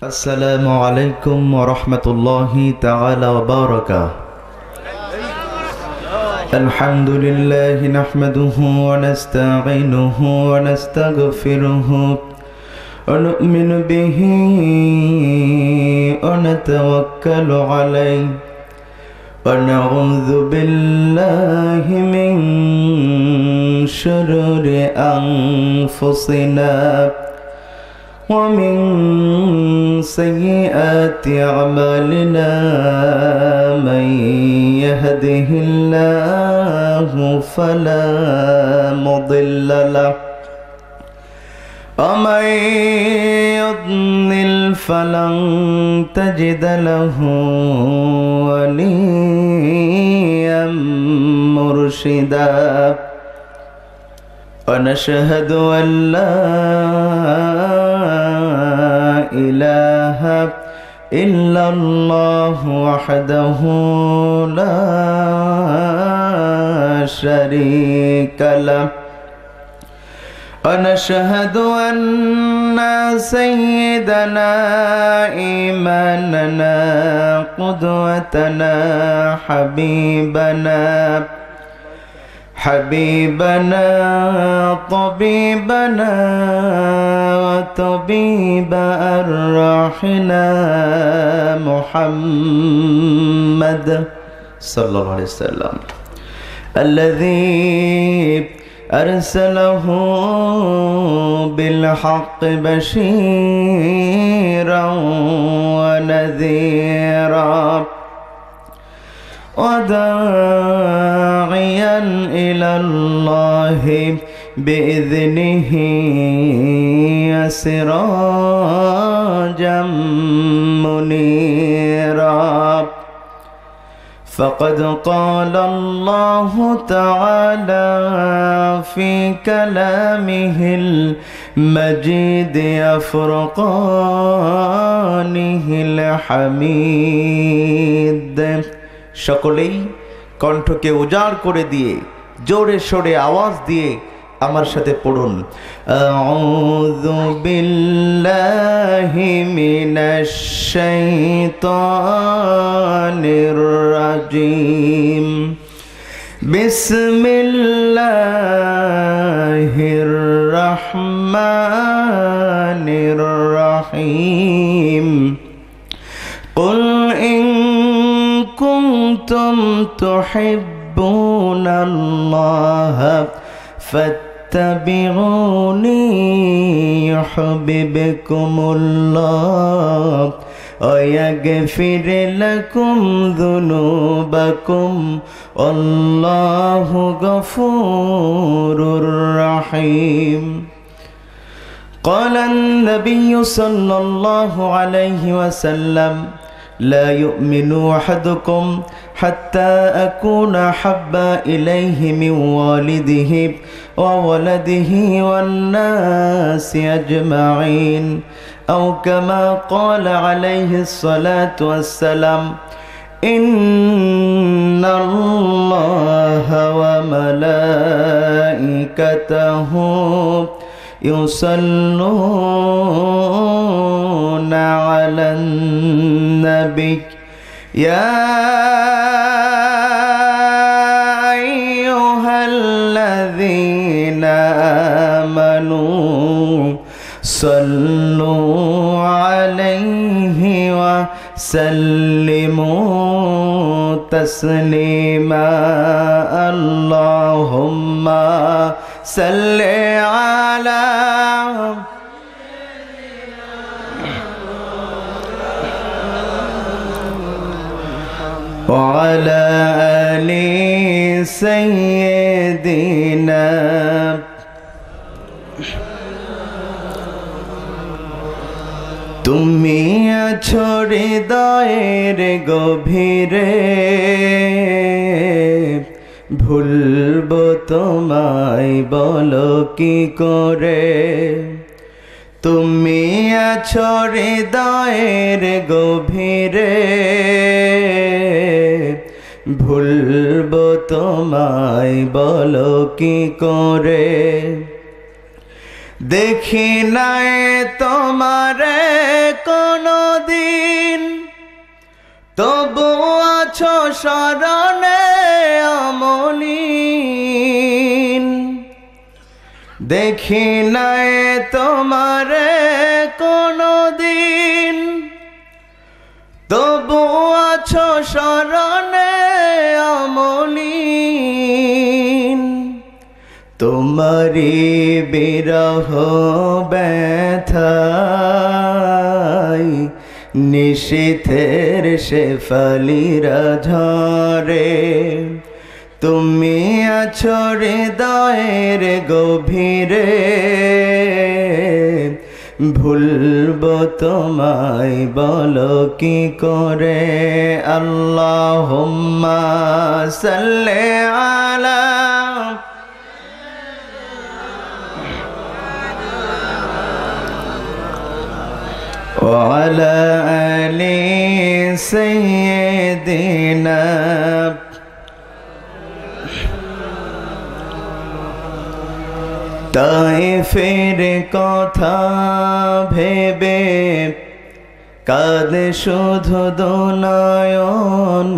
السلام عليكم ورحمة الله تعالى وبركاته. الحمد لله نحمده ونستعينه ونستغفره ونؤمن به ونتوكل عليه ونعوذ بالله من شرور أنفسنا ومن سيئات أعمالنا. من يهده الله فلا مضل له ومن يضلل فلن تجد له وليا مرشدا. ونشهد أن لا إله إلا الله وحده لا شريك له. ونشهد أن سيدنا إمامنا قدوتنا حبيبنا طبيبنا وطبيب أرواحنا محمد صلى الله عليه وسلم الذي أرسله بالحق بشيرا ونذيرا وداعيا إلى الله بإذنه سراجا منيرا. فقد قال الله تعالى في كلامه المجيد فرقانه الحميد. সকলেই কণ্ঠকে উজাড় করে দিয়ে জোরে সোরে আওয়াজ দিয়ে আমার সাথে পড়ুন, আউযু বিল্লাহি মিনাশ শাইতানির রাজিম, বিসমিল্লাহির রহমানির রহিম। কুল ইন কুনতুম তুহিব্বুনাল্লাহা فاتبعوني يحببكم الله ويغفر لكم ذنوبكم والله غفور رحيم. قال النبي صلى الله عليه وسلم لا يؤمن أحدكم حتى أكون أحب إليه من والده وولده والناس أجمعين أو كما قال عليه الصلاة والسلام. إن الله وملائكته يصلون على النبي يا أيها الذين آمنوا صلوا عليه وسلموا تسليما. اللهم صل على وعلى آل سيدنا. তুমি আছো হৃদয়ের গভীরে, ভুলবো তোমায় বলো কি করে। তুমি আছো হৃদয়ের গভীরে, ভুলবো তোমায় বলো কি করে। দেখি নাই তোমারে কোনদিন, তবু আছো শরণে অমলিন। দেখি নাই তোমারে কোনদিন, তবু আছো শরণে অমলিন। তোমারি বিরহ ব্যথায় নিশীথের শেফালিরা ঝরে। তুমি আছো হৃদয়ের গভীরে, ভুলবো তোমায় বলো কি করে। আল্লাহুম্মা সাল্লি আলা وعلى آل سيدنا তায়েফের কথা ভেবে কাঁদে শুধু দুনয়ন,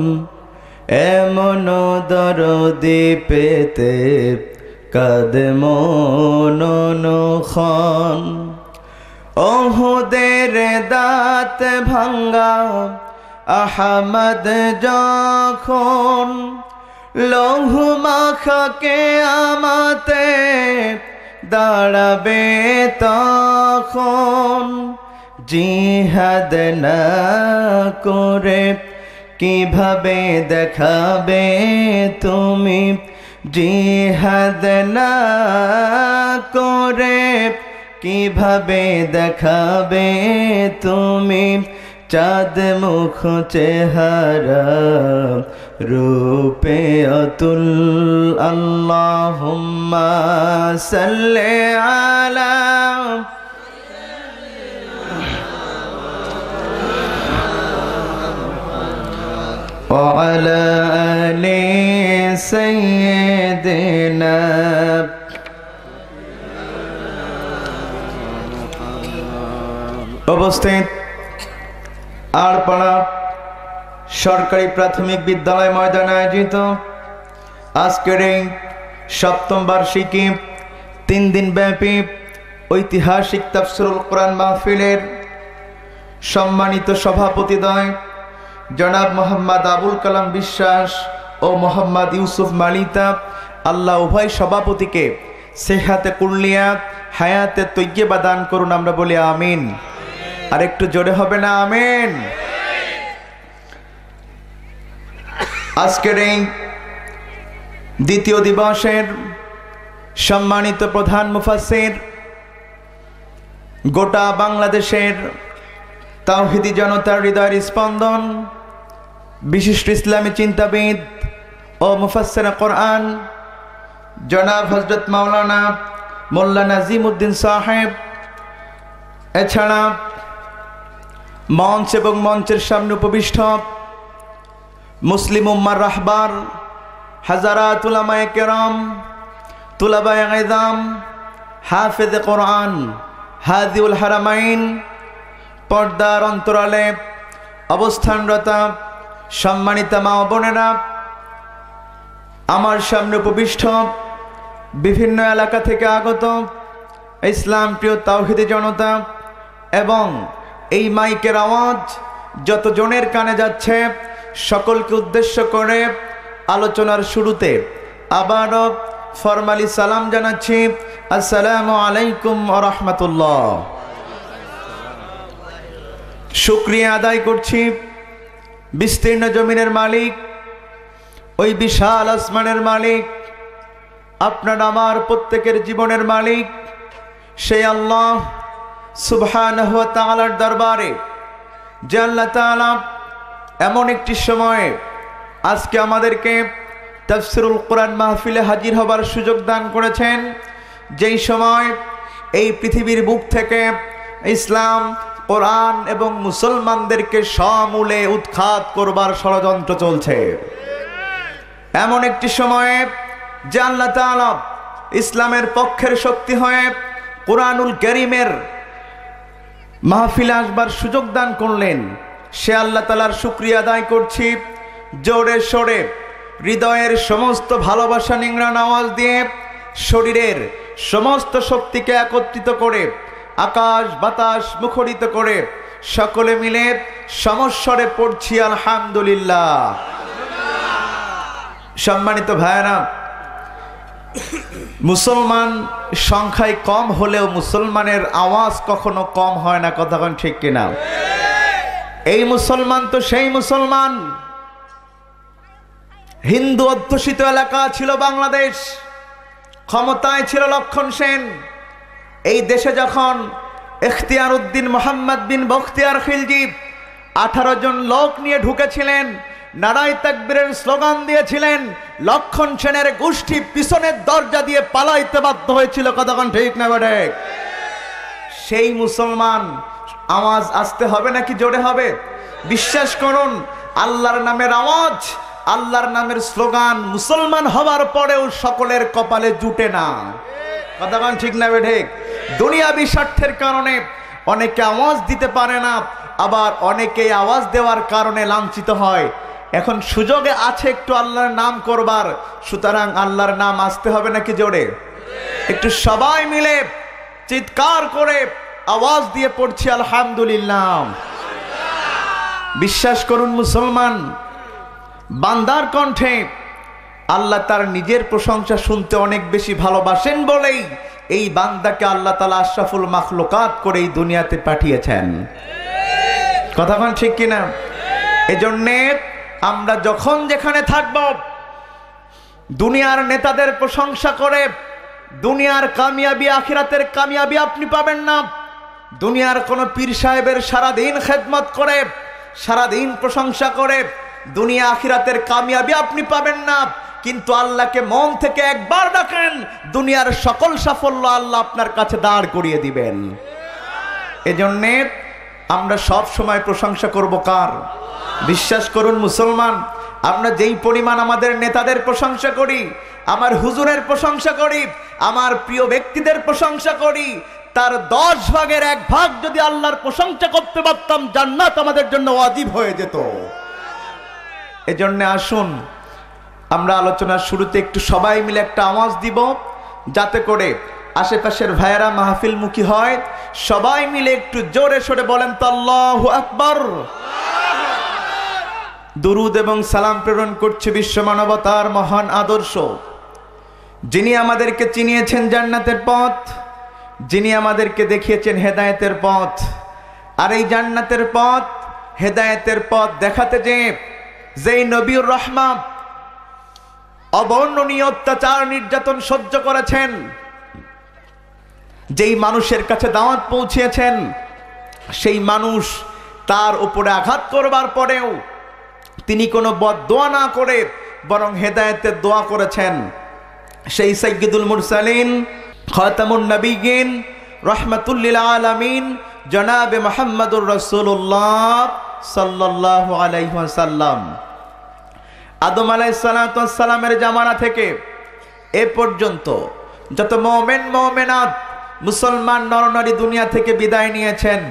এমন দরদি পেতে কাঁদে মন অনুক্ষণ। ওহুদের দাঁত ভাঙ্গা আহমদ যখন, লৌহু মাখা কিয়ামতে দাঁড়াবে তখন। জিহাদ না করে কিভাবে দেখাবে তুমি, জিহাদ না করে কিভাবে দেখাবে তুমি চাঁদ মুখ চেহারা রূপে অতুল। আল্লাহুম্মা সাল্লি আলা وعلى آل سيدنا উপস্থিত আড়পাড়া সরকারি প্রাথমিক বিদ্যালয় ময়দানে আয়োজিত আজকের এই সপ্তম বার্ষিকী 3 দিন ব্যাপী ঐতিহাসিক তাফসিরুল কোরআন মাহফিলের সম্মানিত সভাপতিদ্বয় জনাব মোহাম্মদ আবুল কালাম বিশ্বাস ও মোহাম্মদ ইউসুফ মালিতা, আল্লাহ উভয় সভাপতিকে সেহাতে কুল্লিয়া হায়াতে তৈয়্যিবা দান করুন। আমরা বলি আমিন। আর একটু জোরে হবে না আমিন? আজকের এই দ্বিতীয় দিবসের সম্মানিত প্রধান মুফাসসির, গোটা বাংলাদেশের তাওহীদি জনতার হৃদয়ের স্পন্দন, বিশিষ্ট ইসলামী চিন্তাবিদ ও মুফাসসির কোরআন জনাব হযরত মাওলানা মোল্লা নাজিমউদ্দিন সাহেব, এছাড়া মঞ্চ এবং মঞ্চের সামনে উপবিষ্ট মুসলিম উম্মার রাহবার হাজারাত উলামায়ে কেরাম, তুলাবায়ে ইলম, হাফেজে কোরআন, হাদিউল হারামাইন, পর্দার অন্তরালে অবস্থানরত সম্মানিত মা ও বোনেরা, আমার সামনে উপবিষ্ট বিভিন্ন এলাকা থেকে আগত ইসলাম প্রিয় তাওহীদি জনতা এবং এই মাইকের আওয়াজ যত জনের কানে যাচ্ছে সকলকে উদ্দেশ্য করে আলোচনার শুরুতে আবারও ফরমালি সালাম জানাচ্ছি, আসসালামু আলাইকুম ওয়া রাহমাতুল্লাহ। শুকরিয়া আদায় করছি বিস্তীর্ণ জমিনের মালিক, ওই বিশাল আসমানের মালিক, আপনার আমার প্রত্যেকের জীবনের মালিক সেই আল্লাহ সুবহানাহু ওয়া তাআলার দরবারে যে আল্লাহ তাআলা এমন একটি সময়ে আজকে আমাদেরকে তাফসিরুল কোরআন মাহফিলে হাজির হবার সুযোগ দান করেছেন, যেই সময় এই পৃথিবীর বুক থেকে ইসলাম, কোরআন এবং মুসলমানদেরকে সমূলে উৎখাত করবার ষড়যন্ত্র চলছে। এমন একটি সময়ে যে আল্লাহ তাআলা ইসলামের পক্ষের শক্তি হয়ে কোরআনুল কারীমের মাহফিলে আসবার সুযোগ দান করলেন, সে আল্লাহ তাআলার শুকরিয়া আদায় করছি। জোরে সোরে হৃদয়ের সমস্ত ভালোবাসা নিংড়ানো আওয়াজ দিয়ে শরীরের সমস্ত শক্তিকে একত্রিত করে আকাশ বাতাস মুখরিত করে সকলে মিলে সমস্বরে পড়ছি আলহামদুলিল্লাহ। সম্মানিত ভাইরা, মুসলমান সংখ্যায় কম হলেও মুসলমানের আওয়াজ কখনো কম হয় না, কথা কোন ঠিক কিনা? এই মুসলমান তো সেই মুসলমান। হিন্দু অধ্যুষিত এলাকা ছিল বাংলাদেশ, ক্ষমতায় ছিল লক্ষণ সেন। এই দেশে যখন ইখতিয়ার উদ্দিন মোহাম্মদ বিন বখতিয়ার খিলজি 18 জন লোক নিয়ে ঢুকেছিলেন, নারায়ে তাকবীরের স্লোগান দিয়েছিলেন, লক্ষণ সেনের গোষ্ঠী পিছনের দরজা দিয়ে পালাইতে বাধ্য হয়েছিল, কতক্ষণ ঠিক না বটে? সেই মুসলমান আওয়াজ আসতে হবে নাকি জোরে হবে? বিশ্বাস করুন, আল্লাহর নামের আওয়াজ, আল্লাহর নামের স্লোগান মুসলমান হওয়ার পরেও সকলের কপালে জুটে না, কতক্ষণ ঠিক না বেঠে? দুনিয়াবি স্বার্থের কারণে অনেকে আওয়াজ দিতে পারে না, আবার অনেকে আওয়াজ দেওয়ার কারণে লাঞ্ছিত হয়। এখন সুযোগে আছে একটু আল্লাহর নাম করবার, সুতরাং আল্লাহর নাম আসতে হবে নাকি জোরে? একটু সবাই মিলে চিৎকার করে আওয়াজ দিয়ে পড়ছি আলহামদুলিল্লাহ। বিশ্বাস করুন মুসলমান, বান্দার কণ্ঠে আল্লাহ তার নিজের প্রশংসা শুনতে অনেক বেশি ভালোবাসেন বলেই এই বান্দাকে আল্লাহ তাআলা আশরাফুল মাখলুকাত করে এই দুনিয়াতে পাঠিয়েছেন, কথা কোন ঠিক কিনা? এজন্যে আমরা যখন যেখানে থাকব দুনিয়ার নেতাদের প্রশংসা করে দুনিয়ার কামিয়াবি আখিরাতের কামিয়াবি আপনি পাবেন না। দুনিয়ার কোন পীর সাহেবের সারাদিন খেদমত করে সারাদিন প্রশংসা করে দুনিয়া আখিরাতের কামিয়াবি আপনি পাবেন না। কিন্তু আল্লাহকে মন থেকে একবার ডাকেন, দুনিয়ার সকল সাফল্য আল্লাহ আপনার কাছে দাঁড় করিয়ে দিবেন। এজন্যে আমরা সব সময় প্রশংসা করব কার? বিশ্বাস করুন মুসলমান, আমরা যেই পরিমাণ আমাদের নেতাদের প্রশংসা করি, আমার হুজুরের প্রশংসা করি, আমার প্রিয় ব্যক্তিদের প্রশংসা করি, তার 10 ভাগের 1 ভাগ যদি আল্লাহর প্রশংসা করতে পারতাম, জান্নাত আমাদের জন্য ওয়াজিব হয়ে যেত। এজন্য আসুন আমরা আলোচনার শুরুতে একটু সবাই মিলে একটা আওয়াজ দিব, যাতে করে আশেপাশের ভাইয়েরা মাহফিলমুখী হয়। সবাই মিলে একটু জোরে সোরে বলেন তো আল্লাহু আকবার। দুরুদ এবং সালাম প্রেরণ করছে বিশ্ব মানবতার মহান আদর্শ, যিনি আমাদেরকে চিনিয়েছেন জান্নাতের পথ, যিনি আমাদেরকে দেখিয়েছেন হেদায়েতের পথ। আর এই জান্নাতের পথ, হেদায়েতের পথ দেখাতে যেই নবীর রহমত অবর্ণনীয় অত্যাচার নির্যাতন সহ্য করেছেন, যেই মানুষের কাছে দাওয়াত পৌঁছিয়েছেন, সেই মানুষ তার উপরে আঘাত করবার পরেও তিনি কোনো বদদোয়া না করে বরং হেদায়েতের দোয়া করেছেন। সেই সাইয়্যিদুল মুরসালিন খাতামুন নবিয়্যিন রাহমাতুল লিল আলামিন জনাবে মুহাম্মদুর রাসূলুল্লাহ সাল্লাল্লাহু আলাইহি ওয়াসাল্লাম আদম আলাইহিস সালাতু ওয়াস সালামের জামানা থেকে এ পর্যন্ত যত মুমিন মুমিনাত মুসলমান নরনারী দুনিয়া থেকে বিদায় নিয়েছেন,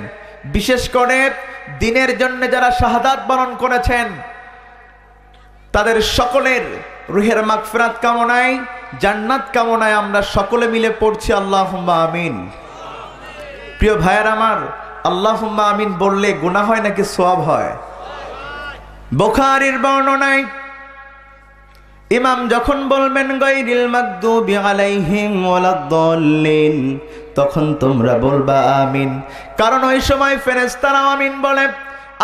বিশেষ করে দ্বীনের জন্য যারা শাহাদাত বরণ করেছেন, তাদের সকলের রুহের মাগফিরাত কামনায়, জান্নাত কামনায় আমরা সকলে মিলে পড়ছি আল্লাহুম্মা আমিন। প্রিয় ভাইয়ের আমার, আল্লাহুম্মা আমিন বললে গুনাহ হয় নাকি সওয়াব হয়? বুখারীর বর্ণনায় ইমাম যখন বলবেন গায়রিল মাগদুবি আলাইহিম ওয়ালাদ-দাল্লিন, তখন তোমরা বলবা আমিন, কারণ ওই সময় ফেরেশতারা আমিন বলে।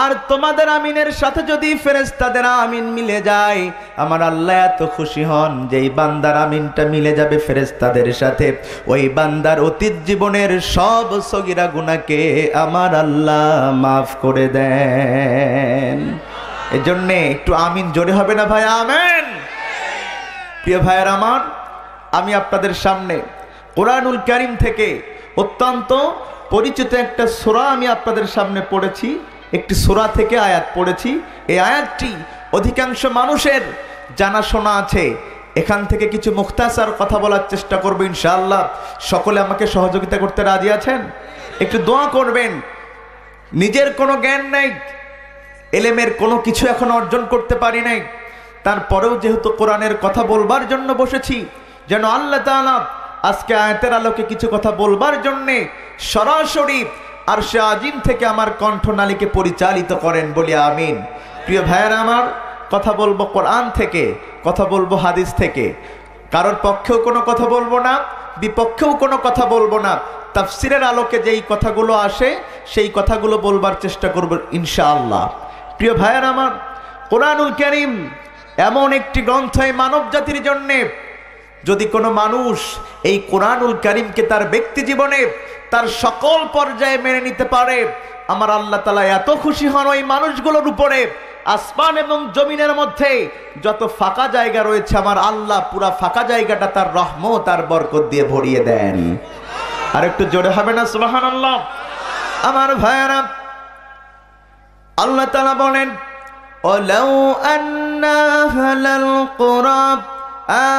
আর তোমাদের আমিনের সাথে যদি ফেরেশতাদের আমিন মিলে যায়, আমার আল্লাহ এত খুশি হন যে এই বান্দার আমিনটা মিলে যাবে ফেরেশতাদের সাথে, ওই বান্দার অতীত জীবনের সব সগীরা গুনাহকে আমার আল্লাহ মাফ করে দেন। এজন্য একটু আমিন জোরে হবে না ভাই? আমিন। প্রিয় ভাইয়ের আমার, আমি আপনাদের সামনে কোরআনুল কারীম থেকে অত্যন্ত পরিচিত একটা সূরা আমি আপনাদের সামনে পড়েছি। একটি সূরা থেকে আয়াত পড়েছি। এই আয়াতটি অধিকাংশ মানুষের জানাশোনা আছে, এখান থেকে কিছু মুখতাসার কথা বলার চেষ্টা করব ইনশাআল্লাহ। সকলে আমাকে সহযোগিতা করতে রাজি আছেন? একটু দোয়া করবেন। নিজের কোনো জ্ঞান নাই, এলেমের কোনো কিছু এখন অর্জন করতে পারি নাই, তারপরেও যেহেতু কোরআনের কথা বলবার জন্য বসেছি, যেন আল্লাহ তাআলা আজকে আয়াতের আলোকে কিছু কথা বলবার জন্যে সরাসরি আরশে আজিম থেকে আমার কণ্ঠনালীকে পরিচালিত করেন, বলি আমিন। প্রিয় ভাইয়েরা আমার, কথা বলবো কোরআন থেকে, কথা বলবো হাদিস থেকে। কারোর পক্ষেও কোনো কথা বলবো না, বিপক্ষেও কোনো কথা বলবো না। তাফসিরের আলোকে যেই কথাগুলো আসে সেই কথাগুলো বলবার চেষ্টা করব ইনশাআল্লাহ। প্রিয় ভাইয়েরা আমার, কোরআনুল কারীম এমন একটি গ্রন্থ এই মানব জাতির জন্যে, যদি কোনো মানুষ এই কোরআনুল কারীমকে তার ব্যক্তি জীবনে তার সকল পর্যায়ে মেনে নিতে পারে, আমার আল্লাহ তাআলা এত খুশি হন ওই মানুষগুলোর উপরে, আসমান এবং জমিনের মধ্যে যত ফাঁকা জায়গা রয়েছে আমার আল্লাহ পুরা ফাঁকা জায়গাটা তার রহমত আর বরকত দিয়ে ভরিয়ে দেন। আর একটু জোরে হবে না সুবহানাল্লাহ? আমার ভাইয়েরা, আল্লাহ তাআলা বলেন, ওয়ালাউ আন্না আহলাল কুরা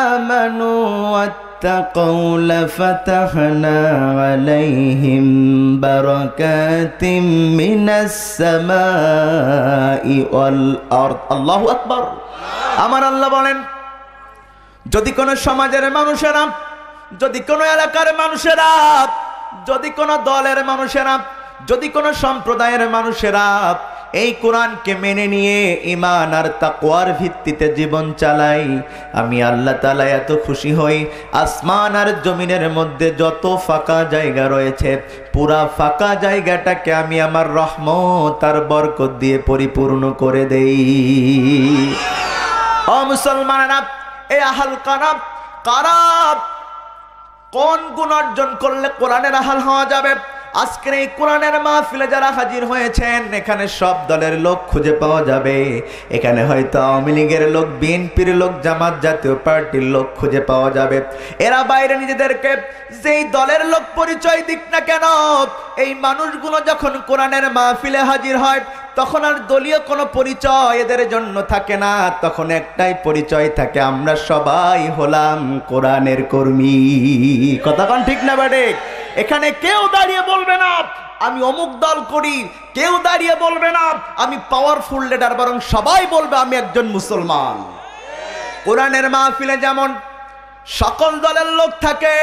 আমানু ওয়াত্তাকাউ লাফাতাহনা আলাইহিম বারাকাতিম মিনাস সামাই ওয়াল আরদ। আল্লাহু আকবার। আমার আল্লাহ বলেন, যদি কোনো সমাজের মানুষেরা, যদি কোনো এলাকার মানুষেরা, যদি কোনো দলের মানুষেরা, যদি কোনো সম্প্রদায়ের মানুষেরা এই কোরআনকে মেনে নিয়ে ঈমান আর তাকওয়ার ভিত্তিতে জীবন চালাই, আমি আল্লাহ তাআলা এত খুশি হই, আসমান আর জমিনের মধ্যে যত ফাঁকা জায়গা রয়েছে পুরা ফাঁকা জায়গাটাকে আমি আমার রহমত আর বরকত দিয়ে পরিপূর্ণ করে দেই। ও মুসলমানেরা, এই আহাল কারাব, কারাব কোন গুণ অর্জন করলে কোরআনের আহাল হওয়া যাবে? আজকের এই কোরআনের মাহফিলে যারা হাজির হয়েছেন, এখানে সব দলের লোক খুঁজে পাওয়া যাবে। এখানে হয়তো আওয়ামী লীগের লোক, বিএনপির লোক, জামাত জাতীয় পার্টির লোক খুঁজে পাওয়া যাবে। এরা বাইরে নিজেদেরকে যেই দলের লোক পরিচয় দিক না কেন, এই মানুষগুলো যখন কোরআনের মাহফিলে হাজির হয় তখন আর দলীয় কোনো পরিচয় এদের জন্য থাকে না, তখন একটাই পরিচয় থাকে, আমরা সবাই হলাম কোরআনের কর্মী। কথা কোন ঠিক না বেটে? এখানে কেউ দাঁড়িয়ে বলবে না আমি অমুক দল করি, কেউ দাঁড়িয়ে বলবে না আমি পাওয়ারফুল লিডার, বরং সবাই বলবে আমি একজন মুসলমান। কোরআনের মাহফিলে যেমন সকল দলের লোক থাকে,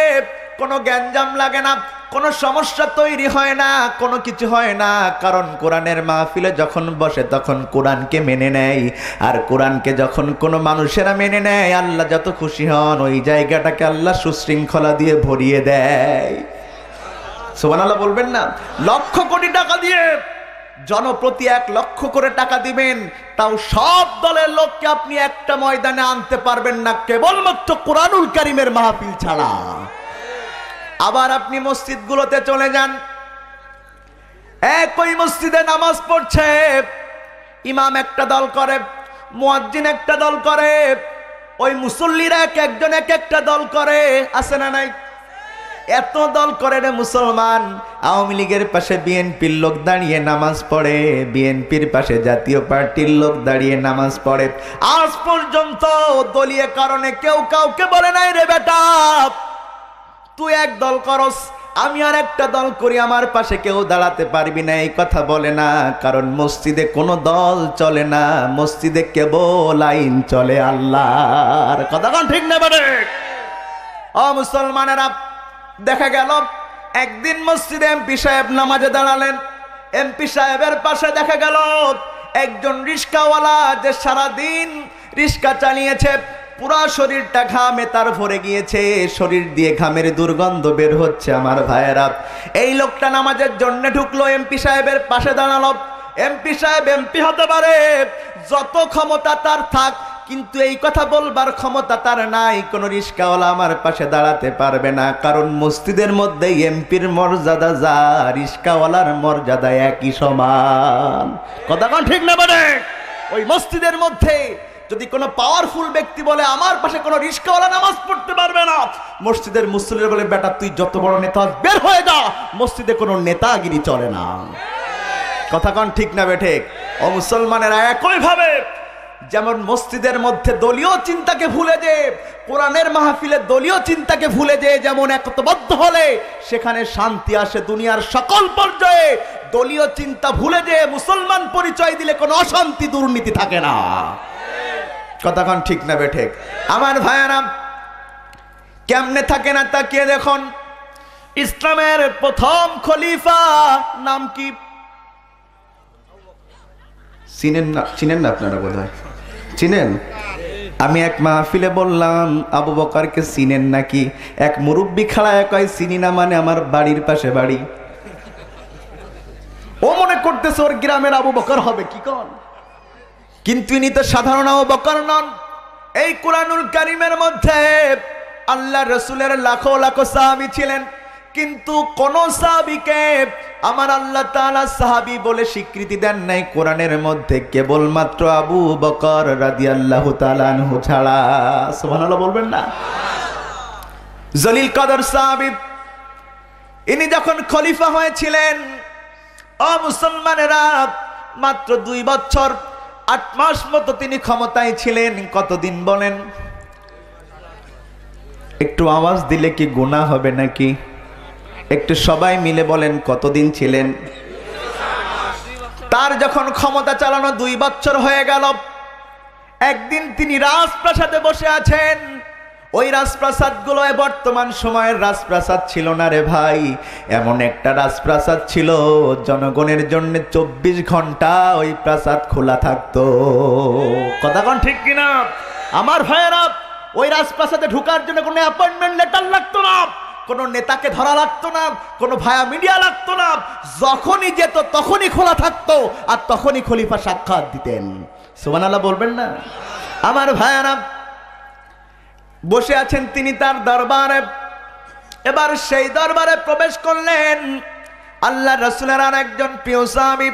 কোনো গ্যাঞ্জাম লাগে না, কোনো সমস্যা তৈরি হয় না, কোনো কিছু হয় না, কারণ কোরআনের মাহফিলে যখন বসে তখন কোরআনকে মেনে নেয়। আর কোরআনকে যখন কোনো মানুষেরা মেনে নেয়, আল্লাহ যত খুশি হন ওই জায়গাটাকে আল্লাহ সুশৃঙ্খলা দিয়ে ভরিয়ে দেয়। সুবহানাল্লাহ বলবেন না? লক্ষ কোটি টাকা দিয়ে, জনপ্রতি 1 লক্ষ করে টাকা দিবেন, তাও সব দলের লোককে আপনি একটা ময়দানে আনতে পারবেন না কেবলমাত্র কোরআনুল কারীমের মাহফিল ছাড়া। আবার আপনি মসজিদগুলোতে চলে যান, একই মসজিদে নামাজ পড়ছে, ইমাম একটা দল করে, মুয়াজ্জিন একটা দল করে, ওই মুসল্লিরা এক একজন এক একটা দল করে, আছে না নাই? এত দল করে রে মুসলমান। আওয়ামী লীগের পাশে বিএনপির লোক দাঁড়িয়ে নামাজ পড়ে, বিএনপির পাশে জাতীয় পার্টির লোক দাঁড়িয়ে নামাজ পড়ে। আজ পর্যন্ত দলীয় কারণে কেউ কাউকে বলে নাই রে বেটা তুই এক দল করস, আমি আর একটা দল করি, আমার পাশে কেউ দাঁড়াতে পারবি না, এই কথা বলে না। কারণ মসজিদে কোনো দল চলে না, মসজিদে কেবল আইন চলে আল্লাহর। কথা কোন ঠিক না বেটা? ও মুসলমানেরা, দেখা গেল একদিন মসজিদে এমপি সাহেব নামাজে দাঁড়ালেন, এমপি সাহেবের পাশে দেখা গেল একজন রিস্কাওয়ালা, যে সারাদিন রিস্কা চালিয়েছে, পুরা শরীরটা ঘামে তার ভরে গিয়েছে, শরীর দিয়ে ঘামের দুর্গন্ধ বের হচ্ছে। আমার ভাইয়েরা, এই লোকটা নামাজের জন্য ঢুকলো, এমপি সাহেবের পাশে দাঁড়ালো। এমপি সাহেব এমপি হতে পারে, যত ক্ষমতা তার থাক, কিন্তু এই কথা বলবার ক্ষমতা তার নাই, কোন রিস্কাওয়ালা আমার পাশে দাঁড়াতে পারবে না। কারণ মসজিদের মধ্যে এমপির মর্যাদা যা, রিস্কাওয়ালার মর্যাদা একই সমান। কথা কোন ঠিক না বলে? ওই মসজিদের মধ্যে যদি কোনো পাওয়ারফুল ব্যক্তি বলে আমার পাশে কোনো রিস্কাওয়ালা নামাজ পড়তে পারবে না, মসজিদের মুসল্লিরা বলে বেটা তুই যত বড় নেতা বের হয়ে যা, মসজিদে কোনো নেতাগিরি চলে না। কথা কোন ঠিক না বেঠে? ও মুসলমানেরা, একই ভাবে যেমন মসজিদের মধ্যে দলীয় চিন্তাকে ভুলে যে, কোরআনের মাহফিলে দলীয় চিন্তাকে ভুলে যে যেমন একতাবদ্ধ হলে সেখানে শান্তি আসে, দুনিয়ার সকল পর্যায়ে দলীয় চিন্তা ভুলে যে মুসলমান পরিচয় দিলে কোনো অশান্তি দুর্নীতি থাকে না। কথাক্ষণ ঠিক না বেঠিক? আমার ভাইয়েরা, কেমনে থাকে না তাকিয়ে দেখুন। ইসলামের প্রথম খলিফা নাম কি? চিনেন না আপনারা? বোধহয় চিনেন। আমি এক মাহফিলে বললাম আবু বকরকে চিনেন নাকি? এক মুরব্বী খাড়ায় কয় চিনি না মানে আমার বাড়ির পাশে বাড়ি। ও মনে করতেছে ওর গ্রামের আবু বকর হবে, কি কোন? কিন্তু ইনি তো সাধারণ আবু বকর নন। এই কুরআনুল কারীমের মধ্যে আল্লাহ রাসূলের লাখো লাখো সাহাবী ছিলেন, কিন্তু কোন সাহাবীকে আমার আল্লাহ তাআলা সাহাবী বলে স্বীকৃতি দেন নাই কোরআনের মধ্যে, কেবলমাত্র আবু বকর রাদিয়াল্লাহু তাআলা আনহু ছাড়া। সুবহানাল্লাহ বলবেন না? জলিল কদর সাহাবী, ইনি যখন খলিফা হয়েছিলেন, ও মুসলমানেরা, মাত্র 2 বছর 8 মাস মতো তিনি ক্ষমতায় ছিলেন। কতদিন বলেন? একটু আওয়াজ দিলে কি গুনাহ হবে নাকি? একটু সবাই মিলে বলেন কতদিন ছিলেন? তার যখন ক্ষমতা চালানো 2 বছর হয়ে গেল, একদিন তিনি রাজপ্রাসাদে বসে আছেন। ওই রাজপ্রাসাদগুলো বর্তমান সময়ের রাজপ্রাসাদ ছিল না রে ভাই, এমন একটা রাজপ্রাসাদ ছিল জনগণের জন্য 24 ঘন্টা ওই প্রাসাদ খোলা থাকতো। কথা কোন ঠিক কিনা আমার ভাইয়েরা? ওই রাজপ্রাসাদে ঢোকার জন্য কোনো অ্যাপয়েন্টমেন্ট লেটার লাগতো না, কোনো নেতাকে ধরা লাগতো না, কোনো ভায়া মিডিয়া লাগতো না। যখনই যেত তখনই খোলা থাকতো, আর তখনই খলিফা সাক্ষাৎ দিতেন। সুবহানাল্লাহ বলবেন না? আমার ভাইয়ারা, বসে আছেন তিনি তার দরবারে। এবার সেই দরবারে প্রবেশ করলেন আল্লাহ রাসূলের আর একজন প্রিয় সাহাবী,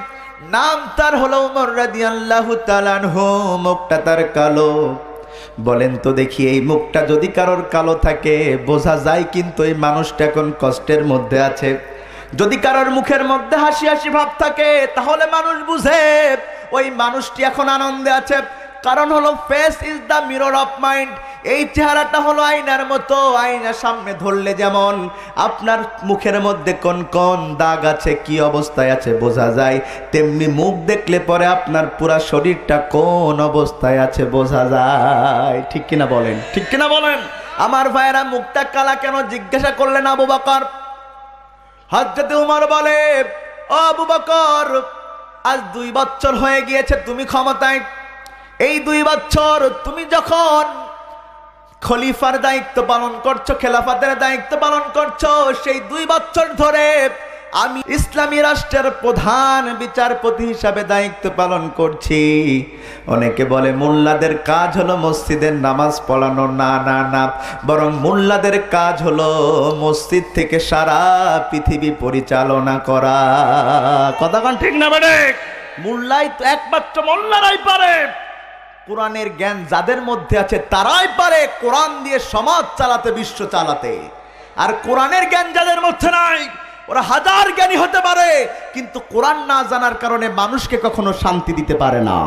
নাম তার হলো ওমর রাদিয়াল্লাহু তাআলা আনহু। মুখটা তার কালো। বলেন তো দেখি, এই মুখটা যদি কারোর কালো থাকে বোঝা যায় কিন্তু এই মানুষটা এখন কষ্টের মধ্যে আছে। যদি কারোর মুখের মধ্যে হাসি হাসি ভাব থাকে তাহলে মানুষ বুঝে ওই মানুষটি এখন আনন্দে আছে। কারণ হলো face is the mirror of mind. এই চেহারাটা হলো আয়নার মতো। আয়না সামনে ধরলে যেমন আপনার মুখের মধ্যে কোন কোন দাগ আছে, কি অবস্থায় আছে বোঝা যায়, তেমনি মুখ দেখলে পরে আপনার পুরা শরীরটা কোন অবস্থায় আছে বোঝা যায়। ঠিক কিনা বলেন? ঠিক কিনা বলেন? আমার ভাইয়েরা, মুখটা কালা কেন জিজ্ঞাসা করলেন আবু বকর। হযরত ওমর বলে, ও আবু বকর, আজ 2 বছর হয়ে গিয়েছে তুমি ক্ষমতায়। এই 2 বছর তুমি যখন খলিফার দায়িত্ব পালন করছো, খেলাফতের দায়িত্ব পালন করছো, সেই 2 বছর ধরে আমি ইসলামী রাষ্ট্রের প্রধান বিচারপতি হিসাবে দায়িত্ব পালন করছি। অনেকে বলে মোল্লাদের কাজ হলো মসজিদের নামাজ পড়ানো। না না না, বরং মোল্লাদের কাজ হলো মসজিদ থেকে সারা পৃথিবী পরিচালনা করা। কথা কোন ঠিক না বেঠে? মোল্লাই তো একমাত্র মোল্লারাই পারে। কোরআনের জ্ঞান যাদের মধ্যে আছে তারাই পারে কোরআন দিয়ে সমাজ চালাতে, বিশ্ব চালাতে। আর কোরআনের জ্ঞান যাদের মধ্যে নাই, ওরা হাজার জ্ঞানী হতে পারে কিন্তু কোরআন না জানার কারণে মানুষকে কখনো শান্তি দিতে পারে না।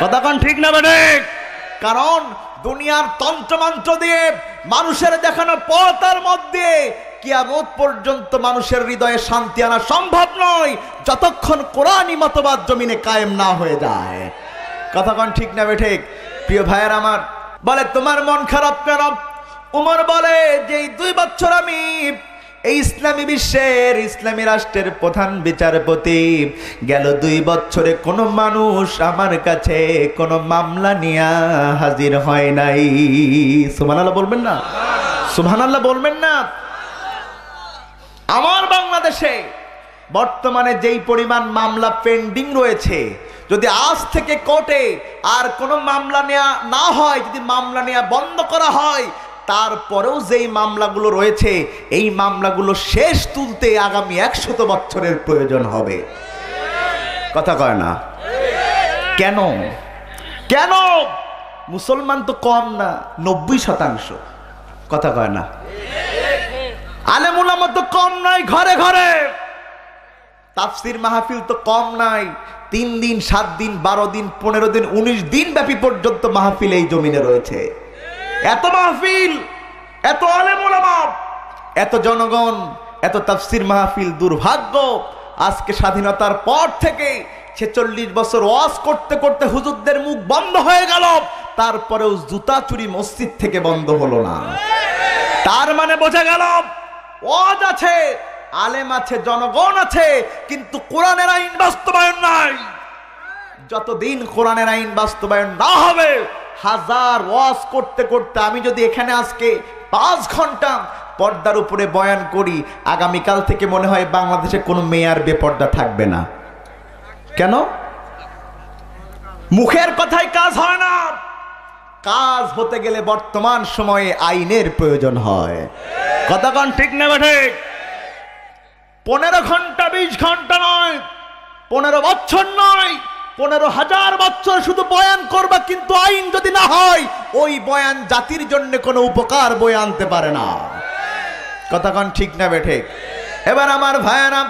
কথা কোন ঠিক না বেঠে? কারণ দুনিয়ার তন্ত্রমন্ত্র দিয়ে মানুষের দেখানো পথের মধ্যে কিয়ামত পর্যন্ত মানুষের হৃদয়ে শান্তি আনা সম্ভব নয় যতক্ষণ কোরআনী মতবাদ জমিনে কায়েম না হয়ে যায়। কথা কোন ঠিক না বেঠে? প্রিয় ভাইয়ের আমার, বলে তোমার মন খারাপ কেন? উমর বলে যে 2 বছর আমি এই ইসলামী বিশ্বের, ইসলামী রাষ্ট্রের প্রধান বিচারপতি, গেল 2 বছরে কোনো মানুষ আমার কাছে কোনো মামলা নিয়ে হাজির হয় নাই। সুবহানাল্লাহ বলবেন না? সুবহানাল্লাহ বলবেন না? আমার বাংলাদেশে বর্তমানে যেই পরিমাণ মামলা পেন্ডিং রয়েছে, যদি আজ থেকে কোর্টে আর কোনো মামলা নেওয়া না হয়, যদি মামলা নেওয়া বন্ধ করা হয়, তারপরেও যেই মামলাগুলো রয়েছে এই মামলাগুলো শেষ তুলতে আগামী 100 বছরের প্রয়োজন হবে। কথা কয় না? কেন? কেন? মুসলমান তো কম না, 90%। কথা কয় না? আলেম উলামা তো কম নাই, ঘরে ঘরে। তাফসীর মাহফিল তো কম নাই, 3 দিন 7 দিন 12 দিন 15 দিন 19 দিন ব্যাপী পর্যন্ত মাহফিল এই জমিনে রয়েছে। এত মাহফিল, এত আলেম ওলামা, এত জনগণ, এত তাফসীর মাহফিল। দুর্ভাগ্য আজকে স্বাধীনতার পর থেকে 46 বছর ওয়াজ করতে করতে হুজুরদের মুখ বন্ধ হয়ে গেল, তারপরেও জুতা চুরি মসজিদ থেকে বন্ধ হলো না। তার মানে বোঝা গেল ওয়াজ আছে, আলেম আছে, জনগণ আছে, কিন্তু কোরআনের আইন বাস্তবায়ন নাই। যতদিন কোরআনের আইন বাস্তবায়ন না হবে, হাজার ওয়াজ করতে করতে আমি যদি এখানে আজকে 5 ঘন্টা পর্দার উপরে বয়ান করি, আগামীকাল থেকে মনে হয় বাংলাদেশে কোনো মেয়ার বেপর্দা থাকবে না। কেন? মুখের কথায় কাজ হয় না। কাজ হতে গেলে বর্তমান সময়ে আইনের প্রয়োজন হয়। কথা কোন ঠিক না ঠিক? 15 ঘন্টা 20 ঘন্টা নয়, 15 বছর নয়, 15,000 বছর শুধু বয়ান করবা, কিন্তু আইন যদি না হয় ওই বয়ান জাতির জন্য কোনো উপকার বয়ে আনতে পারে না। কথা কোন ঠিক না ঠিক? এবার আমার ভাইয়েরা,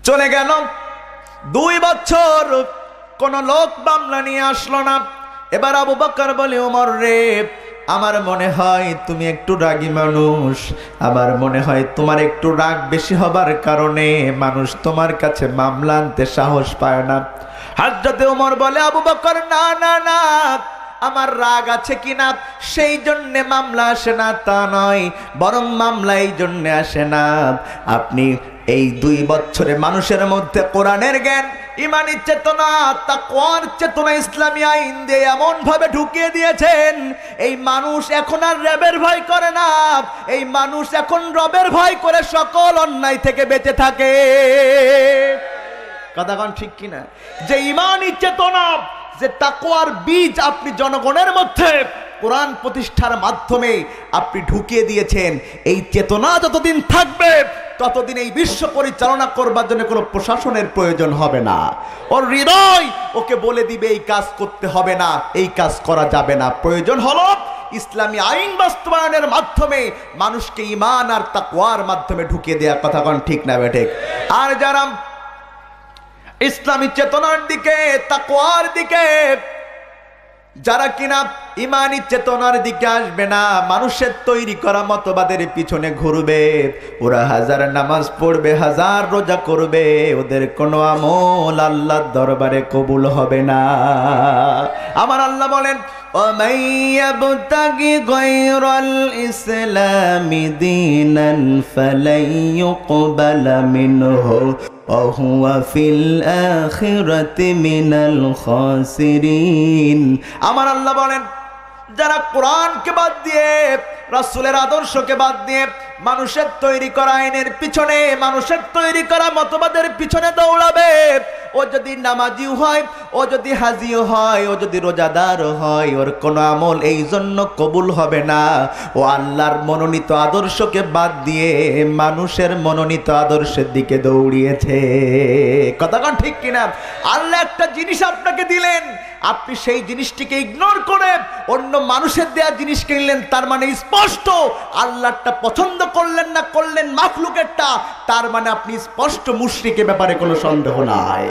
চলে গেল 2 বছর, কোন লোক মামলা নিয়ে আসলো না। এবার আবু বকর বলে, ওমর রে, আমার মনে হয় তুমি একটু রাগী মানুষ, আমার মনে হয় তোমার একটু রাগ বেশি হবার কারণে মানুষ তোমার কাছে মামলা আনতে সাহস পায় না। হযরত ওমর বলে, আবু বকর, না না না, আমার রাগ আছে কিনা সেই জন্য মামলা আসে না তা নয়, বরং মামলা এই জন্য আসে না, আপনি এই 2 বছরে মানুষের মধ্যে কোরআনের জ্ঞান, ইমানি চেতনা, তাকওয়ার চেতনা, ইসলামী আইন দিয়ে এমন ভাবে ঢুকিয়ে দিয়েছেন, এই মানুষ এখন আর রবের ভয় করে না, এই মানুষ এখন রবের ভয় করে সকল অন্যায় থেকে বেঁচে থাকে। কথা কোন ঠিক কিনা? যে ইমানি চেতনা, যে তাকওয়ার বীজ আপনি জনগণের মধ্যে কোরআন প্রতিষ্ঠার মাধ্যমে আপনি ঢুকিয়ে দিয়েছেন, এই চেতনা যতদিন থাকবে ততদিন এই বিশ্ব পরিচালনা করবার জন্য কোনো প্রশাসনের প্রয়োজন হবে না। ওর হৃদয় ওকে বলে দিবে এই কাজ করতে হবে না, এই কাজ করা যাবে না। প্রয়োজন হলো ইসলামী আইন বাস্তবায়নের মাধ্যমে মানুষকে ঈমান আর তাকওয়ার মাধ্যমে ঢুকিয়ে দেয়া। কথা কোন ঠিক না ঠিক? আর যারা ইসলামী চেতনার দিকে, তাকওয়ার দিকে, যারা কিনা ইমানি চেতনার দিকে আসবে না, মানুষের তৈরি করা মতবাদের পিছনে ঘুরবে, ওরা 1000 নামাজ পড়বে, 1000 রোজা করবে, ওদের কোনো আমল আল্লাহর দরবারে কবুল হবে না। আমার আল্লাহ বলেন, وَمَن يَبْتَغِ غَيْرَ الْإِسْلَامِ دِينًا فَلَن يُقْبَلَ مِنْهُ وَهُوَ فِي الْآخِرَةِ مِنَ الْخَاسِرِينَ। আমার আল্লাহ বলেন, যারা কোরআনকে বাদ দিয়ে, রাসূলের আদর্শকে বাদ দিয়ে মানুষের তৈরি করা আইনের পিছনে, মানুষের তৈরি করা মতবাদের পিছনে দৌড়াবে, ও যদি নামাজিও হয়, ও যদি হাজিও হয়, ও যদি রোজাদার হয়, ওর কোনো আমল এই জন্য কবুল হবে না। ও আল্লাহর মনোনীত আদর্শকে বাদ দিয়ে মানুষের মনোনীত আদর্শের দিকে দৌড়িয়েছে। কথা কোন ঠিক কিনা? আল্লাহ একটা জিনিস আপনাকে দিলেন, আপনি সেই জিনিসটিকে ইগনোর করে অন্য মানুষের দেয়া জিনিস কিনলেন, তার মানে স্পষ্ট আল্লাহটা পছন্দ করলেন না, করলেন মাখলুকেরটা, তার মানে আপনি স্পষ্ট মুশরিকের ব্যাপারে কোনো সন্দেহ নাই।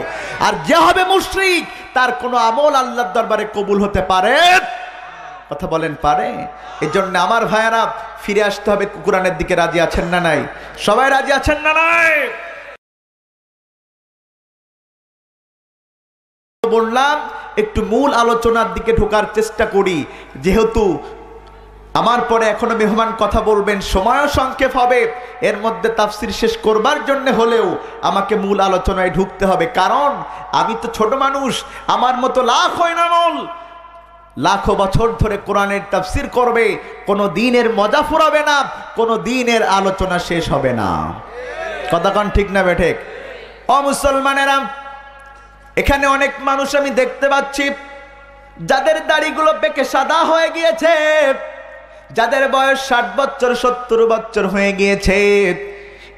আর যে হবে মুশরিক, তার কোনো আমল আল্লাহর দরবারে কবুল হতে পারে? কথা বলেন, পারে? এই জন্য আমার ভাইয়েরা, ফিরে আসতে হবে কোরআনের দিকে। রাজি আছেন না নাই? সবাই রাজি আছেন না নাই? বললাম একটু মূল আলোচনার দিকে ঢোকার চেষ্টা করি, যেহেতু আমার পরে এখনো মেহমান কথা বলবেন, সময়ও সংক্ষেপ হবে, এর মধ্যে তাফসির শেষ করবার জন্য হলেও আমাকে মূল আলোচনায় ঢুকতে হবে। কারণ আমি তো ছোট মানুষ, আমার মতো লাখো বছর ধরে কোরআনের তাফসির করবে, কোনো দিনের মজা ফুরাবে না, কোনো দিনের আলোচনা শেষ হবে না। কথা কোন ঠিক না বেঠিক? ও মুসলমানেরা, এখানে অনেক মানুষ আমি দেখতে পাচ্ছি যাদের দাড়িগুলো পেকে সাদা হয়ে গিয়েছে, যাদের বয়স 60 বছর 70 বছর হয়ে গিয়েছে।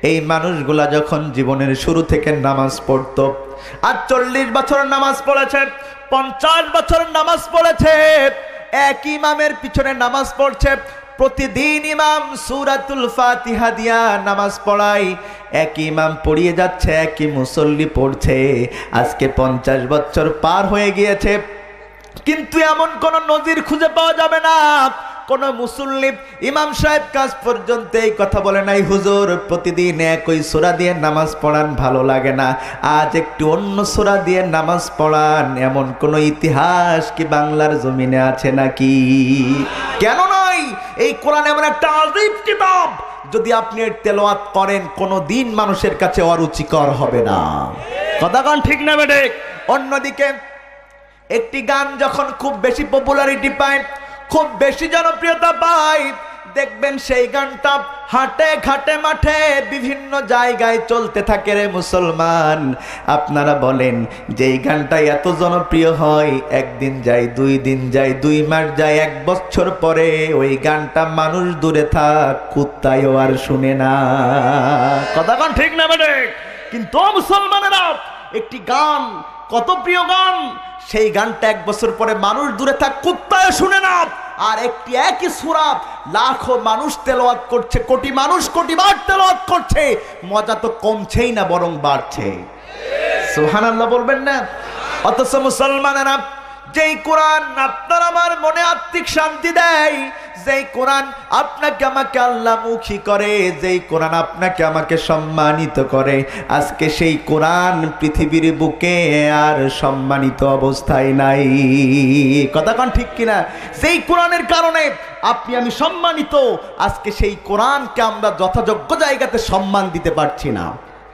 এই মানুষগুলা যখন জীবনের শুরু থেকে নামাজ পড়তো, আর 40 বছর নামাজ পড়েছে, 50 বছর নামাজ পড়েছে, এক ইমামের পিছনে নামাজ পড়ছে, প্রতিদিন ইমাম সূরাতুল ফাতিহা দিয়া নামাজ পড়ায়, এক ইমাম পড়িয়ে যাচ্ছে, একই মুসল্লি পড়ছে। আজকে 50 বছর পার হয়ে গিয়েছে, কিন্তু এমন কোন নজির খুঁজে পাওয়া যাবে না কোন মুসল্লি ইমাম সাহেব কাজ পর্যন্ত এই কথা বলে নাই, হুজুর প্রতিদিন একই সূরা দিয়ে নামাজ পড়ান, ভালো লাগে না, আজ একটু অন্য সূরা দিয়ে নামাজ পড়ান। এমন কোন ইতিহাস কি বাংলার জমিনে আছে নাকি? কেন নয়? এই কোরআন এমন একটা আযীব কিতাব, যদি আপনি এর তেলাওয়াত করেন কোনদিন মানুষের কাছে অরুচিকর হবে না। কথা কোন ঠিক না বেটে? অন্যদিকে একটি গান যখন খুব বেশি পপুলারিটি পায়, খুব বেশি জনপ্রিয়তা পায়, দেখবেন সেই গানটা হাটে ঘাটে মাঠে বিভিন্ন জায়গায় চলতে থাকে। রে মুসলমান, আপনারা বলেন যে এই গানটা এত জনপ্রিয় হয়, একদিন যায়, 2 দিন যায়, 2 মাস যায়, 1 বছর পরে ওই গানটা মানুষ দূরে থাক, কুত্তায়ও আর শুনে না। কথা কোন ঠিক না বেটে? কিন্তু মুসলমানেরা, একটি গান কত প্রিয় গান, সেই গানটা 1 বছর পরে মানুষ দূরে থাক, কুত্তায় শুনে না। আর একটি একই সূরা লাখো মানুষ তেলাওয়াত করছে, কোটি মানুষ কোটিবার তেলাওয়াত করছে, মজা তো কমছেই না বরং বাড়ছে। সুবহানাল্লাহ বলবেন না? অথচ মুসলমানেরা, যেই কোরআন আপনার আমার মনে আত্মিক শান্তি দেয়, যেই কোরআন আপনাকে আমাকে আল্লাহমুখী করে, যেই কোরআন আপনাকে আমাকে সম্মানিত করে, আজকে সেই কোরআন পৃথিবীর বুকে আর সম্মানিত অবস্থায় নাই। কথা কোন ঠিক কিনা? যেই কোরআনের কারণে আপনি আমি সম্মানিত, আজকে সেই কোরআনকে আমরা যথাযোগ্য জায়গাতে সম্মান দিতে পারছি না।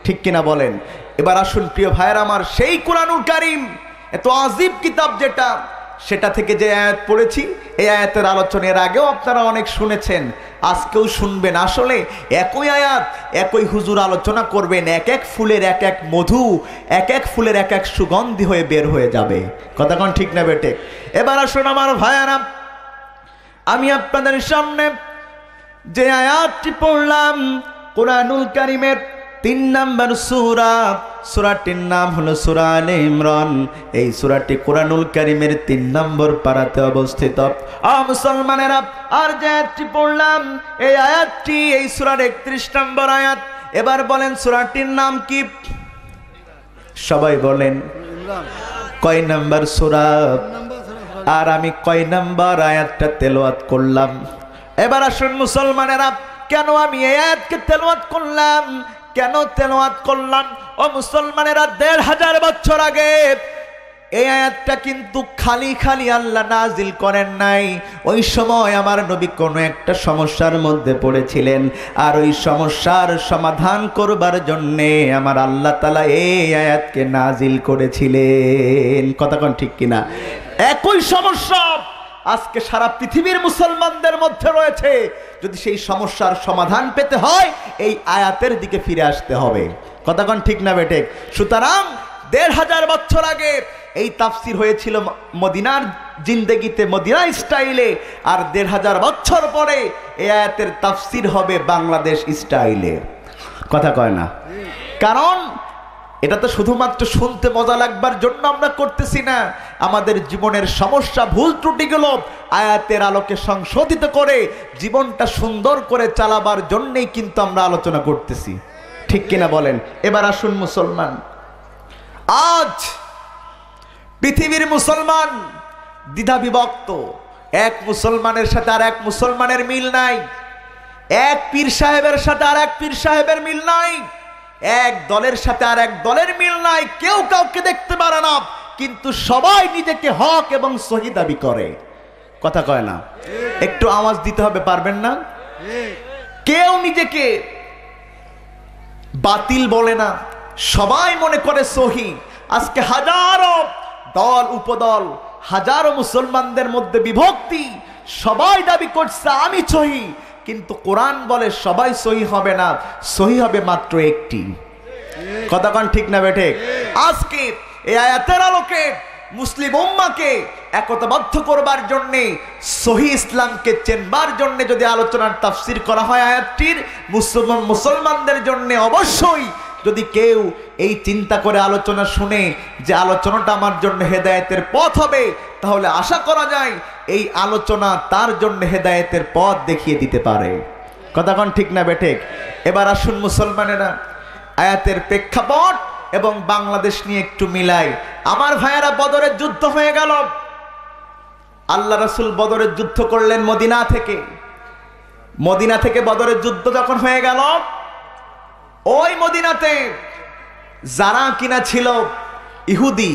ঠিক কিনা বলেন? এবার আসুন প্রিয় ভাইয়েরা আমার, সেই কোরআনুল কারীম এত আযীব কিতাব যেটা, সেটা থেকে যে আয়াত পড়েছি, এই আয়াতের আলোচনা এর আগেও আপনারা অনেক শুনেছেন, আজকেও শুনবেন। আসলে একই আয়াত একই হুজুর আলোচনা করবেন, এক এক ফুলের এক এক মধু, এক এক ফুলের এক এক সুগন্ধি হয়ে বের হয়ে যাবে। কথা কোন ঠিক না বেটে? এবার আসুন আমার ভাইয়ারা, আমি আপনাদের সামনে যে আয়াতটি পড়লাম কোরআনুল কারীমের 3 নম্বর সূরা, সূরাটির নাম হলো সূরা আলে ইমরান। এই সূরাটি কোরআনুল কারীমের 3 নম্বর পারাতে অবস্থিত। মুসলমানেরা, আর যে আয়াতটি পড়লাম, এই আয়াতটি এই সূরার 31 নম্বর আয়াত। এবার বলেন সূরাটির নাম কি? সবাই বলেন কয় নম্বর সূরা? আর আমি কয় নম্বর আয়াতটা তেলাওয়াত করলাম? এবার আসুন মুসলমানেরা, কেন আমি এই আয়াতকে তেলাওয়াত করলাম, কেন তেলাওয়াত করলাম? ও মুসলমানেরা, 1500 বছর আগে এই আয়াতটা কিন্তু খালি খালি আল্লাহ নাজিল করেন নাই। ওই সময় আমার নবী কোনো একটা সমস্যার মধ্যে পড়েছিলেন, আর ওই সমস্যার সমাধান করবার জন্যে আমার আল্লাহ তাআলা এই আয়াতকে নাজিল করেছিলেন। কথা কোন ঠিক কিনা? একই সমস্যা আজকে সারা পৃথিবীর মুসলমানদের মধ্যে রয়েছে। যদি সেই সমস্যার সমাধান পেতে হয়, এই আয়াতের দিকে ফিরে আসতে হবে। কথা কোন ঠিক না বেটে? সুতরাং 1500 বছর আগে এই তাফসির হয়েছিল মদিনার জিন্দেগিতে, মদিনা স্টাইলে, আর 1500 বছর পরে এই আয়াতের তাফসির হবে বাংলাদেশ স্টাইলে। কথা কয় না? কারণ এটা তো শুধুমাত্র শুনতে মজা লাগবার জন্য আমরা করতেছি না। আমাদের জীবনের সমস্যা, ভুল ত্রুটিগুলো আয়াতের আলোকে সংশোধিত করে জীবনটা সুন্দর করে চালাবার জন্যই কিন্তু আমরা আলোচনা করতেছি। ঠিক কিনা বলেন? এবার আসুন মুসলমান, আজ পৃথিবীর মুসলমান দ্বিধা বিভক্ত। এক মুসলমানের সাথে আর এক মুসলমানের মিল নাই, এক পীর সাহেবের সাথে আর এক পীর সাহেবের মিল নাই, এক দলের সাথে আর এক দলের মিল নাই। কেউ কাউকে দেখতে পারে না, কিন্তু সবাই নিজেকে হক এবং সহি দাবি করে। কথা কয় না? একটু আওয়াজ দিতে হবে, পারবেন না? কেউ নিজেকে বাতিল বলে না, সবাই মনে করে সহি। আজকে হাজারো দল উপদল, হাজারো মুসলমানদের মধ্যে বিভক্তি, সবাই দাবি করছে আমি সহি, কিন্তু কোরআন বলে সবাই সহি হবে না, সহি হবে মাত্র একটি। কথা কোন ঠিক না বেঠে? আজকে এই আয়াতের আলোকে মুসলিম উম্মাহকে একতাবদ্ধ করবার জন্য, সহি ইসলামকে চেনবার জন্য যদি আলোচনার তাফসীর করা হয় আয়াতটির, মুসলমানদের জন্য অবশ্যই যদি কেউ এই চিন্তা করে আলোচনা শুনে যে আলোচনাটা আমার জন্য হেদায়েতের পথ হবে, তাহলে আশা করা যায় এই আলোচনা তার জন্য হেদায়েতের পথ দেখিয়ে দিতে পারে। কথা কোন ঠিক না বেঠিক? এবার আসুন মুসলমানেরা, আয়াতের প্রেক্ষাপট এবং বাংলাদেশ নিয়ে একটু মিলাই। আমার ভাইয়েরা, বদরের যুদ্ধ হয়ে গেল। আল্লাহ রাসূল বদরের যুদ্ধ করলেন মদিনা থেকে। মদিনা থেকে বদরের যুদ্ধ যখন হয়ে গেল, ওই মদিনাতে যারা কিনা ছিল ইহুদি,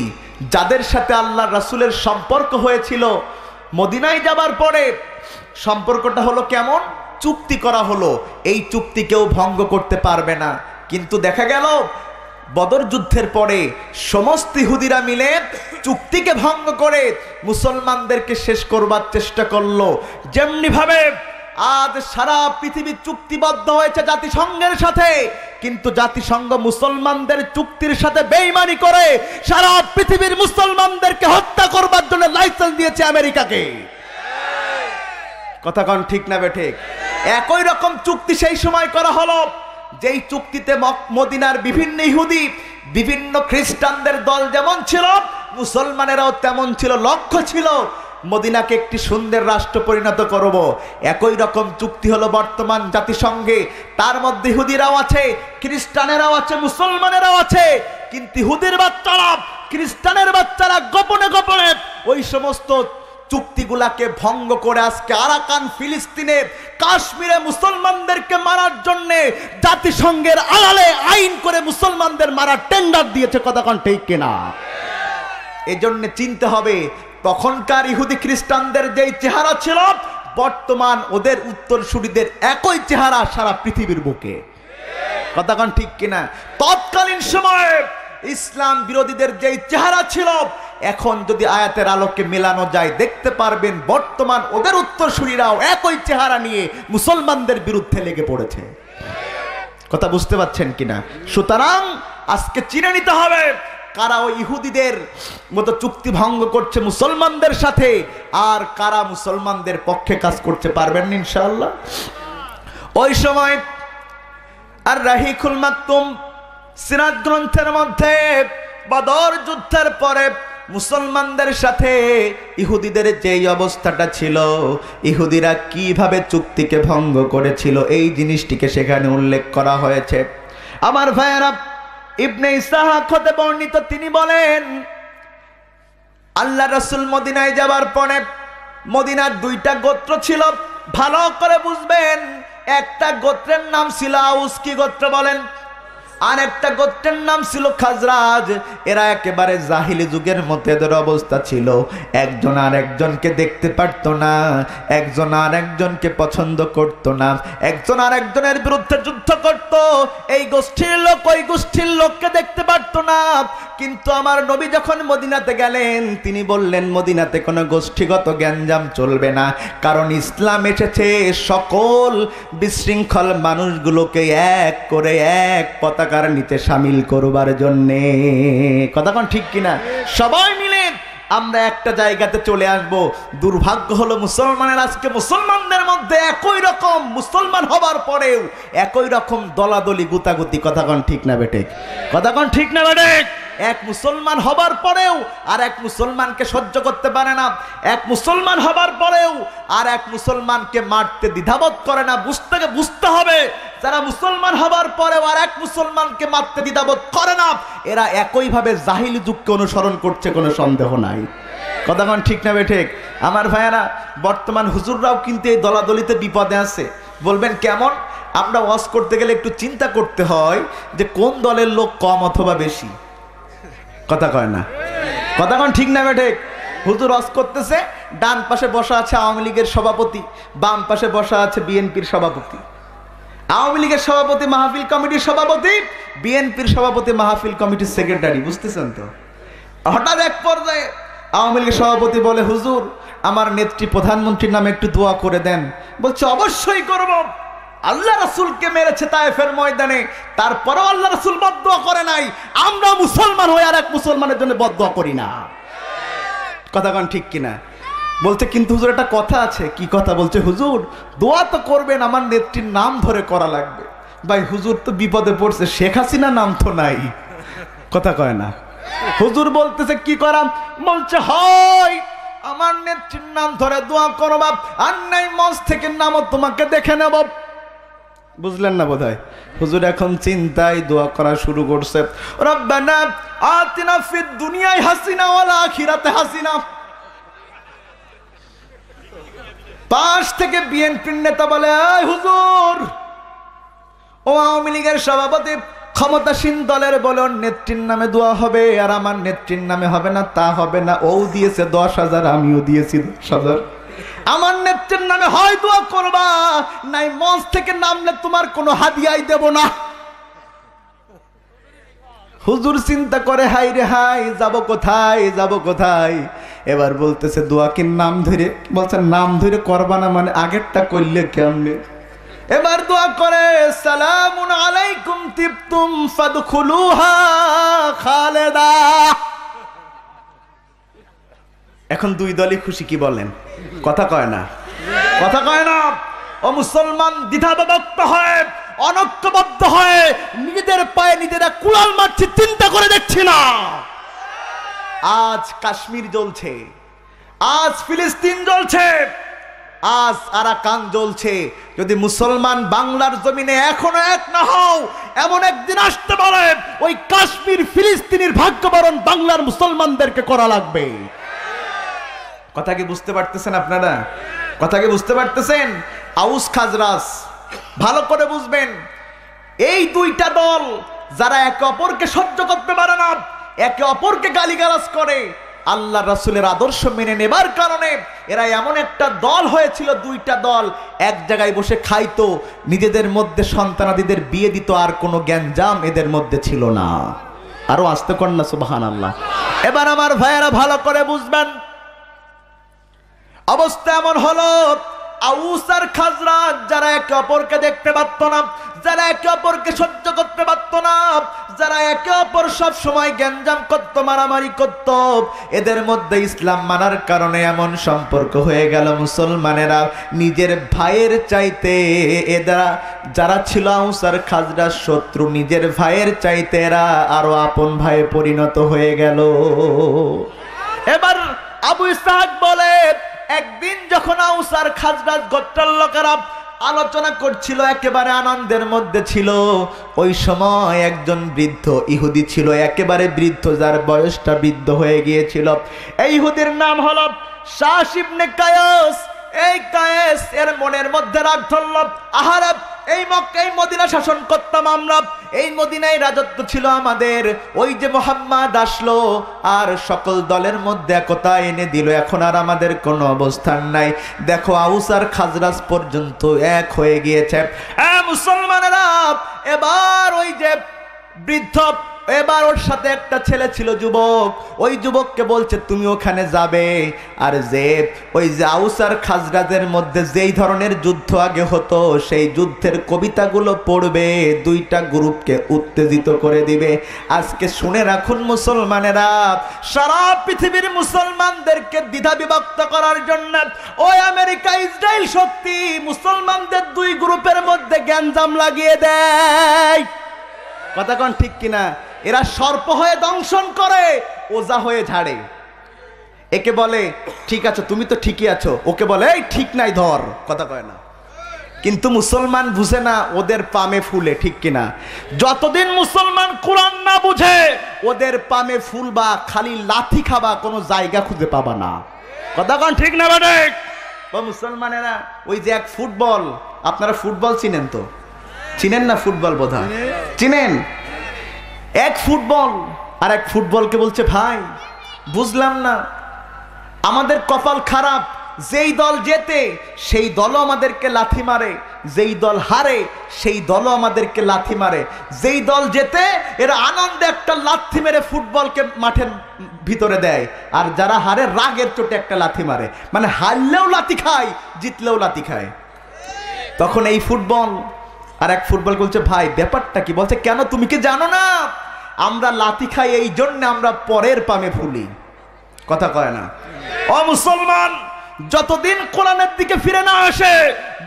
যাদের সাথে আল্লাহ রাসূলের সম্পর্ক হয়েছিল, মদিনায় যাবার পরে সম্পর্কটা হলো কেমন? চুক্তি করা হলো, এই চুক্তি কেউ ভঙ্গ করতে পারবে না। কিন্তু দেখা গেল বদর যুদ্ধের পরে সমস্ত ইহুদিরা মিলে চুক্তিকে ভঙ্গ করে মুসলমানদেরকে শেষ করবার চেষ্টা করলো। যেমনি ভাবে আজ সারা পৃথিবী চুক্তিবদ্ধ হয়েছে জাতিসংঘের সাথে, কিন্তু জাতিসংঘ মুসলমানদের চুক্তির সাথে বেঈমানি করে সারা পৃথিবীর মুসলমানদেরকে হত্যা করবার জন্য লাইসেন্স দিয়েছে আমেরিকাকে। কথা কোন ঠিক না বেঠিক? একই রকম চুক্তি সেই সময় করা হলো, যেই চুক্তিতে মদিনার বিভিন্ন ইহুদি, বিভিন্ন খ্রিস্টানদের দল যেমন ছিল, মুসলমানেরাও তেমন ছিল। লক্ষ্য ছিল মদিনাকে একটি সুন্দর রাষ্ট্র পরিণত করব। একই রকম চুক্তি হলো বর্তমান জাতিসংঘে। তার মধ্যে ইহুদিরাও আছে, খ্রিস্টানেরাও আছে, মুসলমানেরাও আছে। কিন্তু ইহুদির বাচ্চারা, খ্রিস্টানের বাচ্চারা গোপনে গোপনে ওই সমস্ত চুক্তিগুলাকে ভঙ্গ করে আজকে আরাকান, ফিলিস্তিনে, কাশ্মীরে মুসলমানদেরকে মারার জন্য জাতিসংঘের আড়ালে আইন করে মুসলমানদের মারার টেন্ডার দিয়েছে। কথা কোন ঠিক কিনা? এজন্য চিনতে হবে তখনকার ইহুদি খ্রিস্টানদের যেই চেহারা ছিল, বর্তমান ওদের উত্তরসূরিদের একই চেহারা সারা পৃথিবীর বুকে। কথা কোন ঠিক কিনা? তৎকালীন সময়ে ইসলাম বিরোধীদের যেই চেহারা ছিল, এখন যদি আয়াতের আলোকে মেলানো যায় দেখতে পারবেন বর্তমান ওদের উত্তরসূরিরাও একই চেহারা নিয়ে মুসলমানদের বিরুদ্ধে লেগে পড়েছে। কথা বুঝতে পারছেন কিনা? সুতরাং আজকে চিনে নিতে হবে কারা ওই ইহুদিদের মতো চুক্তি ভঙ্গ করছে মুসলমানদের সাথে, আর কারা মুসলমানদের পক্ষে কাজ করতে পারবেন ইনশাআল্লাহ। ওই সময় আর রাহিকুল মাকতুম সিরাত গ্রন্থের মধ্যে বদর যুদ্ধের পরে মুসলমানদের সাথে ইহুদিদের যেই অবস্থাটা ছিল, ইহুদিরা কিভাবে চুক্তিকে ভঙ্গ করেছিল, এই জিনিসটিকে সেখানে উল্লেখ করা হয়েছে। আমার ভাইয়েরা, ইবনে ইসহাক হতে বর্ণিত, তিনি বলেন আল্লাহ রাসূল মদিনায় যাবার পরে মদিনার দুইটা গোত্র ছিল। ভালো করে বুঝবেন, একটা গোত্রের নাম ছিল আউস। কি গোত্র বলেন? আর একটা গোত্রের নাম ছিল খাজরাজ। এরা একেবারে জাহিলি যুগের মধ্যে এদের অবস্থা ছিল। একজন আর একজনকে দেখতে পারতো না, একজন আর একজনকে পছন্দ করতো না, একজন আর একজনের বিরুদ্ধে যুদ্ধ করত। এই গোষ্ঠীর লোক ওই গোষ্ঠীর লোককে দেখতে পারতো না। কিন্তু আমার নবী যখন মদিনাতে গেলেন, তিনি বললেন মদিনাতে কোনো গোষ্ঠীগত গ্যাঞ্জাম চলবে না, কারণ ইসলাম এসেছে সকল বিশৃঙ্খল মানুষগুলোকে এক করে এক পতাকার নিচে শামিল করবার জন্যে। কথা কোন ঠিক কিনা? সবাই মিলে আমরা একটা জায়গাতে চলে আসব। দুর্ভাগ্য হলো মুসলমানের আজকে মুসলমানদের মধ্যে একই রকম, মুসলমান হবার পরেও একই রকম দলাদলি, গুতাগুতি। কথা কোন ঠিক না বেঠিক? কথা কোন ঠিক না বেঠিক? এক মুসলমান হবার পরেও আর এক মুসলমানকে সহ্য করতে পারে না, এক মুসলমান হবার পরেও আর এক মুসলমানকে মারতে দ্বিধাবোধ করে না। বুঝতে হবে, যারা মুসলমান হবার পরেও আর এক মুসলমানকে মারতে দ্বিধাবোধ করে না, এরা একইভাবে জাহিলি যুগকে অনুসরণ করছে, কোনো সন্দেহ নাই। কথা কোন ঠিক না বেঠিক? আমার ভাইয়েরা, বর্তমান হুজুররাও কিন্তু এই দলাদলিতে বিপদে আছে। বলবেন কেমন? আমরা ওয়াজ করতে গেলে একটু চিন্তা করতে হয় যে কোন দলের লোক কম অথবা বেশি। কথা কয় না? কথা কোন ঠিক না বেঠিক? হুজুর ওয়াজ করতেছে, ডান পাশে বসা আছে আওয়ামী লীগের সভাপতি, বাম পাশে বসা আছে বিএনপির সভাপতি। আওয়ামী লীগের সভাপতি মাহফিল কমিটির সভাপতি, বিএনপির সভাপতি মাহফিল কমিটির সেক্রেটারি। বুঝতেছেন তো? হঠাৎ এক পর্যায়ে আওয়ামী লীগের সভাপতি বলে, হুজুর আমার নেত্রী প্রধানমন্ত্রীর নামে একটু দোয়া করে দেন। বলছে অবশ্যই করব। আল্লাহ রাসূলকে মেরেছে তায়েফের ময়দানে, তারপরেও আল্লাহ রাসূল বদদুয়া করে নাই। আমরা মুসলমান হয়ে আর এক মুসলমানের জন্য বদদুয়া করি না। কথা কোন ঠিক কিনা? বলছে কিন্তু হুজুর একটা কথা আছে। কি কথা? বলছে হুজুর দোয়া তো করবেন, আমার নেত্রীর নাম ধরে করা লাগবে। ভাই হুজুর তো বিপদে পড়ছে, শেখ হাসিনা নাম তো নাই। কথা কয় না? হুজুর বলতেছে কি করাম? বলছে হয় আমার নেত্রীর নাম ধরে দোয়া করবা, আর নাই মঞ্চ থেকে নামও তোমাকে দেখে নেব। বুঝলেন না বোধহয়? হুজুর এখন চিন্তায় দোয়া করা শুরু করছে, রব্বানা আতিনা ফিদ দুনিয়ায় হাসিনা ওয়াল আখিরাতে হাসিনা। পাশ থেকে বিএনপির নেতা বলে, এই হুজুর, ও আওয়ামী লীগের সভাপতি, ক্ষমতাসীন দলের বলে নেত্রীর নামে দোয়া হবে আর আমার নেত্রীর নামে হবে না। তা হবে না, ও দিয়েছে 10,000, আমিও দিয়েছি 10,000। আমার নেত্রীর নামে হয় দোয়া করবা, নাই মঞ্চ থেকে নামলে তোমার কোনো হাদিয়াই দেব না। হুজুর চিন্তা করে, হাই রে হাই, যাব কোথায়, যাব কোথায়। এবার বলতেছে দোয়া কি নাম ধরে, বলছে নাম ধরে করবা না মানে আগেরটা করলে কেমনে। এবার দোয়া করে, সালামুন আলাইকুম তিবতুম ফাদখুলুহা খালেদা। এখন দুই দলই খুশি, কি বলেন? কথা কয় না, কথা কয় না। ও মুসলমান দ্বিধাবিভক্ত হয়, অনৈক্যবদ্ধ হয়, নিজেদের পায়ে নিজেরা কুড়াল মারছি, চিন্তা করে দেখছি না। আজ কাশ্মীর জ্বলছে, আজ ফিলিস্তিন জ্বলছে, আজ আরাকান জ্বলছে। যদি মুসলমান বাংলার জমিনে এখনো এক না হও, এমন একদিন আসতে পারে ওই কাশ্মীর ফিলিস্তিনের ভাগ্যবরণ বাংলার মুসলমানদেরকে করা লাগবে। কথা কি বুঝতে পারতেছেন আপনারা? কথা কি বুঝতে পারতেছেন? আউস খাজরাজ ভালো করে বুঝবেন। এই দুইটা দল যারা একে অপরকে সহ্য করতে পারে না, একে অপরকে গালিগালাজ করে, আল্লাহ রাসূলের আদর্শ মেনে নেবার কারণে এরা এমন একটা দল হয়েছিল। দুইটা দল এক জায়গায় বসে খাইতো, নিজেদের মধ্যে সন্তানাদিদের বিয়ে দিত, আর কোনো জ্ঞানজাম এদের মধ্যে ছিল না। আরো আস্তে কন্যা সুবহানাল্লাহ। এবার আমার ভাইয়েরা ভালো করে বুঝবেন, অবস্থা এমন হলো, আউস আর খাজরাজ যারা একে অপরকে দেখতে পারত না, যারা একে অপরকে সহ্য করতে পারত না, যারা একে অপর সব সময় গ্যাঞ্জাম করত, মারামারি করত, এদের মধ্যে ইসলাম মানার কারণে এমন সম্পর্ক হয়ে গেল, মুসলমানেরা নিজের ভাইয়ের চাইতে এরা যারা ছিল আউস আর খাজরাজ শত্রু, নিজের ভাইয়ের চাইতে এরা আরো আপন ভাইয়ে পরিণত হয়ে গেল। এবার আবু ইসহাক বলে, একদিন যখন আউস আর খাজরাজ গোত্রের লোকেরা আলোচনা করছিল, একেবারে আনন্দের মধ্যে ছিল, ওই সময় একজন বৃদ্ধ ইহুদি ছিল, একেবারে বৃদ্ধ, যার বয়সটা বৃদ্ধ হয়ে গিয়েছিল। এই ইহুদির নাম হলো শাস ইবনে কায়েস। এই কায়েস এর মনের মধ্যে রাগ ধরল, আহারে এই মক্কায় মদিনা শাসন করতাম আমরা, এই মদিনায় রাজত্ব ছিল আমাদের, ওই যে মুহাম্মদ আসলো আর সকল দলের মধ্যে একতা এনে দিল, এখন আর আমাদের কোনো অবস্থান নাই। দেখো আউস আর খাজরাজ পর্যন্ত এক হয়ে গিয়েছে। মুসলমানেরা এবার ওই যে বৃদ্ধ, এবার ওর সাথে একটা ছেলে ছিল যুবক, ওই যুবককে বলছে তুমি ওখানে যাবে, আর যে ওই যে আউস আর খাজরাজের মধ্যে যেই ধরনের যুদ্ধ আগে হতো সেই যুদ্ধের কবিতাগুলো পড়বে, দুইটা গ্রুপকে উত্তেজিত করে দিবে। আজকে শুনে রাখুন মুসলমানেরা, সারা পৃথিবীর মুসলমানদেরকে দ্বিধা বিভক্ত করার জন্য ওই আমেরিকা ইসরায়েল শক্তি মুসলমানদের দুই গ্রুপের মধ্যে গ্যাঞ্জাম লাগিয়ে দেয়। কথা কোন ঠিক কিনা? এরা সর্প হয়ে দংশন করে, ওজা হয়ে ঝাড়ে। একে বলে ঠিক আছে, তুমি তো ঠিকই আছো, ওকে বলে এই ঠিক নাই, ধর। কথা কয় না, কিন্তু মুসলমান বুঝে না, ওদের পামে ফুলে। ঠিক কিনা? যতদিন মুসলমান কোরআন না বুঝে, ওদের পামে ফুলবা, খালি লাথি খাবা, কোনো জায়গা খুঁজে পাবা না। কথা কোন ঠিক না? বাড়ে ও মুসলমানেরা, ওই যে এক ফুটবল, আপনারা ফুটবল চিনেন তো? চিনেন না? ফুটবল বোধহয় চিনেন। এক ফুটবল আর এক ফুটবলকে বলছে ভাই বুঝলাম না, আমাদের কপাল খারাপ, যেই দল জেতে সেই দলও আমাদেরকে লাথি মারে, যেই দল হারে সেই দলও আমাদেরকে লাথি মারে। যেই দল জেতে এরা আনন্দে একটা লাথি মেরে ফুটবলকে মাঠের ভিতরে দেয়, আর যারা হারে রাগের চোটে একটা লাথি মারে, মানে হারলেও লাথি খায়, জিতলেও লাথি খায়। তখন এই ফুটবল আর এক ফুটবল বলছে ভাই ব্যাপারটা কি? বলছে কেন, তুমি কি জানো না আমরা লাথি খাই এই জন্য আমরা পরের পামে ফুলি। কথা কয় না? ও মুসলমান, যতদিন কোরআনের দিকে ফিরে না আসে,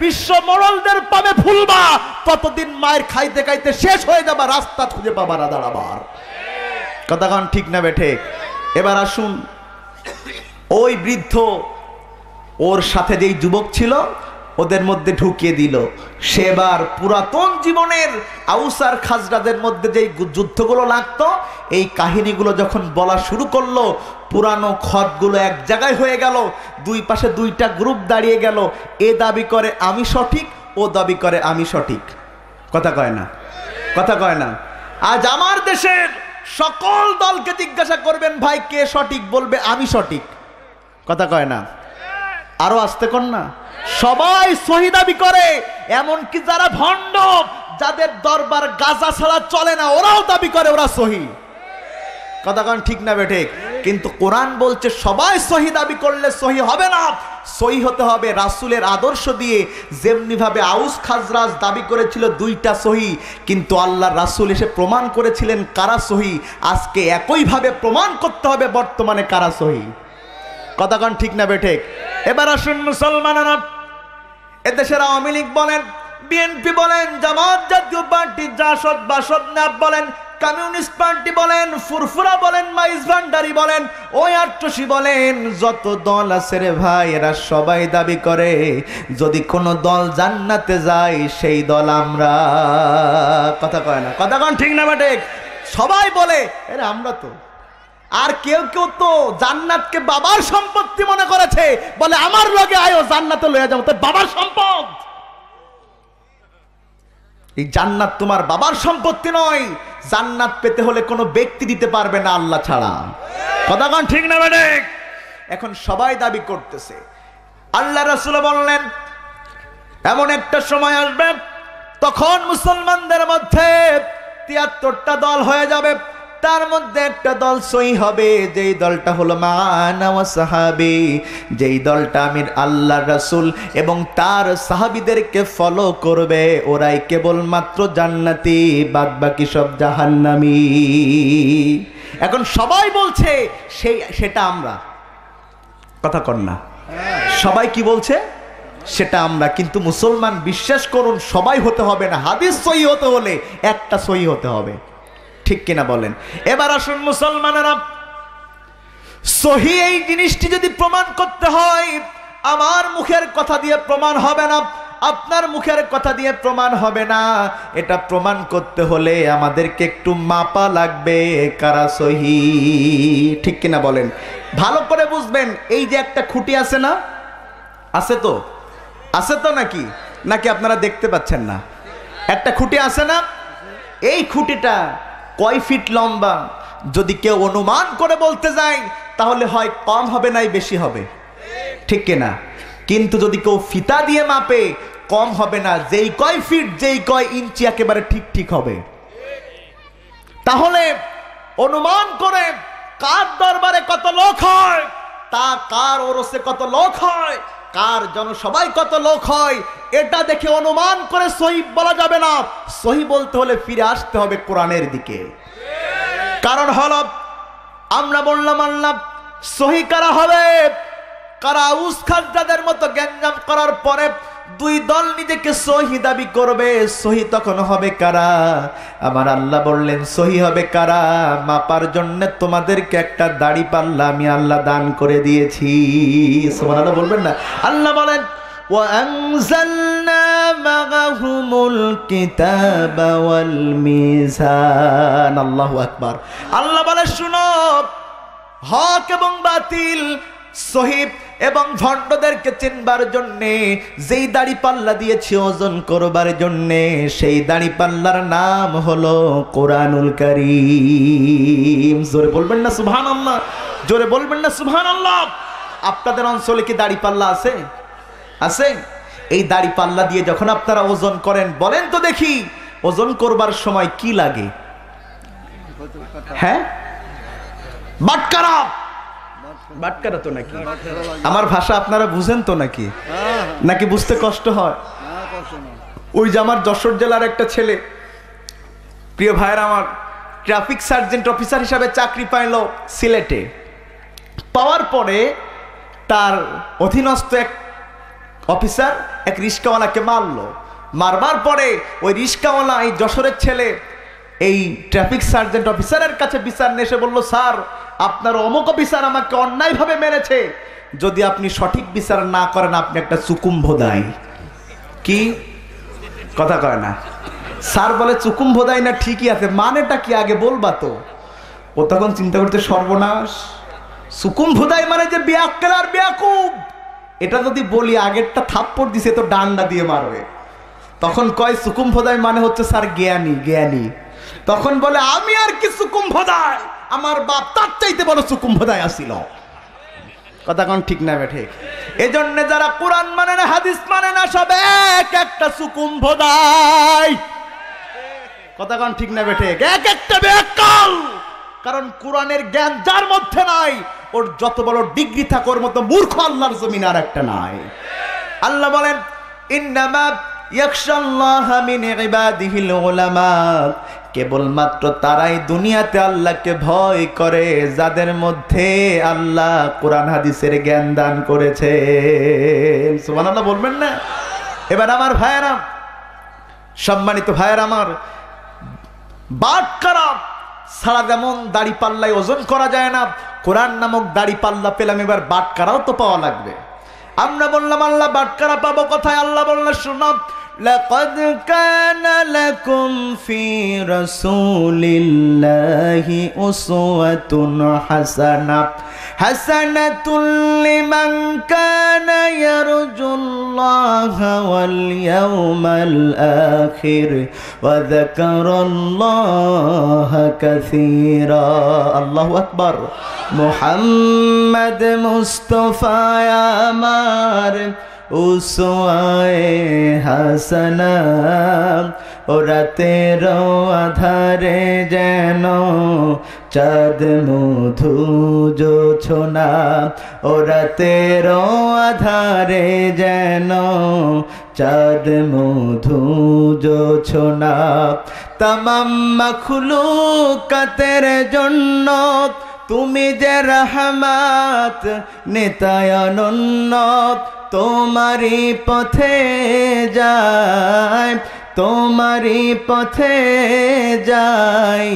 বিশ্ব মোড়লদের পামে ফুলবা, ততদিন মায়ের খাইতে খাইতে শেষ হয়ে যাবা, রাস্তা খুঁজে পাবা না দাঁড়াবার। কথা কন ঠিক না বেঠে? এবার আসুন, ওই বৃদ্ধ ওর সাথে যেই যুবক ছিল ওদের মধ্যে ঢুকিয়ে দিল। সেবার পুরাতন জীবনের আউস আর খাজরাজের মধ্যে যেই যুদ্ধগুলো লাগতো এই কাহিনীগুলো যখন বলা শুরু করলো, পুরানো খতগুলো এক জায়গায় হয়ে গেল, দুই পাশে দুইটা গ্রুপ দাঁড়িয়ে গেল। এ দাবি করে আমি সঠিক, ও দাবি করে আমি সঠিক। কথা কয় না, কথা কয় না। আজ আমার দেশের সকল দলকে জিজ্ঞাসা করবেন ভাই কে সঠিক, বলবে আমি সঠিক। কথা কয় না, আরো আসতে কর না। সবাই সহি দাবি করে, এমনকি যারা ভণ্ড, যাদের দরবার গাজা ছাড়া চলে না, ওরাও দাবি করে ওরা সহি। কথা কন ঠিক না বেঠে? কিন্তু কোরআন বলছে সবাই সহি দাবি করলে সহি হবে না, সহি হতে হবে রাসূলের আদর্শ দিয়ে। যেমনি ভাবে আউস খাজরাজ দাবি করেছিল দুইটা সহি, কিন্তু আল্লাহর রাসূল এসে প্রমাণ করেছিলেন কারা সহি। আজকে একইভাবে প্রমাণ করতে হবে বর্তমানে কারা সহি। কথা কন ঠিক না বেঠে? এবার আসুন মুসলমানেরা, এদেশের আওয়ামী লীগ বলেন, বিএনপি বলেন, জামাত জাতীয় পার্টি, জাসদ বাসদ ন্যাপ বলেন, কমিউনিস্ট পার্টি বলেন, ফুরফুরা বলেন, মাইজ ভান্ডারি বলেন, ওই আট্টসি বলেন, যত দল আছে রে ভাই, এরা সবাই দাবি করে যদি কোনো দল জান্নাতে যায় সেই দল আমরা। কথা কয় না, কথা কন ঠিক না বেটে? সবাই বলে এরা আমরা তো। আর কেউ কেউ তো জান্নাতকে বাবার সম্পত্তি মনে করেছে, বলে আমার লগে আয়ো জান্নাতে লইয়া যাবো, তোর বাবার সম্পদ। এই জান্নাত তোমার বাবার সম্পত্তি নয়। জান্নাত পেতে হলে কোনো ব্যক্তি দিতে পারবে না আল্লাহ ছাড়া। কথা কন ঠিক না বেটে? এখন সবাই দাবি করতেছে। আল্লাহ রাসূল বললেন এমন একটা সময় আসবে তখন মুসলমানদের মধ্যে ৭৩টা দল হয়ে যাবে, তার মধ্যে একটা দল সহি হবে, যেই দলটা হলো মানা ওয়া সাহাবী, যেই দলটা আমির আল্লাহ রাসূল এবং তার সাহাবীদেরকে ফলো করবে, ওরাই কেবলমাত্র জান্নাতি, বাদ বাকি সব জাহান্নামী। এখন সবাই বলছে সেটা আমরা। কথা কর না, সবাই কি বলছে? সেটা আমরা। কিন্তু মুসলমান বিশ্বাস করুন সবাই হতে হবে না, হাদিস সহি হতে হলে একটা সহি হতে হবে। ঠিক কিনা বলেন? এবার আসুন মুসলমানেরা, সহি এই জিনিসটি যদি প্রমাণ করতে হয়, আমার মুখের কথা দিয়ে প্রমাণ হবে না, আপনার মুখের কথা দিয়ে প্রমাণ হবে না। এটা প্রমাণ করতে হলে আমাদেরকে একটু মাপা লাগবে কারা সহি। ঠিক কিনা বলেন? ভালো করে বুঝবেন, এই যে একটা খুঁটি আছে না, আছে তো, আছে তো নাকি? নাকি আপনারা দেখতে পাচ্ছেন না? একটা খুঁটি আছে না? এই খুঁটিটা কয় ফিট লম্বা যদি কেউ অনুমান করে বলতে যায় তাহলে হয় কম হবে নাই বেশি হবে। ঠিক কিনা? কিন্তু যদি কেউ ফিতা দিয়ে মাপে কম হবে না, যেই কয় ফিট যেই কয় ইঞ্চি একেবারে ঠিক ঠিক হবে। তাহলে অনুমান করে কার দরবারে কত লোক হয়, তা কার ওরসে কত লোক হয়, কার জনসভায় কত লোক হয়, এটা দেখে অনুমান করে সহি বলা যাবে না। সহি বলতে হলে ফিরে আসতে হবে কোরআনের দিকে। কারণ হলো আমরা বললাম আল্লাহ সহি কারা হবে, কারা আউস খাজরাজের মতো গ্যাঞ্জাম করার পরে দুই দল নিজেকে সহি দাবি করবে, সহি তখন হবে কারা? আমার আল্লাহ বললেন সহি হবে কারা? মাপার জন্য তোমাদেরকে একটা দাড়ি পাল্লা আমি আল্লাহ দান করে দিয়েছি। সুবহানাল্লাহ বলবেন না? আল্লাহ বলেন وَأَنزَلْنَا مَعَهُمُ الْكِتَابَ وَالْمِيزَانَ। আল্লাহু আকবার। আল্লাহ বলে শুনো, হক এবং বাতিল, সহিহ এবং ভণ্ডদেরকে চিনবার জন্যে যেই দাড়ি পাল্লা দিয়েছি ওজন করবার জন্যে, সেই দাড়ি পাল্লার নাম হলো কোরআনুল কারীম। জোরে বলবেন না সুবহানাল্লাহ? জোরে বলবেন না সুবহানাল্লাহ? আপনাদের অঞ্চলে কি দাড়ি পাল্লা আছে? আছে? এই দাড়ি পাল্লা দিয়ে যখন আপনারা ওজন করেন, বলেন তো দেখি ওজন করবার সময় কি লাগে? হ্যাঁ, বাটকারা। বাটকারা তো নাকি? আমার ভাষা আপনারা বুঝেন তো নাকি? নাকি বুঝতে কষ্ট হয়? ওই যে আমার যশোর জেলার একটা ছেলে, প্রিয় ভাইয়ের আমার, ট্রাফিক সার্জেন্ট অফিসার হিসাবে চাকরি পাইল সিলেটে। পাওয়ার পরে তার অধীনস্থ এক অফিসার এক রিস্কাওয়ালাকে মারলো। মারবার পরে ওই রিস্কাওয়ালা, এই যশোরের ছেলে, এই ট্রাফিক সার্জেন্ট অফিসারের কাছে বিচার নিয়ে এসে বলল, স্যার আপনার অমুক অফিসার আমাকে অন্যায়ভাবে মেরেছে, যদি আপনি সঠিক বিচার না করেন আপনি একটা চুকুম্ভোদাই। কি কথা কয় না? স্যার বলে চুকুম্ভোদাই না, ঠিকই আছে, মানেটা কি আগে বলবা তো। ও তখন চিন্তা করতে সর্বনাশ, চুকুম্ভোদাই মানে যে বিয়াক্কেল আর বিয়াকুব, এটা যদি বলি আগেরটা থাপ্পড় দিছে তো ডান্ডা দিয়ে মারবে। তখন কয় চুকুম্ভোদাই মানে হচ্ছে স্যার জ্ঞানী, জ্ঞানী। তখন বলে আমি আর কি চুকুম্ভোদাই, আমার বাপ তার চাইতে বড় চুকুম্ভোদাই আসিল। কথা কোন ঠিক না ঠিক? এজন্য যারা কোরআন মানে না, হাদিস মানে না, সব এক একটা চুকুম্ভোদাই। কথা কোন ঠিক না ঠিক? এক একটা বেকাল। কারণ কোরআনের জ্ঞান যার মধ্যে নাই, ওর যত বড় ডিগ্রি থাকে ওর মতো মূর্খ আল্লাহর জমিনে আর একটা নাই। আল্লাহ বলেন ইন্নামা ইয়াখশাল্লাহা মিন ইবাদিহিল উলামা, কেবলমাত্র তারাই দুনিয়াতে আল্লাহকে ভয় করে যাদের মধ্যে আল্লাহ কোরআন হাদিসের জ্ঞান দান করেছে। সুবহানাল্লাহ বলবেন না? এবার আমার ভাইয়েরা, সম্মানিত ভাইয়েরা আমার, বাটখারা সারা যেমন দাড়ি পাল্লায় ওজন করা যায় না, কোরআন নামক দাড়ি পাল্লা পেলাম, এবার বাটখারাও তো পাওয়া লাগবে। আমরা বললাম আল্লাহ বাটখারা পাবো কোথায়? আল্লাহ বললেন শোনো, লাকাদ কানা লাকুম ফি রাসূলিল্লাহি উসওয়াতুন হাসানাহ, হাসানাতুন লিমান কানা ইয়ারজুল্লাহা ওয়াল ইয়াওমাল আখির ওয়া যাকারাল্লাহা কাসীরা। আল্লাহু আকবার। মুহাম্মদ মুস্তাফা আমার উসওয়ায়ে হাসানা, ও রাতের আধারে যেন চাঁদ মধু জোছনা, ও রাতের আধারে যেন চাঁদ মধু জোছনা, তামাম মাখলুকাতের জন্য তুমি যে রহমত নেতায় অনন্য, তোমারি পথে যায়, তোমারি পথে যায়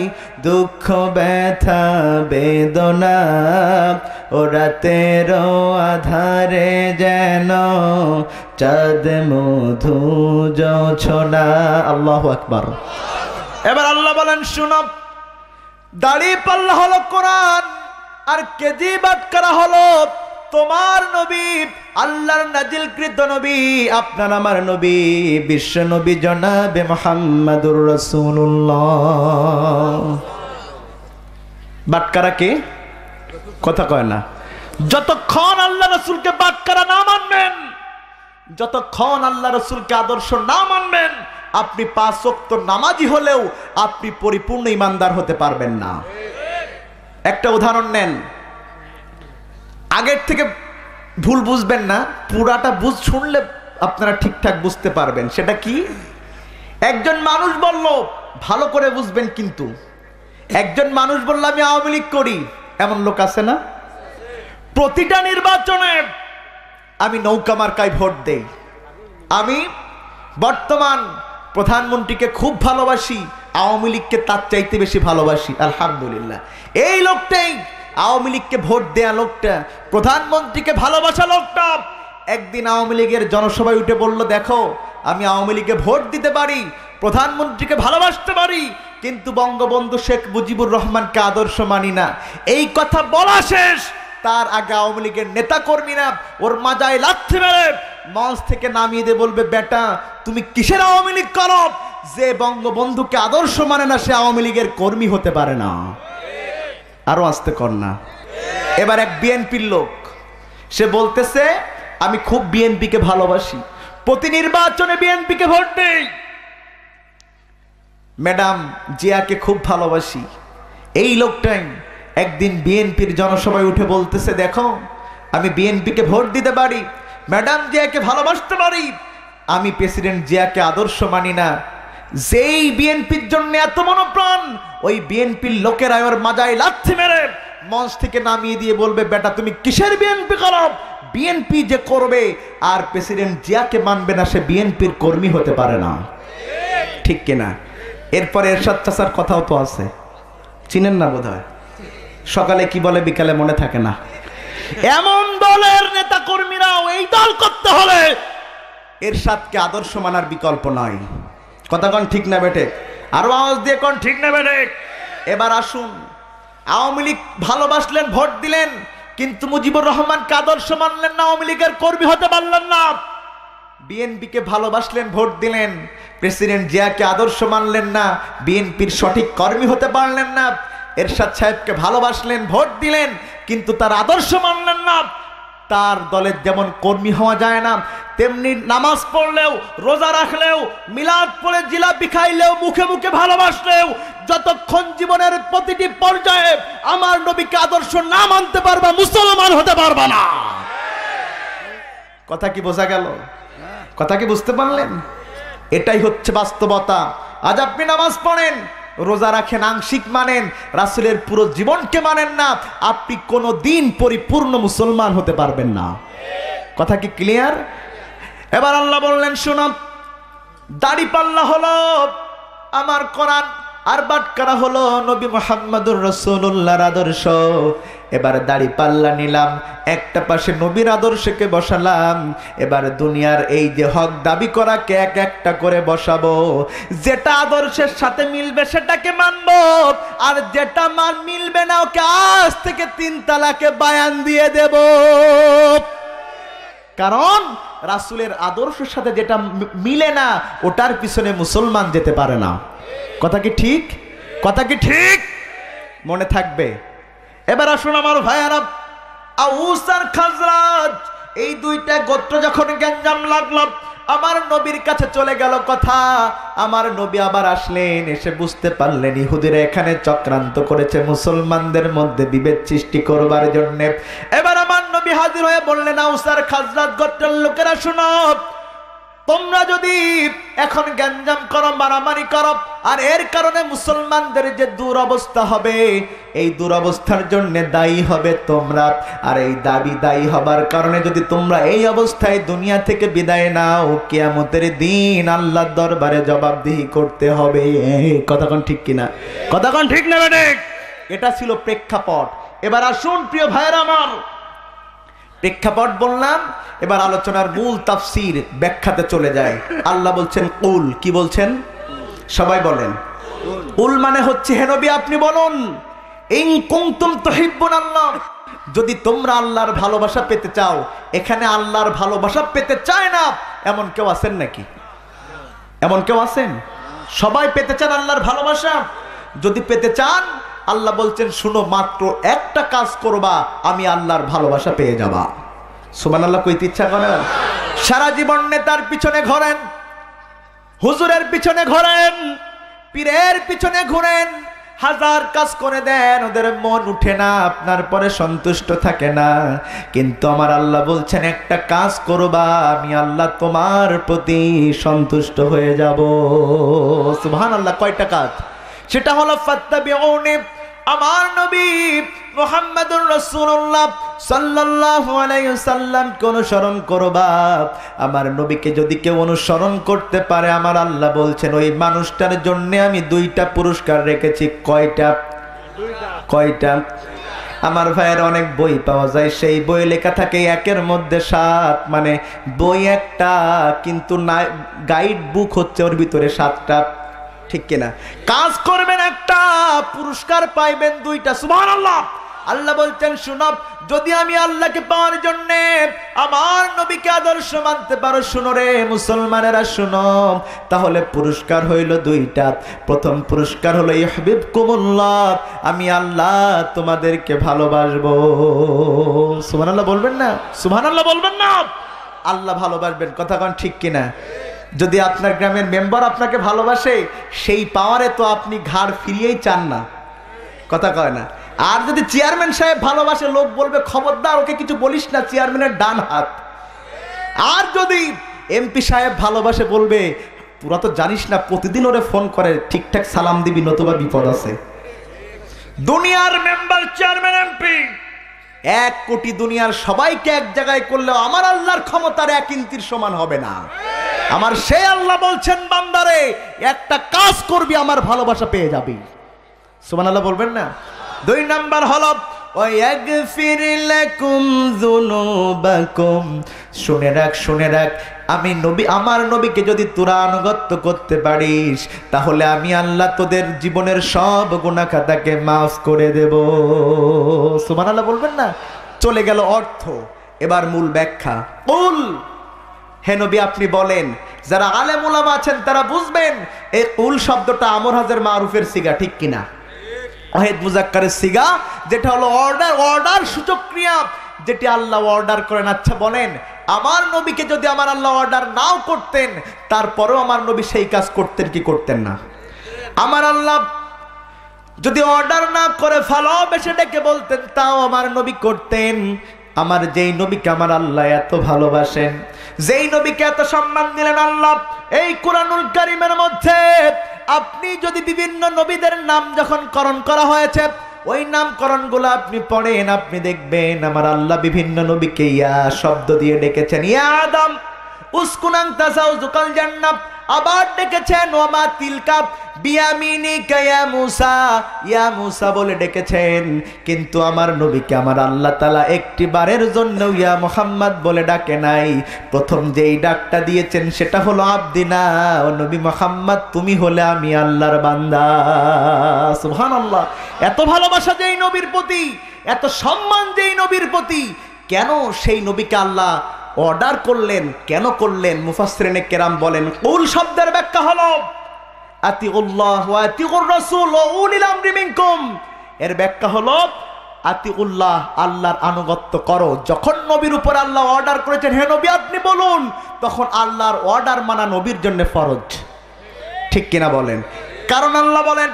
দুঃখ ব্যথা বেদনা, ও রাতের আধারে যেন চাঁদ মধু জোছনা। আল্লাহু আকবার। এবার আল্লাহ বলেন শুনো, দাড়ি পাল্লা হলো কোরআন, আর কেজি বাটখারা হলো তোমার নবী, আল্লাহর নাজিলকৃত নবী, আপনার আমার নবী, বিশ্ব নবী জনাবে মুহাম্মাদুর রাসূলুল্লাহ। বাটখারা কে? কথা কয় না। যতক্ষণ আল্লাহ রাসূলকে বাটখারা না মানবেন, যতক্ষণ আল্লাহ রাসূলকে আদর্শ না মানবেন, আপনি 5 ওয়াক্ত নামাজি হলেও আপনি পরিপূর্ণ ইমানদার হতে পারবেন না। একটা উদাহরণ নেন, আগের থেকে ভুল বুঝবেন না, পুরাটা শুনলে আপনারা ঠিকঠাক বুঝতে পারবেন। সেটা কি? একজন মানুষ বলল, ভালো করে বুঝবেন কিন্তু, একজন মানুষ বলল আমি আওয়ামী লীগ করি, এমন লোক আছে না? প্রতিটা নির্বাচনে আমি নৌকা মার্কায় ভোট দেই, আমি বর্তমান প্রধানমন্ত্রীকে খুব ভালোবাসি, আওয়ামী লীগকে তার চাইতে বেশি ভালোবাসি, আলহামদুলিল্লাহ। এই লোকটাই, আওয়ামী লীগকে ভোট দেয়া লোকটা, প্রধানমন্ত্রীকে ভালোবাসা লোকটা, একদিন আওয়ামী লীগের জনসভায় উঠে বলল, দেখো আমি আওয়ামী লীগকে ভোট দিতে পারি, প্রধানমন্ত্রীকে ভালোবাসতে পারি, কিন্তু বঙ্গবন্ধু শেখ মুজিবুর রহমানকে আদর্শ মানি না। এই কথা বলা শেষ, তার আগে আওয়ামী লীগের নেতা কর্মীরা ওর মাজায় লাথি মেরে মঞ্চ থেকে নামিয়ে দিয়ে বলবে, বেটা তুমি কিসের আওয়ামী লীগ করো? যে বঙ্গবন্ধুকে আদর্শ মানে না সে আওয়ামী লীগের কর্মী হতে পারে না। আরো আসতে কর না। এবার এক বিএনপির লোক, সে বলতেছে আমি খুব বিএনপিকে ভালোবাসি, প্রতি নির্বাচনে বিএনপিকে ভোট দেই, ম্যাডাম জিয়াকে খুব ভালোবাসি। এই লোকটাই একদিন বিএনপির জনসভায় উঠে বলতেছে, দেখো আমি বিএনপিকে ভোট দিতে পারি, ম্যাডাম জিয়াকে ভালোবাসতে পারি, আমি প্রেসিডেন্ট জিয়াকে আদর্শ মানি না। যেই বিএনপির জন্য এত মনোপ্রাণ, ওই বিএনপির লোকেরা ওর মাজায় লাথি মেরে মঞ্চ থেকে নামিয়ে দিয়ে বলবে, বেটা তুমি কিসের বিএনপি করো? বিএনপি যে করবে আর প্রেসিডেন্ট জিয়াকে মানবে না, সে বিএনপির কর্মী হতে পারে না। ঠিক কিনা? এরপরে এরশাদ চাচার কথাও তো আছে, চিনেন না বোধহয়, সকালে কি বলে বিকালে মনে থাকে না। এমন দলের নেতা কর্মীরাও এই দল করতে হলে এরশাদকে আদর্শ মানার বিকল্প নয়। কথা কোন ঠিক না বেটে? আরো আওয়াজ দিয়ে কোন ঠিক না বেটে? এবার আসুন, আওয়ামী লীগ ভালোবাসলেন, ভোট দিলেন, কিন্তু মুজিবুর রহমানকে আদর্শ মানলেন না, আওয়ামী লীগের কর্মী হতে পারলেন না। বিএনপিকে ভালোবাসলেন, ভোট দিলেন, প্রেসিডেন্ট জিয়াকে আদর্শ মানলেন না, বিএনপির সঠিক কর্মী হতে পারলেন না। এরশাদ সাহেবকে ভালোবাসলেন, ভোট দিলেন, কিন্তু তার আদর্শ মানলেন না। তার দলের যেমন কর্মী হওয়া যায় না, তেমনি নামাজ পড়লেও, রোজা রাখলেও, মিলাদ পড়ে জিলাপি খাইলেও, মুখে মুখে ভালোবাসলেও, যতক্ষণ জীবনের প্রতিটি পর্যায়ে আমার নবীকে আদর্শ না মানতে পারবা, মুসলমান হতে পারবা না। কথা কি বোঝা গেল? কথা কি বুঝতে পারলেন? এটাই হচ্ছে বাস্তবতা। আজ আপনি নামাজ পড়েন, রোজা রাখেন, আংশিক মানেন, রাসূলের পুরো জীবনকে মানেন না, আপনি কোনো দিন পরিপূর্ণ মুসলমান হতে পারবেন না। কথা কি ক্লিয়ার? এবার আল্লাহ বললেন, শুনো, দাড়িপাল্লা হলো আমার কোরআন, আর বাটখারা হলো নবী মুহাম্মদুর রাসূলুল্লাহর আদর্শ। এবার দাড়িপাল্লা নিলাম, একটা পাশে নবীর আদর্শকে বসালাম, এবার দুনিয়ার এই যে হক দাবি করাকে এক একটা করে বসাবো। যেটা আদর্শের সাথে মিলবে সেটাকে মানবো, আর যেটা মিলবে না ওকে আজ থেকে 3 তালাকে বায়ান দিয়ে দেব। কারণ রাসূলের আদর্শের সাথে যেটা মিলে না, ওটার পিছনে মুসলমান যেতে পারে না। কথা কি ঠিক? কথা কি ঠিক? মনে থাকবে। এবার আসুন আমার ভাইয়ারা, আউস আর খাজরাজ এই দুইটা গোত্র যখন গ্যাঞ্জাম লাগলো, আমার নবীর কাছে চলে গেল কথা। আমার নবী আবার আসলেন, এসে বুঝতে পারলেন ইহুদিরা এখানে চক্রান্ত করেছে মুসলমানদের মধ্যে বিভেদ সৃষ্টি করবার জন্য। এবার আমার নবী হাজির হয়ে বললেন, আউস আর খাজরাজ গোত্রের লোকেরা শুনো, তোমরা যদি এখন গ্যাঞ্জাম করো, মারামারি করো, আর এর কারণে মুসলমানদের যে দুরবস্থা হবে, এই দুরবস্থার জন্য দায়ী হবে তোমরা। আর এই দায়ী হবার কারণে যদি তোমরা এই অবস্থায় দুনিয়া থেকে বিদায় নাও, কিয়ামতের দিন আল্লাহর দরবারে জবাবদিহি করতে হবে। কথা কোন ঠিক কিনা? কথা কোন ঠিক না বেঠিক? এটা ছিল প্রেক্ষাপট। এবার আসুন প্রিয় ভাইয়েরা আমার, প্রেক্ষাপট বললাম, এবার আলোচনার মূল তাফসীর ব্যাখ্যাতে চলে যায়। আল্লাহ বলছেন কুল, কি বলছেন? সবাই বলেন। কুল মানে হচ্ছে, হে নবী আপনি বলুন, ইন কুনতুম তুহিব্বুনাল্লাহ, যদি তোমরা আল্লাহর ভালোবাসা পেতে চাও। এখানে আল্লাহর ভালোবাসা পেতে চায় না এমন কেউ আছেন নাকি? এমন কেউ আছেন? সবাই পেতে চান আল্লাহর ভালোবাসা। যদি পেতে চান, আল্লাহ বলছেন শুনো, মাত্র একটা কাজ করবা, আমি আল্লাহর ভালোবাসা পেয়ে যাবা। সুবহানাল্লাহ কইতে ইচ্ছা করে না? সারা জীবন নেতার পিছনে ঘোরেন, হুজুরের পিছনে ঘোরেন, পীরের পিছনে ঘুরেন, হাজার কাজ করে দেন, ওদের মন উঠে না, আপনার পরে সন্তুষ্ট থাকে না। কিন্তু আমার আল্লাহ বলছেন একটা কাজ করবা, আমি আল্লাহ তোমার প্রতি সন্তুষ্ট হয়ে যাব। সুবহানাল্লাহ। কয়টা কাজ? সেটা হলো ফাত্তাবিউনি, আমার নবী মুহাম্মদুর রাসূলুল্লাহ সাল্লাল্লাহু আলাইহি ওয়াসাল্লামকে অনুসরণ করবা। আমার নবীকে যদি কেউ অনুসরণ করতে পারে, আমার আল্লাহ বলছেন ওই মানুষটার জন্য আমি 2টা পুরস্কার রেখেছি। কয়টা? কয়টা? আমার ভাইয়ের অনেক বই পাওয়া যায়, সেই বই লেখা থাকে 1-এর মধ্যে 7, মানে বই একটা কিন্তু গাইড বুক হচ্ছে ওর ভিতরে 7টা। ঠিক কিনা? কাজ করবেন একটা, পুরস্কার পাইবেন 2টা। সুবহানাল্লাহ। আল্লাহ বলছেন শুনো, যদি আমি আল্লাহকে পাওয়ার জন্য আমার নবীকে আদর্শ মানতে পারো, শুনো রে মুসলমানেরা শুনো, তাহলে পুরস্কার হইল 2টা। প্রথম পুরস্কার হলো ইউহিব্বুকুমুল্লাহ, আমি আল্লাহ তোমাদেরকে ভালোবাসবো। সুবহানাল্লাহ বলবেন না? সুবহানাল্লাহ বলবেন না? আল্লাহ ভালোবাসবেন। কথা কোন ঠিক কিনা? যদি আপনার গ্রামের মেম্বার আপনাকে ভালোবাসে, সেই পাওয়ারে তো আপনি ঘাড় ফিরিয়েই চান না। কথা কয় না? আর যদি চেয়ারম্যান সাহেব ভালোবাসে, লোক বলবে খবরদার ওকে কিছু বলিস না, চেয়ারম্যানের ডান হাত। আর যদি এমপি সাহেব ভালোবাসে, বলবে তোরা তো জানিস না, প্রতিদিন ওরে ফোন করে, ঠিকঠাক সালাম দিবি নতুবা বিপদ আছে। দুনিয়ার মেম্বার, চেয়ারম্যান, এমপি 1 কোটি দুনিয়ার সবাইকে এক জায়গায় করলেও আমার আল্লাহর ক্ষমতার 1 ইঞ্চির সমান হবে না। আমার সেই আল্লাহ বলছেন বান্দারে একটা কাজ করবি, আমার ভালোবাসা পেয়ে যাবি। সুবহানাল্লাহ বলবেন না? দুই নাম্বার হলো ওয়াগফির লাকুম যুনুবাকুম। শুনে রাখ আমি নবী, আমার নবীকে যদি তোরা আনুগত্য করতে পারিস তাহলে আমি আল্লাহ তোদের জীবনের সব গুনাহ খাতাকে মাফ করে দেব। সুবহানাল্লাহ বলবেন না? চলে গেল অর্থ, এবার মূল ব্যাখ্যা। কুল, হে নবী আপনি বলেন। যারা আলেম উলামা আছেন তারা বুঝবেন এই কুল শব্দটা আমর হাজের মারুফের সিগা, ঠিক কিনা? ওয়াহিদ মুজাক্কারের সিগা, যেটা হলো অর্ডার সূচক ক্রিয়া, যেটি আল্লাহ অর্ডার করেন। আচ্ছা বলেন, আমার নবীকে যদি আমার আল্লাহ অর্ডার নাও করতেন তারপরেও আমার নবী সেই কাজ করতেন কি করতেন না? আমার আল্লাহ যদি অর্ডার না করে ভালোবেসে ডেকে বলতেন তাও আমার নবী করতেন। আমার যেই নবীকে আমার আল্লাহ এত ভালোবাসেন, যেই নবীকে এত সম্মান দিলেন আল্লাহ, এই কুরআনুল কারীমের মধ্যে আপনি যদি বিভিন্ন নবীদের নাম যখন করণ করা হয়েছে ওই নামকরণগুলো আপনি পড়েন, আপনি দেখবেন আমার আল্লাহ বিভিন্ন নবীকে ইয়া শব্দ দিয়ে ডেকেছেন। ইয়া আদম উসকুন আনতা যাওজুকাল জান্নাত, আবার ডেকেছেন ওয়ামা তিলকা বিয়ামিনিকা ইয়া মুসা বলে ডেকেছেন। কিন্তু আমার নবীকে আমার আল্লাহ তাআলা একটি বারের জন্য ইয়া মুহাম্মদ বলে ডাকে নাই। প্রথম যেই ডাকটা দিয়েছেন সেটা হলো আব্দিনা, ও নবী মুহাম্মদ তুমি হলে আমি আল্লাহর বান্দা। সুবহানাল্লাহ। এত ভালোবাসা যেই নবীর প্রতি, এত সম্মান যেই নবীর প্রতি, কেন সেই নবীকে আল্লাহ অর্ডার করলেন, কেন করলেন? মুফাসসিরিনে কেরাম বলেন কুল শব্দের ব্যাখ্যা হলো আতিউল্লাহ ওয়া আতিউর রাসূল ওয়া উলিল আমরি মিনকুম। এর ব্যাখ্যা হলো আতিউল্লাহ, আল্লাহর আনুগত্য করো। যখন নবীর উপর আল্লাহ অর্ডার করেছেন হে নবী আপনি বলুন, তখন আল্লাহর অর্ডার মানা নবীর জন্য ফরজ, ঠিক কিনা বলেন? কারণ আল্লাহ বলেন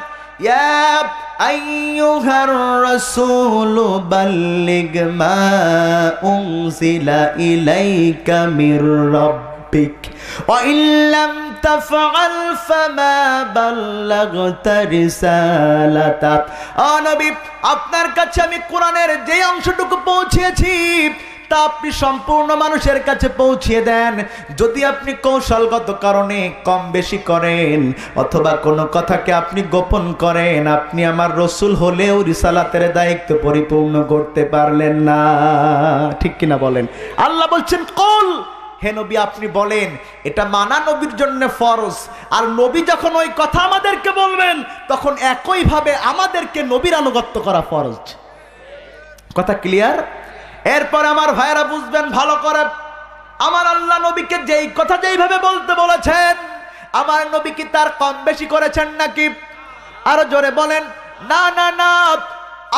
ইয়া আইয়ুহার রাসূলু বাল্লিগ মা উনজিলা ইলাইকা মির রাব্বিক ওয়া ইল্লাম তাফআল ফামা বাল্লাগতা রিসালাতা। ও নবী আপনার কাছে আমি কোরআনের যে অংশটুকু পৌঁছেছি তা আপনি সম্পূর্ণ মানুষের কাছে পৌঁছিয়ে দেন। যদি আপনি কৌশলগত কারণে কম বেশি করেন অথবা কোনো কথাকে আপনি গোপন করেন, আপনি আমার রসুল হলেও রিসালাতের দায়িত্ব পরিপূর্ণ করতে পারলেন না, ঠিক কিনা বলেন? আল্লাহ বলছেন কুল, হে নবী আপনি বলেন। এটা মানা নবীর জন্য ফরজ। আর নবী যখন ওই কথা আমাদেরকে বলবেন তখন একইভাবে আমাদেরকে নবীর আনুগত্য করা ফরজ। কথা ক্লিয়ার? এরপর আমার ভাইরা বুঝবেন ভালো করে, আমার আল্লাহ নবীকে যেই কথা যেইভাবে বলতে বলেছেন, আমার নবী কি তার কম বেশি করেছেন নাকি? আরো জোরে বলেন। না না না,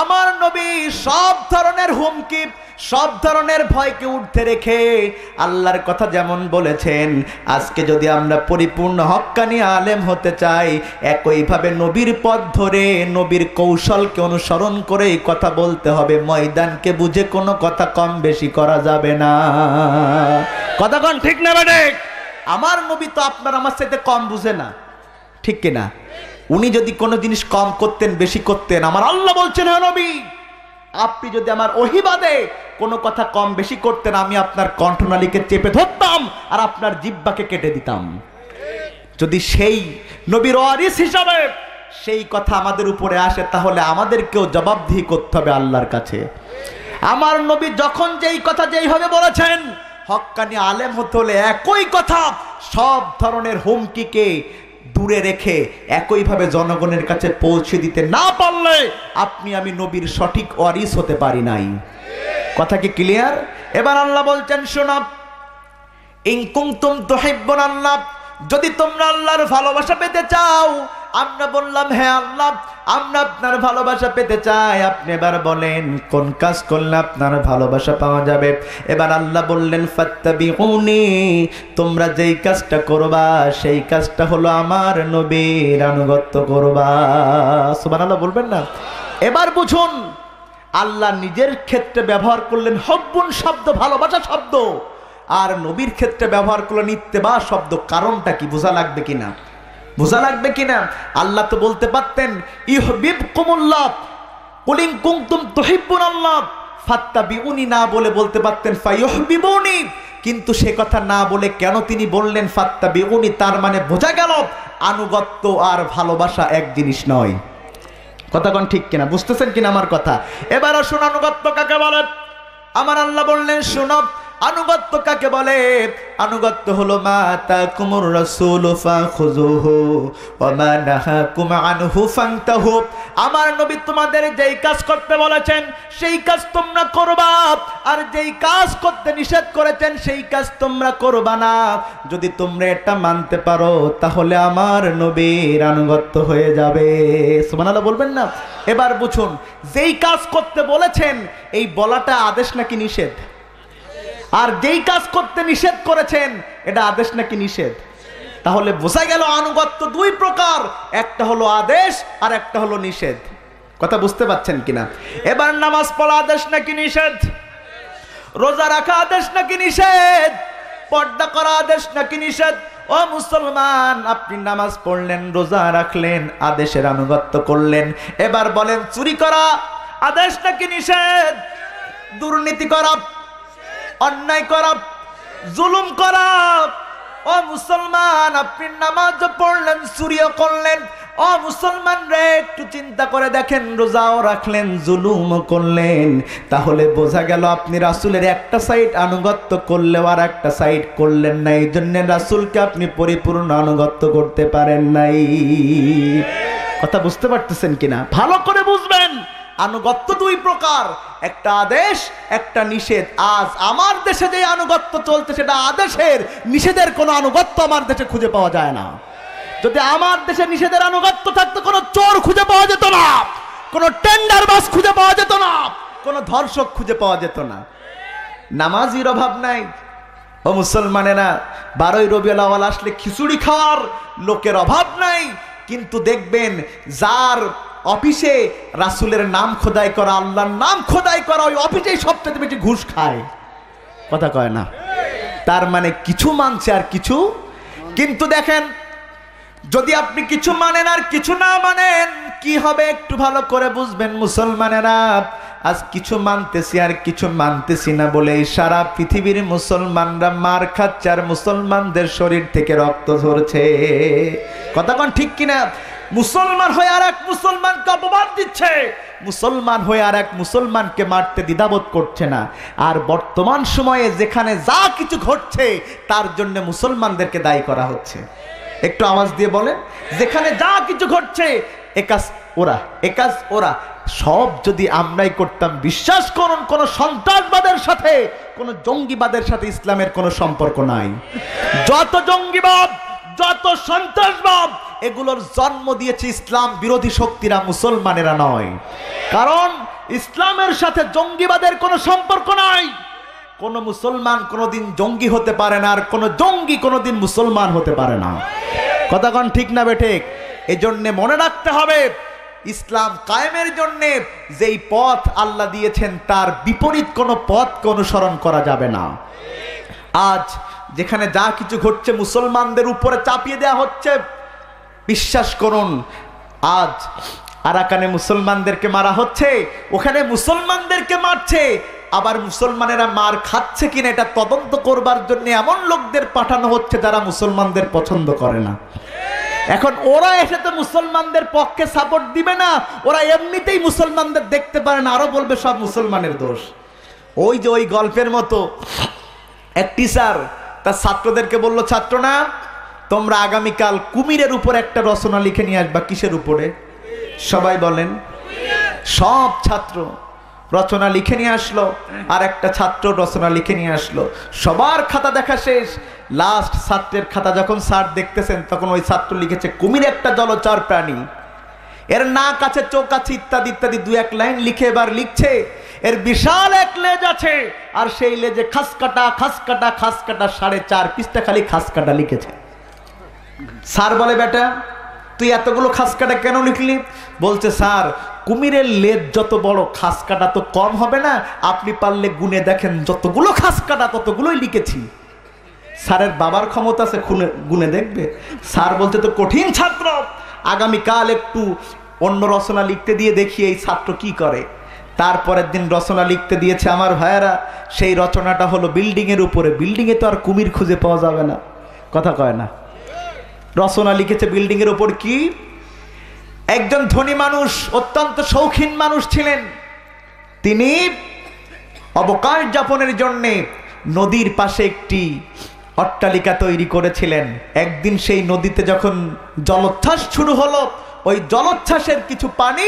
আমার নবী সব ধরনের হুমকি, সব ধরনের ভয়কে ঊর্ধ্বে রেখে আল্লাহর কথা যেমন বলেছেন, আজকে যদি আমরা পরিপূর্ণ হক্কানি আলেম হতে চাই একইভাবে নবীর পথ ধরে নবীর কৌশলকে অনুসরণ করে কথা বলতে হবে। ময়দানকে বুঝে কোনো কথা কম বেশি করা যাবে না। কথা কোন ঠিক না বেটে? আমার নবী তো আপনার আমার সাথে কম বুঝে না, ঠিক কিনা? উনি যদি কোনো জিনিস কম করতেন বেশি করতেন, আমার আল্লাহ বলছেন হে নবী আপনি যদি আমার ওহিবাদে কোনো কথা কম বেশি করতেন আমি আপনার কণ্ঠনালীকে চেপে ধরতাম আর আপনার জিহ্বাকে কেটে দিতাম। যদি সেই নবীর ওয়ারিস হিসাবে সেই কথা আমাদের উপরে আসে তাহলে আমাদেরকেও জবাবদিহি করতে হবে আল্লাহর কাছে। আমার নবী যখন যেই কথা যেইভাবে বলেছেন, হক্কানি আলেম হতে হলে একই কথা সব ধরনের হুমকিকে দূরে রেখে একইভাবে জনগণের কাছে পৌঁছে দিতে না পারলে আপনি আমি নবীর সঠিক ওয়ারিস হতে পারি নাই। কথা কি ক্লিয়ার? এবার আল্লাহ বলছেন শোনো, ইন কুনতুম তুহিব্বুনাল্লাহ, যদি তোমরা আল্লাহর ভালোবাসা পেতে চাও। আমরা বললাম হ্যাঁ আল্লাহ আমরা আপনার ভালোবাসা পেতে চাই। আপনি এবার বলেন কোন কাজ করলে আপনার ভালোবাসা পাওয়া যাবে? এবার আল্লাহ বললেন ফাত্তাবিউনি, তোমরা যেই কাজটা করবা সেই কাজটা হলো আমার নবীর আনুগত্য করবা। সুবহানাল্লাহ বলবেন না? এবার বুঝুন, আল্লাহ নিজের ক্ষেত্রে ব্যবহার করলেন হব্বুন শব্দ, ভালোবাসা শব্দ, আর নবীর ক্ষেত্রে ব্যবহার করলেন ইত্তেবা শব্দ। কারণটা কি বোঝা লাগবে কিনা? বোঝা লাগবে কিনা? আল্লাহ তো বলতে পারতেন ইউহিব্বুকুমুল্লাহ কুল ইন কুনতুম তুহিব্বুনাল্লাহ ফাত্তাবিউনি, না বলে বলতে পারতেন ফায়ুহিব্বুনি, কিন্তু সে কথা না বলে কেন তিনি বললেন ফাত্তাবিউনি? তার মানে বোঝা গেল আনুগত্য আর ভালোবাসা এক জিনিস নয়। কথা কোন ঠিক কিনা, বুঝতেছেন কিনা আমার কথা? এবার আসুন আনুগত্য কাকে বলে। আমার আল্লাহ বললেন শোনো, আনুগত্য কাকে বলে? আনুগত্য হলো মা তাকুমুর রাসূলু ফাখুযুহু ওয়া মা নাহাকুম আনহু ফান্তাহু। আমার নবী তোমাদের যেই কাজ করতে বলেছেন সেই কাজ তোমরা করবা, আর যেই কাজ করতে নিষেধ করেছেন সেই কাজ তোমরা করবা না। যদি তোমরা এটা মানতে পারো তাহলে আমার নবীর আনুগত্য হয়ে যাবে। সুবহানাল্লাহ বলবেন না? এবার বুঝুন, যেই কাজ করতে বলেছেন এই বলাটা আদেশ নাকি নিষেধ? আর যেই কাজ করতে নিষেধ করেছেন এটা আদেশ নাকি নিষেধ? তাহলে বোঝা গেল আনুগত্য দুই প্রকার, একটা হলো আদেশ আর একটা হলো নিষেধ। কথা বুঝতে পারছেন কিনা? এবার নামাজ পড়া আদেশ নাকি নিষেধ? রোজা রাখা আদেশ নাকি নিষেধ? পর্দা করা আদেশ নাকি নিষেধ? ও মুসলমান, আপনি নামাজ পড়লেন, রোজা রাখলেন, আদেশের আনুগত্য করলেন। এবার বলেন, চুরি করা আদেশ নাকি নিষেধ? দুর্নীতি করা, অন্যায় করা, জুলুম করা। ও মুসলমান, আপনি নামাজ পড়লেন, চুরিও করলেন। ও মুসলমান রে, একটু চিন্তা করে দেখেন, রোজাও রাখলেন, জুলুমও করলেন। তাহলে বোঝা গেল আপনি রাসূলের একটা সাইড আনুগত্য করলেও আর একটা সাইড করলেন না। এই জন্য রাসূলকে আপনি পরিপূর্ণ আনুগত্য করতে পারেন নাই। কথা বুঝতে পারতেছেন কিনা? ভালো করে বুঝবেন, আনুগত্য দুই প্রকার, একটা আদেশ একটা নিষেধ। আজ আমার দেশে যে আনুগত্য চলছে সেটা আদেশের, নিষেধের কোনো আনুগত্য আমার দেশে খুঁজে পাওয়া যায় না। যদি আমার দেশে নিষেধের আনুগত্য থাকতো, কোনো চোর খুঁজে পাওয়া যেত না, কোনো টেন্ডারবাজ খুঁজে পাওয়া যেত না, কোনো ধর্ষক খুঁজে পাওয়া যেত না। নামাজির অভাব নাই। ও মুসলমানেরা, 12ই রবিউল আউয়াল আসলে খিচুড়ি খাওয়ার লোকের অভাব নাই। কিন্তু দেখবেন যার অফিসে রাসূলের নাম খোদাই করা, আল্লাহর নাম খোদাই করা, ওই অফিসেই সবচেয়ে বেশি ঘুষ খায়। কথা কয় না? তার মানে কিছু মানছে আর কিছু। কিন্তু দেখেন, যদি আপনি কিছু মানেন আর কিছু না মানেন কি হবে একটু ভালো করে বুঝবেন মুসলমানেরা। আজ কিছু মানতেছি আর কিছু মানতেছি না বলে সারা পৃথিবীর মুসলমানরা মার খাচ্ছে আর মুসলমানদের শরীর থেকে রক্ত ঝরছে। কথা কোন ঠিক কিনা? মুসলমান হয়ে আর এক মুসলমানকে অপবাদ দিচ্ছে, মুসলমান হয়ে আর এক মুসলমানকে মারতে দ্বিধাবোধ করছে না। আর বর্তমান সময়ে যেখানে যা কিছু ঘটছে তার জন্য মুসলমানদেরকে দায়ী করা হচ্ছে। একটু আওয়াজ দিয়ে বলেন, যেখানে যা কিছু ঘটছে একাজ ওরা, একাজ ওরা। সব যদি আমরাই করতাম, বিশ্বাস করুন কোন সন্ত্রাসবাদের সাথে, কোন জঙ্গিবাদের সাথে ইসলামের কোনো সম্পর্ক নাই। যত জঙ্গিবাদ, যত সন্ত্রাসবাদ, এগুলোর জন্ম দিয়েছে ইসলাম বিরোধী শক্তিরা, মুসলমানেরা নয়। কারণ ইসলামের সাথে জঙ্গিবাদের কোনো সম্পর্ক নাই। কোন মুসলমান কোনোদিন জঙ্গি হতে পারে না, আর কোন জঙ্গি কোনোদিন মুসলমান হতে পারে না। কথা কোন ঠিক না বেঠিক? এই জন্য মনে রাখতে হবে, ইসলাম কায়েমের জন্য যেই পথ আল্লাহ দিয়েছেন তার বিপরীত কোনো পথকে অনুসরণ করা যাবে না। আজ যেখানে যা কিছু ঘটছে মুসলমানদের উপরে চাপিয়ে দেওয়া হচ্ছে। বিশ্বাস করুন, আজ আরাকানে মুসলমানদেরকে মারা হচ্ছে, ওখানে মুসলমানদেরকে মারছে। আবার মুসলমানেরা মার খাচ্ছে কিনা এটা তদন্ত করবার জন্য এমন লোকদের পাঠানো হচ্ছে যারা মুসলমানদের পছন্দ করে না। এখন ওরা এসে তো মুসলমানদের পক্ষে সাপোর্ট দিবে না, ওরা এমনিতেই মুসলমানদের দেখতে পারে না, আরো বলবে সব মুসলমানের দোষ। ওই যে ওই গল্পের মতো এক টিচার তার ছাত্রদেরকে বলল, ছাত্ররা তোমরা আগামীকাল কুমিরের উপর একটা রচনা লিখে নিয়ে আসবা। কিসের উপরে? সবাই বলেন। সব ছাত্র রচনা লিখে নিয়ে আসলো, আর একটা ছাত্র রচনা লিখে নিয়ে আসলো। সবার খাতা দেখা শেষ, লাস্ট ছাত্রের খাতা যখন স্যার দেখতেছেন তখন ওই ছাত্র লিখেছে কুমির একটা জলচর প্রাণী, এর নাক আছে, চোখ আছে, ইত্যাদি ইত্যাদি। 2-1 লাইন লিখে এবার লিখছে, এর বিশাল এক লেজ আছে, আর সেই লেজে খাস কাটা খাস কাটা খাস কাটা, 4.5 পৃষ্ঠা খালি খাস কাটা লিখেছে। স্যার বলে, বেটা তুই এতগুলো খাস কাটা কেন লিখলি? বলছে, স্যার কুমিরের লেজ যত বড়, খাস কাটা তো কম হবে না, আপনি পারলে গুনে দেখেন, যতগুলো খাস কাটা ততগুলোই লিখেছি। স্যারের বাবার ক্ষমতা আছে গুনে দেখবে? স্যার বলতে তো কঠিন ছাত্র, আগামীকাল একটু অন্য রচনা লিখতে দিয়ে দেখি এই ছাত্র কি করে। তারপরের দিন রচনা লিখতে দিয়েছে। আমার ভাইয়েরা, সেই রচনাটা হলো বিল্ডিং এর উপরে। বিল্ডিং এ তো আর কুমির খুঁজে পাওয়া যাবে না। কথা কয় না? রচনা লিখেছে বিল্ডিং এর উপর কি? একজন ধনী মানুষ, অত্যন্ত শৌখিন মানুষ ছিলেন। তিনি অবকাশ যাপনের জন্যে নদীর পাশে একটি অট্টালিকা তৈরি করেছিলেন। একদিন সেই নদীতে যখন জলোচ্ছ্বাস শুরু হলো, ওই জলোচ্ছ্বাসের কিছু পানি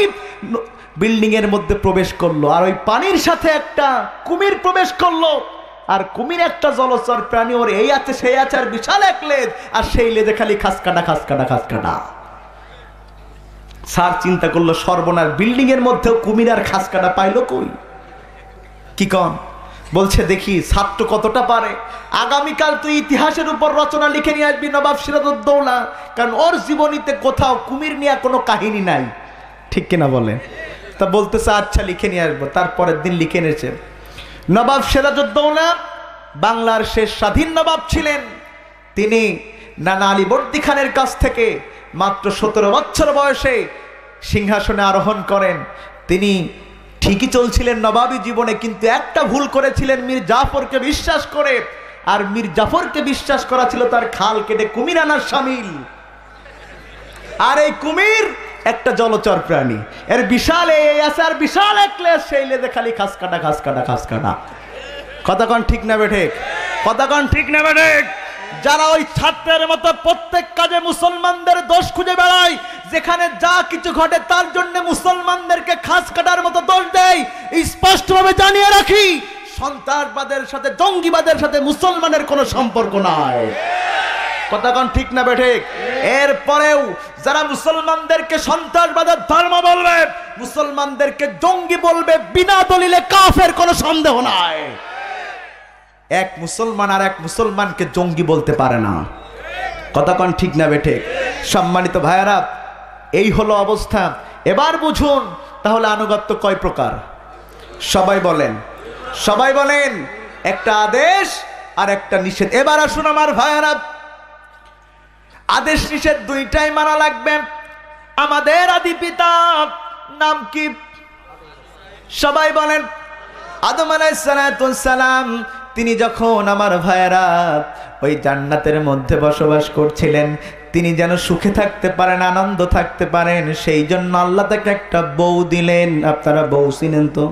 বিল্ডিং এর মধ্যে প্রবেশ করলো, আর ওই পানির সাথে একটা কুমির প্রবেশ করলো। আর কুমির একটা জলচর প্রাণী, ওর এই আছে সেই আছে, আর বিশাল এক লেজ, আর সেই লেজে খালি খাসকাটা খাসকাটা খাসকাটা। স্যার চিন্তা করলো, সর্বনাশ, বিল্ডিং এর মধ্যেও কুমির আর খাসকাটা পাইলো কই? কি কন? বলছে দেখি ছাত্র কতটা পারে, আগামীকাল তুই ইতিহাসের উপর রচনা লিখে নিয়ে আসবি নবাব সিরাজউদ্দৌলা, কারণ ওর জীবনীতে কোথাও কুমির নিয়ে কোনো কাহিনী নাই। ঠিক কিনা বলে? তা বলতেছে আচ্ছা লিখে নিয়ে আসবো। তারপরের দিন লিখে এনেছে। নবাব সিরাজউদ্দৌলা বাংলার শেষ স্বাধীন নবাব ছিলেন। তিনি নানা আলীবর্দী খানের কাছ থেকে মাত্র 17 বছর বয়সে সিংহাসনে আরোহণ করেন। তিনি ঠিকই চলছিলেন নবাবী জীবনে, কিন্তু একটা ভুল করেছিলেন মীর জাফরকে বিশ্বাস করে। আর মীর জাফরকে বিশ্বাস করা ছিল তার খাল কেটে কুমির আনার শামিল। আর এই কুমির একটা জলচর প্রাণী, এর বিশাল এই আছে আর বিশাল এক লেজ, সেই লেজে খালি খাসকাটা খাসকাটা খাসকাটা। কথা কন ঠিক না বেঠে? কথা কন ঠিক না বেঠে? যারা ওই ছাত্রের মতো প্রত্যেক কাজে মুসলমানদের দোষ খুঁজে বেড়ায়, যেখানে যা কিছু ঘটে তার জন্য মুসলমানদেরকে খাস কাটার মতো দোষ দেয়, স্পষ্টভাবে জানিয়ে রাখি, সন্ত্রাসবাদের সাথে জঙ্গিবাদের সাথে মুসলমানের কোনো সম্পর্ক নাই। কথা কন ঠিক না বেঠে? এরপরেও যারা মুসলমানদেরকে সন্ত্রাসবাদের ধর্ম বলবে, মুসলমানদেরকে জঙ্গি বলবে, বিনা দলিলে কাফের, কোনো সন্দেহ নাই। এক মুসলমান আর এক মুসলমানকে জঙ্গি বলতে পারে না। কথা কন ঠিক না বেঠে? সম্মানিত ভাইয়েরা, এই হলো অবস্থা। এবার বুঝুন তাহলে আনুগত্য কয় প্রকার? সবাই বলেন, সবাই বলেন। একটা আদেশ আর একটা নিষেধ। এবার আসুন আমার ভাইয়েরা, আদেশ নিষেধ দুইটাই মানা লাগবে। আমাদের আদি পিতা নাম কি? সবাই বলেন। আদম আলাইহিস সালাম। তিনি যখন আমার ভাইয়েরা ওই জান্নাতের মধ্যে বসবাস করছিলেন, তিনি যেন সুখে থাকতে পারেন, আনন্দ থাকতে পারেন, সেই জন্য আল্লাহ তাকে একটা বউ দিলেন। আপনারা বউ চিনেন তো?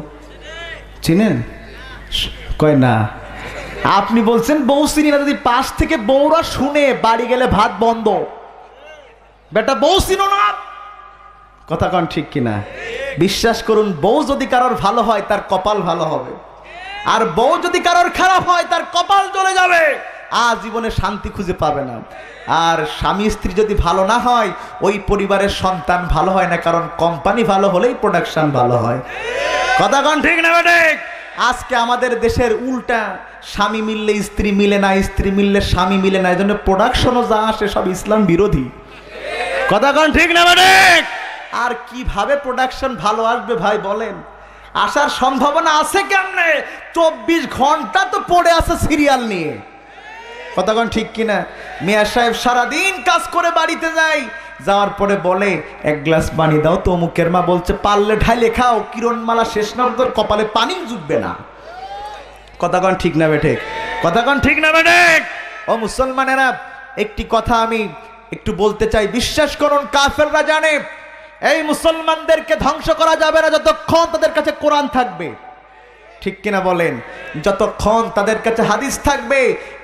চিনেন? কয় না। আপনি বলছেন বউ চিনি না, যদি পাশ থেকে বউরা শুনে বাড়ি গেলে ভাত বন্ধ। বেটা বউ চিনো না? কথা কন ঠিক কিনা? বিশ্বাস করুন, বউ যদি কারোর ভালো হয় তার কপাল ভালো হবে, আর বউ যদি কারোর খারাপ হয় তার কপাল চলে যাবে, আজীবনে শান্তি খুঁজে পাবে না। আর স্বামী স্ত্রী যদি ভালো না হয়, ওই পরিবারের সন্তান ভালো হয় না, কারণ কোম্পানি ভালো হলেই প্রোডাকশন ভালো হয়। কথা কন ঠিক না বেটা? আজকে আমাদের দেশের উল্টা, স্বামী মিললে স্ত্রী মিলে না, স্ত্রী মিললে স্বামী মিলে না, এই জন্য প্রোডাকশনও যা আসে সব ইসলাম বিরোধী। কথা কন ঠিক না বেটা? আর কিভাবে প্রোডাকশন ভালো আসবে ভাই বলেন? আসার সম্ভাবনা আছে কেমনে? 24 ঘন্টা তো পড়ে আছে সিরিয়াল নিয়ে। কথা কন ঠিক কিনা? মিয়া সাহেব সারাদিন কাজ করে বাড়িতে যায়, যাওয়ার পরে বলে এক গ্লাস পানি দাও তো, অমুকের মা বলছে পারলে ঢাইলে খাও, কিরণমালা শেষ না তোর কপালে পানি জুটবে না। কথা কন ঠিক না বেঠে? কথা কন ঠিক না বেঠে? ও মুসলমানেরা, একটি কথা আমি একটু বলতে চাই। বিশ্বাস করুন, কাফেররা জানে এই মুসলমানদেরকে ধ্বংস করা যাবে না যতক্ষণ তাদের কাছে কোরআন থাকবে। ঠিক কিনা বলেন? যতক্ষণ তাদের কাছে হাদিস থাকবে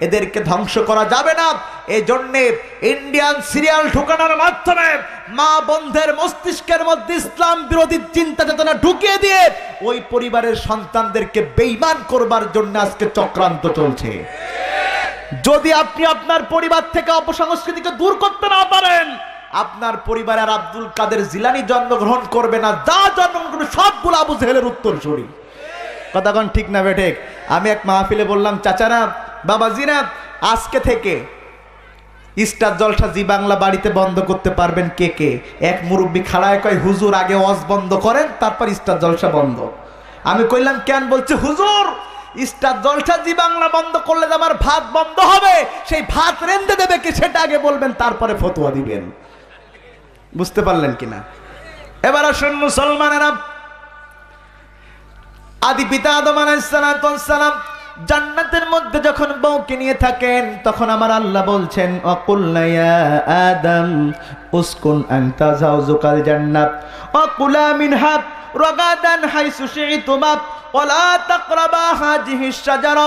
এদেরকে ধ্বংস করা যাবে না। এই জন্যে ইন্ডিয়ান সিরিয়াল ঢুকানোর মাধ্যমে মা বন্ধের মস্তিষ্কের মধ্যে ইসলাম বিরোধী চিন্তা চেতনা ঢুকিয়ে দিয়ে ওই পরিবারের সন্তানদেরকে বেঈমান করবার জন্য আজকে চক্রান্ত চলছে। যদি আপনি আপনার পরিবার থেকে অপসংস্কৃতিকে দূর করতে না পারেন, আপনার পরিবারের আব্দুল কাদের জিলানী জন্মগ্রহণ করবে না, যা জন্মগ্রহণ করবে সবগুলো আবু জেহেলের উত্তরসূরি। কথা কন ঠিক না বেঠে? আমি এক মাহফিলে বললাম, চাচারা বাবাজিরা, আজকে থেকে স্টার জলসা জি বাংলা বাড়িতে বন্ধ করতে পারবেন কে কে? এক মুরব্বী খাড়ায় কয়, হুজুর আগে ওয়াজ বন্ধ করেন তারপর স্টার জলসা বন্ধ। আমি কইলাম কেন? বলছে হুজুর স্টার জলসা জি বাংলা বন্ধ করলে আমার ভাত বন্ধ হবে, সেই ভাত রেঁধে দেবে কি সেটা আগে বলবেন, তারপরে ফতোয়া দিবেন। বুঝতে পারলেন কিনা? এবার আসুন মুসলমানেরা, আদি পিতা আদম আলাইহিস সালাম জান্নাতের মধ্যে যখন বউকে নিয়ে থাকেন তখন আমার আল্লাহ বলছেন ওয়াকুলনা ইয়া আদম উসকুন আনতা যাওজুকাল জান্নাত ওয়াকুলা মিনহা রাগাদান হাইসু শি'তুমা ওয়ালা তাকরাবা হাযিহিশ শাজারা।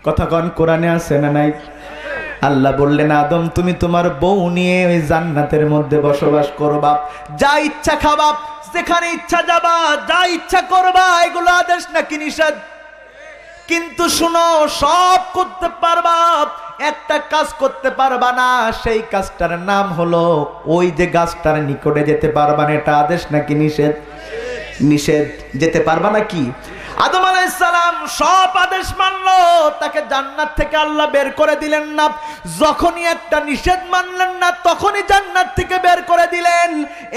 কথা কোন কোরআনে আছে না নাই? আল্লাহ বললেন আদম তুমি তোমার বউ নিয়ে ওই জান্নাতের মধ্যে বসবাস করবা, যা ইচ্ছা খাবা, যেখানে ইচ্ছা যাবা, যা ইচ্ছা করবা, এগুলো আদেশ নাকি নিষেধ? কিন্তু শুনো, সব করতে পারবা, একটা কাজ করতে পারবা না, সেই কাজটার নাম হলো ওই যে গাছটার নিকটে যেতে পারবা না। এটা আদেশ নাকি নিষেধ? নিষেধ। যেতে পারবা না কি? আদম আলাইহিস সালাম সব আদেশ মানলো, তাকে জান্নাত থেকে আল্লাহ বের করে দিলেন না। যখনই একটা নিষেধ মানলেন না তখনই জান্নাত থেকে বের করে দিলেন।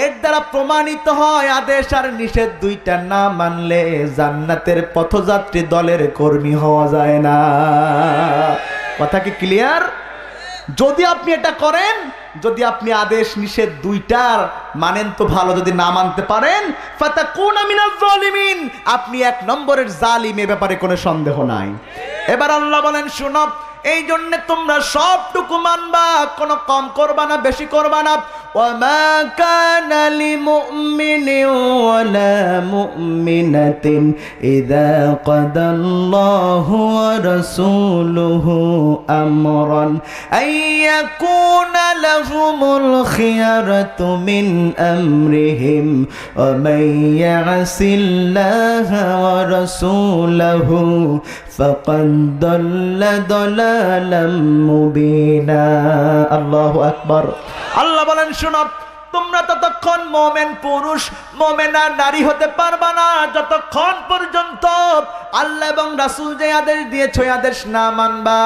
এর দ্বারা প্রমাণিত হয় আদেশ আর নিষেধ দুইটা না মানলে জান্নাতের পথযাত্রী দলের কর্মী হওয়া যায় না। কথা কি ক্লিয়ার? যদি আপনি এটা করেন, যদি আপনি আদেশ নিষেধ দুইটার মানেন তো ভালো, যদি না মানতে পারেন ফাতাকুনা মিনাজ জালিমিন, আপনি এক নম্বরের জালিম, এ ব্যাপারে কোনো সন্দেহ নাই। এবার আল্লাহ বলেন শুনো, এই জন্য তোমরা সবটুকু মানবা, কোনো কম করবা না, বেশি করবা না। ওয়ামা কানা লিমুমিনিন ওয়ালা মুমিনাতিন ইযা কাদাল্লাহু ওয়া রাসূলুহু আমরান আইয়াকুনা লাহুমুল খিয়ারাতু মিন আমরিহিম ওয়া মান ইয়াসিল্লাহা ওয়া রাসূলুহু ফাকাদ দাল্লা দালালাম মুবিনা। আল্লাহু আকবার। আল্লাহ বলেন শুনো, তোমরা ততক্ষণ মোমেন পুরুষ মোমেনা নারী হতে পারবা না যতক্ষণ পর্যন্ত আল্লাহ এবং রাসূল যে আদেশ দিয়েছে ওই আদেশ না মানবা।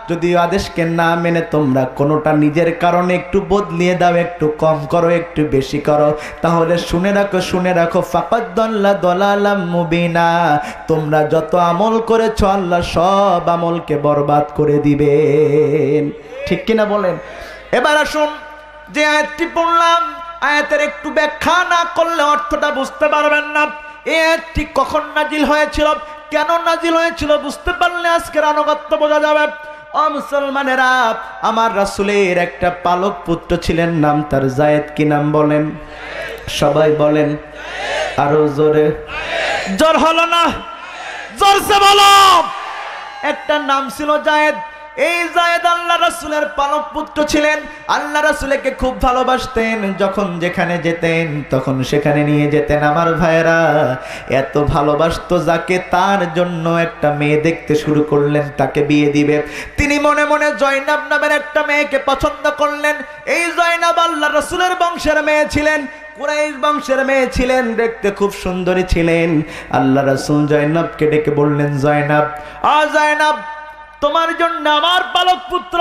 যদি আদেশকে না মেনে তোমরা কোনোটা নিজের কারণে একটু বদলিয়ে দাও, একটু কম করো, একটু বেশি করো, তাহলে শুনে রাখো ফাকাদ দাল্লা দালালাম মুবিনা, তোমরা যত আমল করেছো আল্লাহ সব আমলকে বরবাদ করে দিবেন। ঠিক কিনা বলেন? এবার আসুন, যে আয়াতটি পড়লাম, আয়াতের একটু ব্যাখ্যা না করলে অর্থটা বুঝতে পারবেন না। এই আয়াতটি কখন নাজিল হয়েছিল, কেন নাজিল হয়েছিল বুঝতে পারলে আজকের আনুগত্য বোঝা যাবে। ও মুসলমানেরা, আমার রাসূলের একটা পালক পুত্র ছিলেন, নাম তার যায়েদ। কি নাম বলেন? সবাই বলেন আরো জোরে। জোর হলো না? জোরসে বলো। একটা নাম ছিল যায়েদ। এই যায়েদ আল্লাহ রাসূলের পালক পুত্র ছিলেন। আল্লাহ রাসূলকে খুব ভালোবাসতেন, যখন যেখানে যেতেন তখন সেখানে নিয়ে যেতেন। আমার ভাইরা, এত ভালোবাসতো যাকে, তার জন্য একটা মেয়ে দেখতে শুরু করলেন, তাকে বিয়ে দিবে। তিনি মনে মনে জয়নাব নামের একটা মেয়েকে পছন্দ করলেন। এই জয়নাব আল্লাহ রাসূলের বংশের মেয়ে ছিলেন, কুরাইশ বংশের মেয়ে ছিলেন, দেখতে খুব সুন্দরী ছিলেন। আল্লাহ রাসূল জয়নাবকে ডেকে বললেন, জয়নাব, জয়নাব, তোমার জন্য আমার পালক পুত্র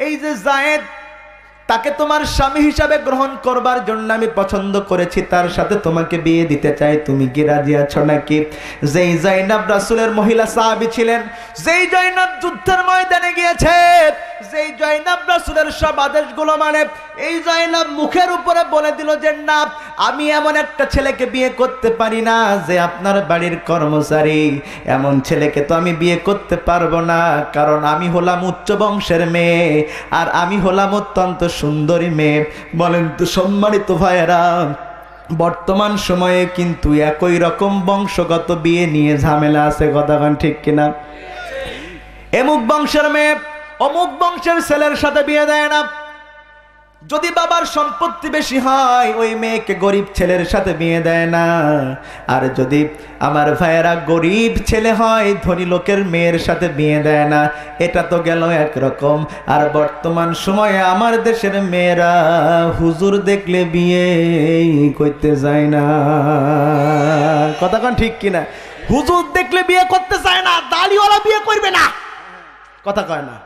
এই যে যায়েদ, তাকে তোমার স্বামী হিসাবে গ্রহণ করবার জন্য আমি পছন্দ করেছি, তার সাথে তোমাকে বিয়ে দিতে চাই, তুমি কি রাজি আছো নাকি? যেই জয়নাব রাসূলের মহিলা সাহাবী ছিলেন, যেই জয়নাব যুদ্ধের ময়দানে গিয়েছে, যেই জয়নাব রাসূলের সব আদেশগুলো মানে, এই জয়নাব মুখের উপরে বলে দিল যে না, আমি এমন একটা ছেলেকে বিয়ে করতে পারি না যে আপনার বাড়ির কর্মচারী, এমন ছেলেকে তো আমি বিয়ে করতে পারবো না, কারণ আমি হলাম উচ্চ বংশের মেয়ে আর আমি হলাম অত্যন্ত সুন্দরী মেয়ে। বলেন তো সম্মানিত ভাইয়েরা, বর্তমান সময়ে কিন্তু একই রকম বংশগত বিয়ে নিয়ে ঝামেলা আছে, কথা বলেন ঠিক কিনা? এমুক বংশের মেয়ে অমুক বংশের ছেলের সাথে বিয়ে দেয় না। যদি বাবার সম্পত্তি বেশি হয় ওই মেয়েকে গরিব ছেলের সাথে বিয়ে দেয় না। আর যদি আমার ভাইয়েরা গরিব ছেলে হয় ধনী লোকের মেয়ের সাথে বিয়ে দেয় না। এটা তো গেল একরকম। আর বর্তমান সময়ে আমার দেশের মেয়েরা হুজুর দেখলে বিয়ে করতে যায় না, কথা কোন ঠিক কিনা? হুজুর দেখলে বিয়ে করতে চায় না, দাড়িওয়ালা বিয়ে করবে না, কথা কয় না।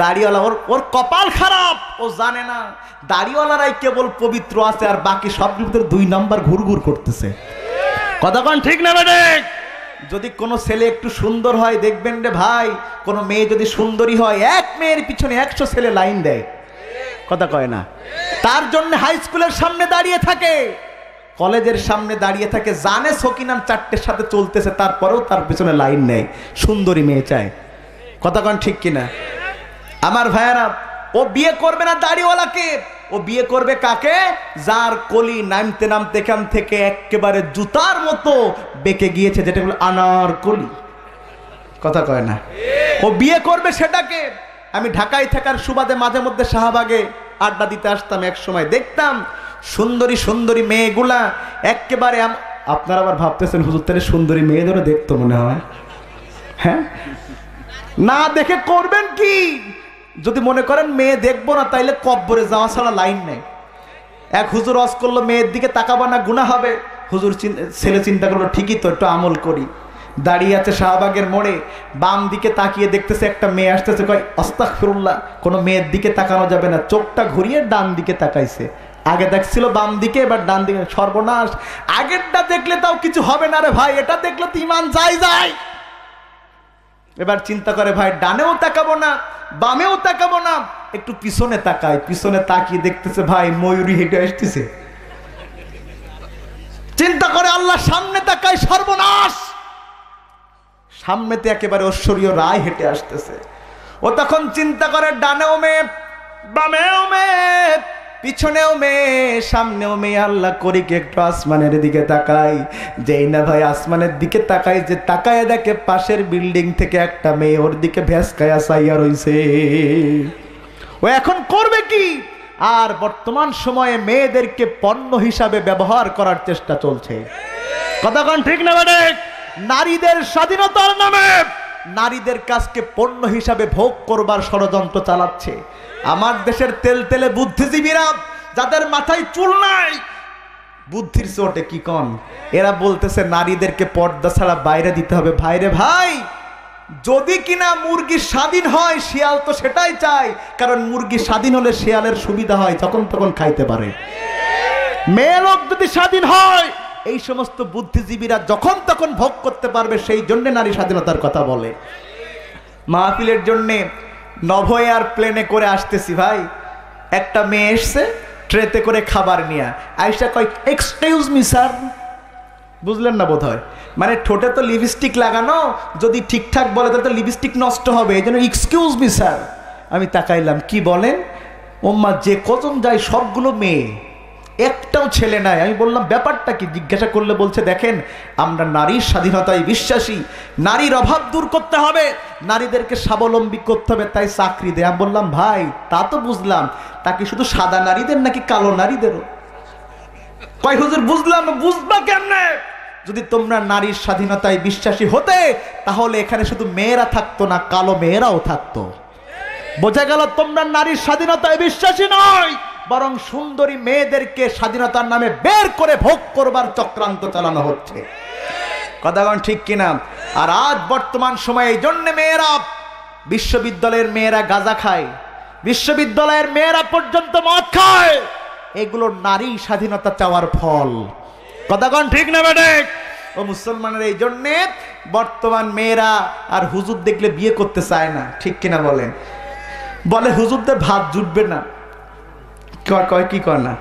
দাড়িওয়ালা ওর কপাল খারাপ, ও জানে না দাড়িওয়ালারাই কেবল পবিত্র আছে আর বাকি সব ভিতরে 2 নাম্বার ঘুরঘুর করতেছে, কথা কোন ঠিক না বেটে? যদি কোনো ছেলে একটু সুন্দর হয় দেখবেন রে ভাই, কোনো মেয়ে যদি সুন্দরী হয় এক মেয়ের পিছনে 100 ছেলে লাইন দেয়, কথা কয় না? তার জন্য হাই স্কুলের সামনে দাঁড়িয়ে থাকে, কলেজের সামনে দাঁড়িয়ে থাকে, জানে সকিনার 4টের সাথে চলতেছে, তারপরেও তার পিছনে লাইন নেই, সুন্দরী মেয়ে চায়। কথা কন ঠিক কিনা? আমার ভাইয়ারা, ও বিয়ে করবে না দাড়িওয়ালাকে, ও বিয়ে করবে কাকে? যার কলি নামতে নামতে এখান থেকে একেবারে জুতার মতো বেঁকে গিয়েছে, যেটা হলো আনার কলি। কথা কয় না? ও বিয়ে করবে সেটাকে। আমি ঢাকায় থাকার সুবাদে মাঝে মধ্যে শাহবাগে আড্ডা দিতে আসতাম, এক সময় দেখতাম সুন্দরী সুন্দরী মেয়েগুলা একেবারে, আপনারা আবার ভাবতেছেন হুজুর তাহলে সুন্দরী মেয়েদেরও দেখতো মনে হয়? হ্যাঁ, না দেখে করবেন কি? যদি মনে করেন মেয়ে দেখবো না, তাইলে কব্বরে যাওয়া ছাড়া লাইন নেই। এক হুজুর ওয়াজ করলো মেয়ের দিকে তাকাবা না, গুনাহ হবে। হুজুর ছেলে চিন্তা করলো ঠিকই তো, একটু আমল করি। দাঁড়িয়ে আছে শাহবাগের মোড়ে, বাম দিকে তাকিয়ে দেখতেছে একটা মেয়ে আসতেছে, কয় আস্তাগফিরুল্লাহ, কোনো মেয়ের দিকে তাকানো যাবে না। চোখটা ঘুরিয়ে ডান দিকে তাকাইছে, আগে দেখছিল বাম দিকে, এবার ডান দিকে। সর্বনাশ, আগেরটা দেখলে তাও কিছু হবে না রে ভাই, এটা দেখলে তো ইমান যায় যায়। এবার চিন্তা করে ভাই ডানেও তাকাবো না, বামেও তাকাবো না, একটু পিছনে তাকায়। পিছনে তাকিয়ে দেখতেছে ভাই ময়ূরী হেঁটে আসতেছে। চিন্তা করে আল্লাহ, সামনে তাকায়, সর্বনাশ, সামনেতে একেবারে ঐশ্বরীয় রায় হেঁটে আসতেছে। ও তখন চিন্তা করে ডানেও মেয়ে, বামেও মেয়ে, পিছনেও মেয়ে, সামনেও মেয়ে, আল্লাহ করি কি একটু আসমানের দিকে তাকাই। যেই না ভাই আসমানের দিকে তাকাই, যে তাকায় দেখে পাশের বিল্ডিং থেকে একটা মেয়ে ওর দিকে ভেসকায়া চাইয়া রইছে। ও এখন করবে কি? আর বর্তমান সময়ে মেয়েদেরকে পণ্য হিসাবে ব্যবহার করার চেষ্টা চলছে। কথা কোন ঠিক না বেটে? নারীদের স্বাধীনতার নামে নারীদের কাছকে পণ্য হিসাবে ভোগ করবার ষড়যন্ত্র চালাচ্ছে। আমার দেশের তেলতেলে বুদ্ধিজীবীরা, যাদের মাথায় চুল নাই, বুদ্ধির চোটে কি কন, এরা বলতেছে নারীদেরকে পর্দা ছাড়া বাইরে দিতে হবে। ভাইরে ভাই, যদি কিনা মুরগি স্বাধীন হয়, শিয়াল তো সেটাই চায়, কারণ মুরগি স্বাধীন হলে শিয়ালের সুবিধা হয়, যখন তখন খাইতে পারে। মেয়ে লোক যদি স্বাধীন হয়, এই সমস্ত বুদ্ধিজীবীরা যখন তখন ভোগ করতে পারবে, সেই জন্য নারী স্বাধীনতার কথা বলে। মাহফিলের জন্য নভোএয়ার প্লেনে করে আসতেছি ভাই, একটা মেয়ে এসছে ট্রেতে করে খাবার নিয়ে, আইসা কয় এক্সকিউজ মি স্যার। বুঝলেন না বোধ হয়, মানে ঠোঁটে তো লিপস্টিক লাগানো, যদি ঠিকঠাক বলে তাহলে তো লিপস্টিক নষ্ট হবে, এই জন্য এক্সকিউজ মি স্যার। আমি তাকাইলাম, কি বলেন? ওম্মা, যে কজন যায় সবগুলো মেয়ে, একটাও ছেলে নাই। আমি বললাম ব্যাপারটা কি? জিজ্ঞাসা করলে বলছে দেখেন, আমরা নারীর স্বাধীনতায় বিশ্বাসী, নারীর অভাব দূর করতে হবে, নারীদেরকে স্বাবলম্বী করতে হবে, তাই চাকরি দেয়। আমি বললাম ভাই তা তো বুঝলাম, তা কি শুধু সাদা নারীদের নাকি কালো নারীদেরও? কয় হুজুর বুঝলাম, বুঝবা কেমনে? যদি তোমরা নারীর স্বাধীনতায় বিশ্বাসী হতে, তাহলে এখানে শুধু মেয়েরা থাকতো না, কালো মেয়েরাও থাকতো। বোঝা গেল তোমরা নারীর স্বাধীনতায় বিশ্বাসী নয়, বরং সুন্দরী মেয়েদেরকে স্বাধীনতার নামে বের করে ভোগ করবার চক্রান্ত চালানো হচ্ছে। কথা ঠিক কিনা? আর আজ বর্তমান সময়ে এই জন্য মেয়েরা, বিশ্ববিদ্যালয়ের মেয়েরা গাঁজা খায়, বিশ্ববিদ্যালয়ের মেয়েরা পর্যন্ত মদ খায়, এগুলো নারী স্বাধীনতা চাওয়ার ফল। কথা ঠিক না বেটে? ও মুসলমানের, এই জন্যে বর্তমান মেয়েরা আর হুজুর দেখলে বিয়ে করতে চায় না, ঠিক কিনা বলেন? বলে হুজুরদের ভাত জুটবে না। কয় কি কয় না?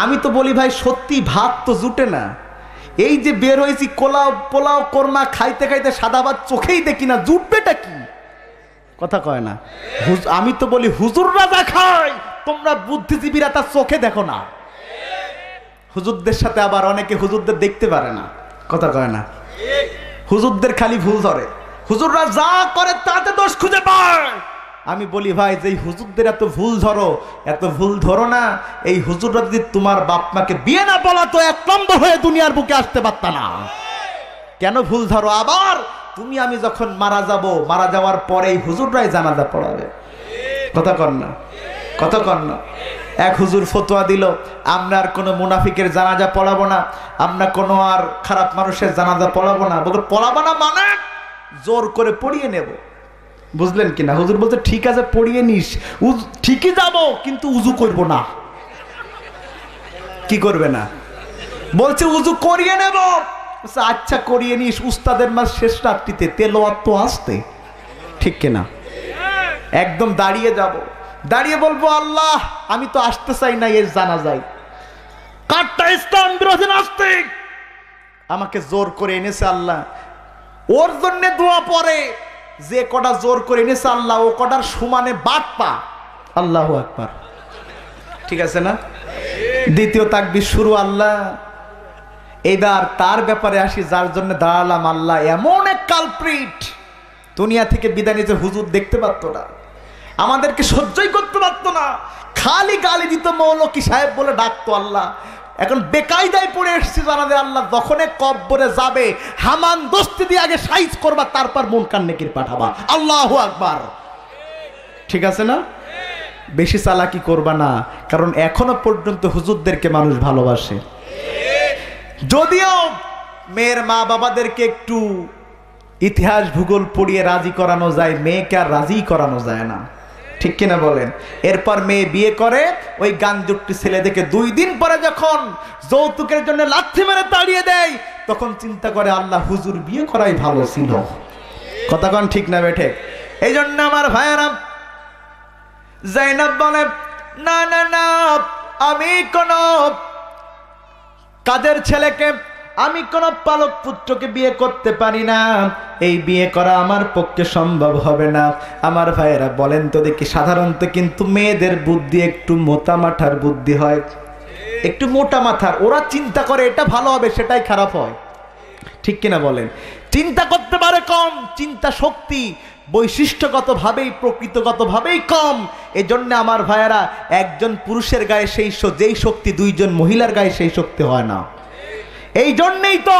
আমি তো বলি ভাই সত্যি, ভাত তো জুটে না। এই যে বের হয়েছি পোলাও কোরমা খাইতে খাইতে সাদা ভাত চোখেই দেখি না, জুটবেটা কি? কথা কয় না। আমি তো বলি হুজুররা যা খায়, তোমরা বুদ্ধিজীবীরা তা চোখে দেখো না। হুজুরদের সাথে আবার অনেকে হুজুরদের দেখতে পারে না। কথা কয় না? হুজুরদের খালি ভুল ধরে, হুজুররা যা করে তাতে দোষ খুঁজে পায়। আমি বলি ভাই, যে হুজুরদের এত ভুল ধরো না। এই হুজুররা যদি তোমার বাপ মাকে বিয়ে না বলাতো, 1 নম্বর হয়ে দুনিয়ার বুকে আসতে পারত না। কেন ভুল ধরো? আবার তুমি আমি যখন মারা যাওয়ার পরে এই হুজুররাই জানাজা পড়াবে। কথা কর না? এক হুজুর ফতোয়া দিল, আমরা আর কোনো মুনাফিকের জানাজা পড়াবো না, আমরা কোনো আর খারাপ মানুষের জানাজা পড়াবো না। বলতে পড়াবো না মানে জোর করে পড়িয়ে নেব। বুঝলেন কিনা? হুজুর বলতে ঠিক আছে পড়িয়ে নিস, ঠিকই যাবো, কিন্তু উজু করব না। কি করবে না? বলছে উজু করিয়ে নেব। আচ্ছা করিয়ে নিস, উস্তাদের মাস শেষ রাত্রিতে তেলাওয়াত তো আসতে, ঠিক কিনা? একদম দাঁড়িয়ে বলবো আল্লাহ, আমি তো আসতে চাই না এর জানাজায়, কারটা ইসলাম বিরোধী নাস্তিক আমাকে জোর করে এনেছে আল্লাহ, ওর জন্য দোয়া পড়ে। যে কটা জোর করে এনেছে আল্লাহ, ও কটার সমানে বাটপা। আল্লাহু আকবার, ঠিক আছে না? দ্বিতীয় তাকবীর শুরু আল্লাহ। এইবার তার ব্যাপারে আসি, যার জন্য দাঁড়ালাম। আল্লাহ এমন এক কালপ্রিট, দুনিয়া থেকে বিদায় নিতে হুজুর দেখতে পারতো না, আমাদেরকে সহ্যই করতে পারতো না, খালি গালি দিত, মৌলকি সাহেব বলে ডাকতো। আল্লাহ এখন বেকায়দায় পড়ে এসেছি জানাতে আল্লাহ, যখন কব্বরে যাবে হামান দস্তি দিয়ে আগে সাইজ করবা, তারপর মুনকার নেকির পাঠাবা। আল্লাহু আকবার, ঠিক আছে না? বেশি চালাকি করবা না, কারণ এখনো পর্যন্ত হুজুরদেরকে মানুষ ভালোবাসে। যদিও মেয়ের মা বাবাদেরকে একটু ইতিহাস ভূগোল পড়িয়ে রাজি করানো যায়, মেয়েকে আর রাজি করানো যায় না, ঠিক কিনা বলেন? এরপর মেয়ে বিয়ে করে, ওই গাঞ্জুকটি ছেলে দেখে 2 দিন পরে যখন যৌতুকের জন্য লাথি মেরে তাড়িয়ে দেয়, তখন চিন্তা করে আল্লাহ, হুজুর বিয়ে করাই ভালো ছিল। কথা কোন ঠিক না বেঠে? এই জন্য আমার ভাইয়েরা, জাইনাব বলে, না না না, আমি কোন কাজের ছেলেকে, আমি কোন পালক পুত্রকে বিয়ে করতে পারি না, এই বিয়ে করা আমার পক্ষে সম্ভব হবে না। আমার ভাইয়েরা বলেন তো দেখি, সাধারণত কিন্তু মেয়েদের বুদ্ধি একটু মোটা মাথার বুদ্ধি হয়, একটু মোটা মাথার। ওরা চিন্তা করে এটা ভালো হবে, সেটাই খারাপ হয়, ঠিক কিনা বলেন? চিন্তা করতে পারে কম, চিন্তা শক্তি বৈশিষ্ট্যগতভাবেই প্রকৃতিগতভাবেই কম। এজন্য আমার ভাইয়েরা, একজন পুরুষের গায়ে সেই যেই শক্তি 2 জন মহিলার গায়ে সেই শক্তি হয় না। এই জন্যই তো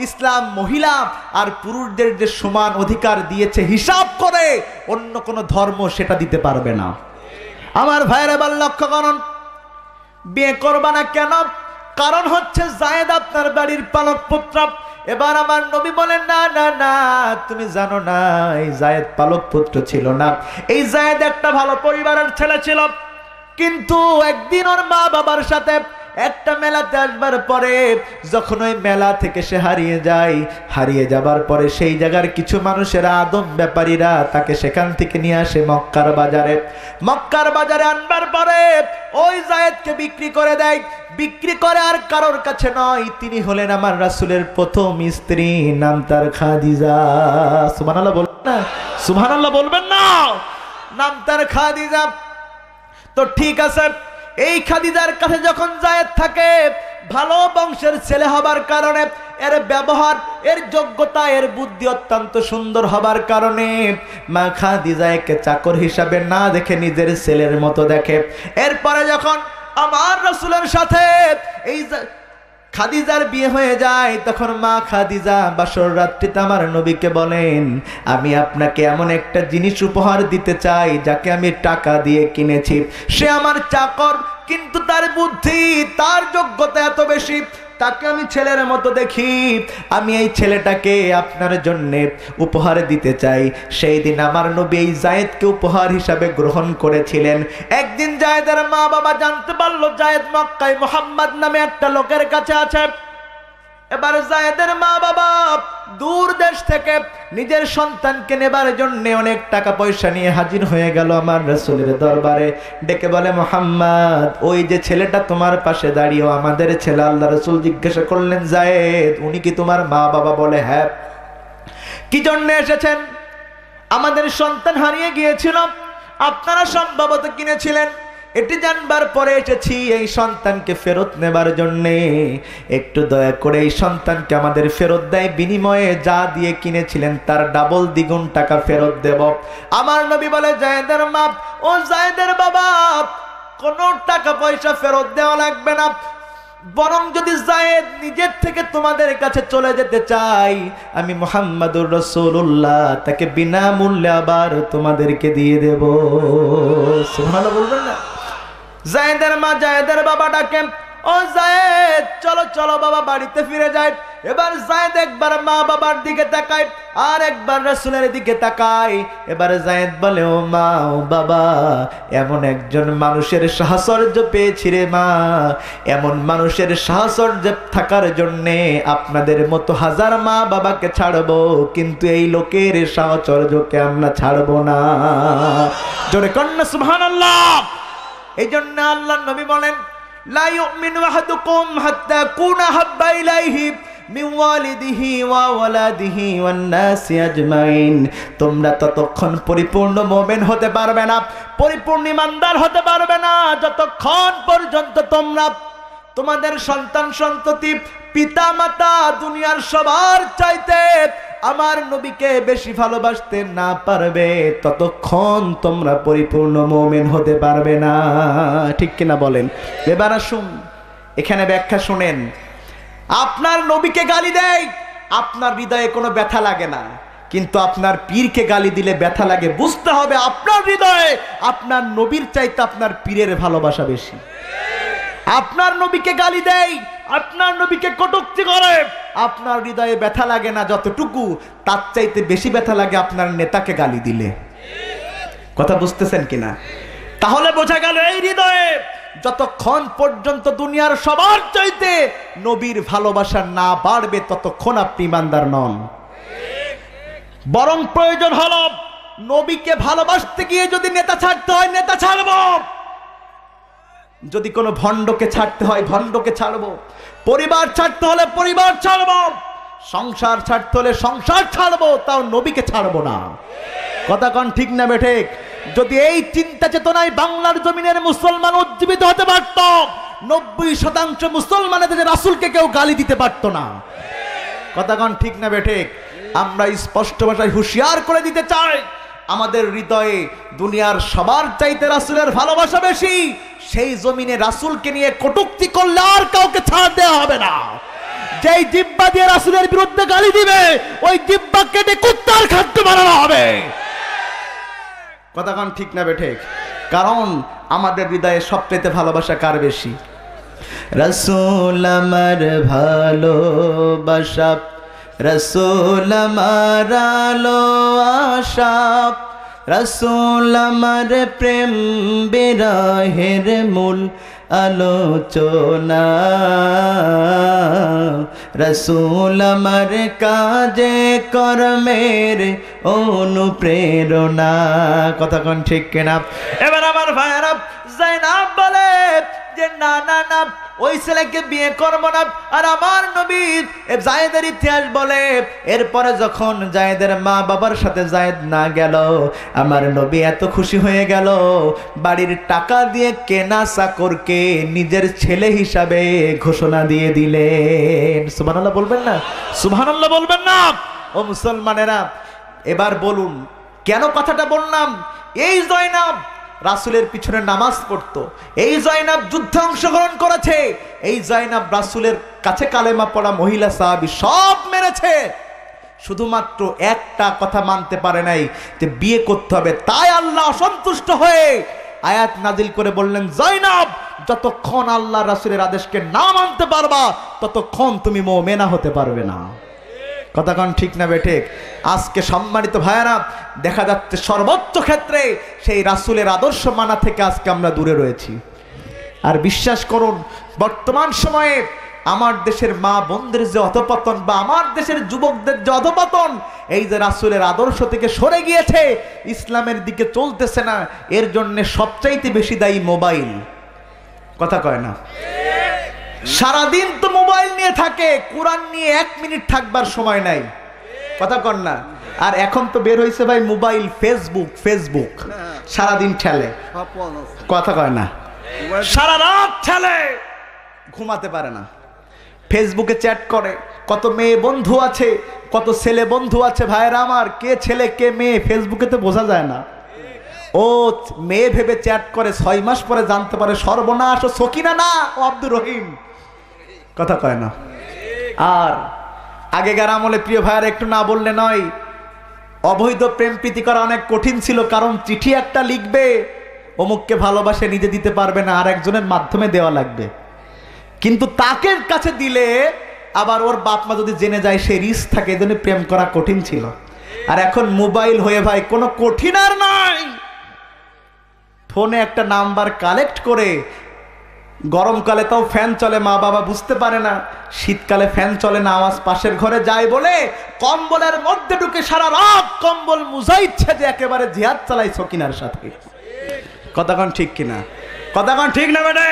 ইসলাম মহিলা আর পুরুষদের যে সমান অধিকার দিয়েছে, হিসাব করে অন্য কোন ধর্ম সেটা দিতে পারবে না। আমার ভাইয়েরা বল, লক্ষ্য করুন, বিয়ে করবা না কেন? কারণ হচ্ছে জায়েদ আপনার বাড়ির পালক পুত্র। এবার আমার নবী বলেন, না না না, তুমি জানো না, এই জায়েদ পালক পুত্র ছিল না। এই জায়েদ একটা ভালো পরিবারের ছেলে ছিল, কিন্তু একদিন ওর মা বাবার সাথে একটা মেলাতে আসবার পরে, যখন ওই মেলা থেকে সে হারিয়ে যায়, হারিয়ে যাবার পরে সেই জায়গার কিছু মানুষেরা, আদম ব্যাপারীরা তাকে সেখান থেকে নিয়ে আসে মক্কার বাজারে। মক্কার বাজারে আনবার পরে ওই জায়েদকে বিক্রি করে দেয়। বিক্রি করে আর কারোর কাছে নয়, তিনি হলেন আমার রাসূলের প্রথম স্ত্রী, নাম তার খাদিজা। সুবহানাল্লাহ বলবেন না? সুবহানাল্লাহ বলবেন না? নাম তার খাদিজা। তো ঠিক আছে, এই খাদিজার কাছে যখন জায়েদ থাকে, ভালো বংশের ছেলে হবার কারণে, এর ব্যবহার, এর যোগ্যতা, এর বুদ্ধি অত্যন্ত সুন্দর হবার কারণে মা খাদিজা একে চাকর হিসাবে না দেখে নিজের ছেলের মতো দেখে। এরপরে যখন আমার রাসূলের সাথে এই খাদিজার বিয়ে হয়ে যায়, তখন মা খাদিজা বাসর রাত্রিতে আমার নবীকে বলেন, আমি আপনাকে এমন একটা জিনিস উপহার দিতে চাই, যাকে আমি টাকা দিয়ে কিনেছি। সে আমার চাকর, কিন্তু তার বুদ্ধি, তার যোগ্যতা এত বেশি, তাকে আমি ছেলের মতো দেখি। আমি এই ছেলেটাকে আপনার জন্য উপহার দিতে চাই। সেই দিন আমার নবী এই জায়েদকে উপহার হিসাবে গ্রহণ করেছিলেন। একদিন জায়েদের মা বাবা জানতে পারলো জায়েদ মক্কায় মুহাম্মদ নামে একটা লোকের কাছে আছে। এবার জায়েদের মা বাবা দূর দেশ থেকে নিজের সন্তানকে নেবার জন্য অনেক টাকা পয়সা নিয়ে হাজির হয়ে গেল আমার রাসূলের দরবারে। ডেকে বলে, মুহাম্মদ, ওই যে ছেলেটা তোমার পাশে দাঁড়িয়ে আমাদের ছেলে। আল্লাহ রাসূল জিজ্ঞাসা করলেন, জায়েদ, উনি কি তোমার মা বাবা? বলে, হ্যাঁ। কি জন্য এসেছেন? আমাদের সন্তান হারিয়ে গিয়েছিল, আপনারা সম্ভবত কিনেছিলেন, এটি জানবার পরে এসেছি এই সন্তানকে ফেরত নেবার জন্যে। একটু দয়া করে এই সন্তানকে আমাদের ফেরত দেয়, বিনিময়ে যা দিয়ে কিনেছিলেন তার ডাবল দ্বিগুণ টাকা ফেরত দেব। আমার নবী বলে, জায়েদের মা ও জায়েদের বাবা, কোনো টাকা পয়সা ফেরত দেওয়া লাগবে না, বরং যদি জায়েদ নিজের থেকে তোমাদের কাছে চলে যেতে চাই, আমি মুহাম্মাদুর রাসূলুল্লাহ তাকে বিনামূল্যে আবার তোমাদেরকে দিয়ে দেব। সুবহানাল্লাহ বলবেন না? জায়েদের মা জায়েদের বাবা ডাকেন, ও জায়েদ, চলো চলো বাবা, বাড়িতে ফিরে যায়। এবার জায়েদ একবার মা বাবার দিকে তাকায়, আর একবার রাসূলের দিকে তাকায়। এবার জায়েদ বলে, ও মা, ও বাবা, এমন একজন মানুষের সাহচর্য পেয়েছি রে মা, এমন মানুষের সাহচর্য থাকার জন্যে আপনাদের মতো হাজার মা বাবাকে ছাড়বো, কিন্তু এই লোকের সাহচর্যকে আমরা ছাড়বো না। জোরে কন্যা সুবহানাল্লাহ। এই জন্য আল্লাহর নবী বলেন, লা ইউমিনু আহাদুকুম হাত্তা কুনা হাব্বা ইলাইহি মিন ওয়ালিদিহি ওয়া ওয়ালাদিহি ওয়ান নাসি আজমাইন। তোমরা ততক্ষণ পরিপূর্ণ মুমিন হতে পারবে না, পরিপূর্ণ ঈমানদার হতে পারবে না যতক্ষণ পর্যন্ত তোমরা তোমাদের সন্তান সন্ততি পিতা মাতা দুনিয়ার সবার চাইতে আমার নবীকে বেশি ভালোবাসতে না পারবে, ততক্ষণ তোমরা পরিপূর্ণ মুমিন হতে পারবে না। ঠিক কিনা বলেন? এবার আসুন এখানে ব্যাখ্যা শুনেন। আপনার নবীকে গালি দেয়, আপনার হৃদয়ে কোনো ব্যথা লাগে না, কিন্তু আপনার পীরকে গালি দিলে ব্যথা লাগে। বুঝতে হবে আপনার হৃদয়ে আপনার নবীর চাইতে আপনার পীরের ভালোবাসা বেশি। আপনার নবীকে গালি দেয়, আপনার নবীকে কটূক্তি করে, আপনার হৃদয়ে ব্যথা লাগে না যতটুকু, তার চাইতে বেশি ব্যথা লাগে আপনার নেতাকে গালি দিলে। কথা বুঝতেছেন কিনা? তাহলে বোঝা গেল এই হৃদয়ে যতক্ষণ পর্যন্ত দুনিয়ার সবার চাইতে নবীর ভালোবাসা না বাড়বে ততক্ষণ আপনি ঈমানদার নন। বরং প্রয়োজন হলো নবীকে ভালোবাসতে গিয়ে যদি নেতা ছাড়তে হয় নেতা ছাড়বো, যদি কোনো ভণ্ডকে ছাড়তে হয় ভণ্ডকে ছাড়বো, পরিবার ছাড়তে হলে পরিবার ছাড়বো, সংসার ছাড়তে হলে সংসার ছাড়বো, তাও নবীকে ছাড়বো না। কথা কোন ঠিক না বেঠিক? যদি এই চিন্তা চেতনায় বাংলার জমিনের মুসলমান উজ্জীবিত হতে পারত, 90% মুসলমানদের রাসূলকে কেউ গালি দিতে পারত না। কথা কোন ঠিক না বেঠিক? আমরা স্পষ্ট ভাষায় হুঁশিয়ার করে দিতে চাই, আমাদের হৃদয়ে দুনিয়ার সবার চাইতে রাসূলের ভালোবাসা বেশি। সেই জমিনে রাসূলকে নিয়ে কটূক্তি করলে আর কাউকে ছাড় দেওয়া হবে না। যেই জিহ্বা দিয়ে রাসূলের বিরুদ্ধে গালি দিবে ওই জিহ্বা কেটে কুত্তার খাদ্য বানানো হবে। কথা কোন ঠিক না বেঠিক? কারণ আমাদের হৃদয়ে সবচেয়ে ভালোবাসা কার বেশি? রাসূল আমার ভালোবাসা, রাসূল আমার আলো আশা, রাসূল আমার প্রেম বিরহের মূল আলোচনা, রাসূল আমার কাজে কর্মের অনুপ্রেরণা। কথা কোন ঠিক কিনা? এবার আমার ভাইয়েরা যায়নাব বলে যে না না না ওই ছেলেকে বিয়ে করবো না। আর আমার নবী জায়েদের ইতিহাস বলে এরপরে যখন জায়েদের মা বাবার সাথে জায়েদ না গেল, আমার নবী এত খুশি হয়ে গেল, বাড়ির টাকা দিয়ে কেনা চাকরকে নিজের ছেলে হিসাবে ঘোষণা দিয়ে দিলেন। সুবহানাল্লাহ বলবেন না? সুবহানাল্লাহ বলবেন না? ও মুসলমানেরা এবার বলুন কেন কথাটা বললাম। এই যায়নাব রাসূলের পিছনে নামাজ পড়তো, এই যায়নাব যুদ্ধে অংশগ্রহণ করেছে, এই যায়নাব রাসূলের কাছে কালেমা পড়া মহিলা সাহাবী সব মেরেছে, শুধুমাত্র একটা কথা মানতে পারে নাই যে বিয়ে করতে হবে। তাই আল্লাহ অসন্তুষ্ট হয়ে আয়াত নাজিল করে বললেন, যায়নাব যতক্ষণ আল্লাহ রাসূলের আদেশকে না মানতে পারবা ততক্ষণ তুমি মুমিনা হতে পারবে না। কথা কোন ঠিক না বেঠিক? আজকে সম্মানিত ভাইয়েরা দেখা যাচ্ছে সর্বোচ্চ ক্ষেত্রে সেই রাসূলের আদর্শ মানা থেকে আজকে আমরা দূরে রয়েছি। আর বিশ্বাস করুন বর্তমান সময়ে আমার দেশের মা বোনদের যে অধপতন বা আমার দেশের যুবকদের যে অধপতন, এই যে রাসূলের আদর্শ থেকে সরে গিয়েছে, ইসলামের দিকে চলতেছে না, এর জন্য সবচাইতে বেশি দায়ী মোবাইল। কথা কয় না? সারাদিন তো মোবাইল নিয়ে থাকে, কোরআন নিয়ে 1 মিনিট থাকবার সময় নাই। কথা কন না? আর এখন তো বের হয়েছে ভাই মোবাইল, ফেসবুক, ফেসবুক সারাদিন ঠেলে। কথা কয় না? সারা রাত ঠেলে, ঘুমাতে পারে না, ফেসবুকে চ্যাট করে। কত মেয়ে বন্ধু আছে, কত ছেলে বন্ধু আছে ভাইরা আমার, কে ছেলে কে মেয়ে ফেসবুকে তো বোঝা যায় না। ও মেয়ে ভেবে চ্যাট করে, 6 মাস পরে জানতে পারে সর্বনাশ ও সকিনা না, ও আব্দুর রহিম। কথা কয় না? আর আগেকার আমলে প্রিয় ভাইয়ার একটু না বললে নয়, অবৈধ প্রেম প্রীতি করা অনেক কঠিন ছিল, কারণ চিঠি একটা লিখবে, অমুককে ভালোবাসে নিজে দিতে পারবে না, আর একজনের মাধ্যমে দেওয়া লাগবে। কিন্তু তাকে কাছে দিলে আবার ওর বাপ মা যদি জেনে যায় সে রিস্ক থাকে, এজন্য প্রেম করা কঠিন ছিল। আর এখন মোবাইল হয়ে ভাই কোনো কঠিন আর নাই, ফোনে একটা নাম্বার কালেক্ট করে, গরমকালে তাও ফ্যান চলে, মা বাবা বুঝতে পারে না, শীতকালে ফ্যান চলে না, আওয়াজ পাশের ঘরে যায় বলে কম্বলের মধ্যে ঢুকে সারা রাত কম্বল মুজাইচ্ছে যে একেবারে জিহাদ চালাই সকিনার সাথে। কথা কোন ঠিক কিনা? কথা কোন ঠিক না বেটা?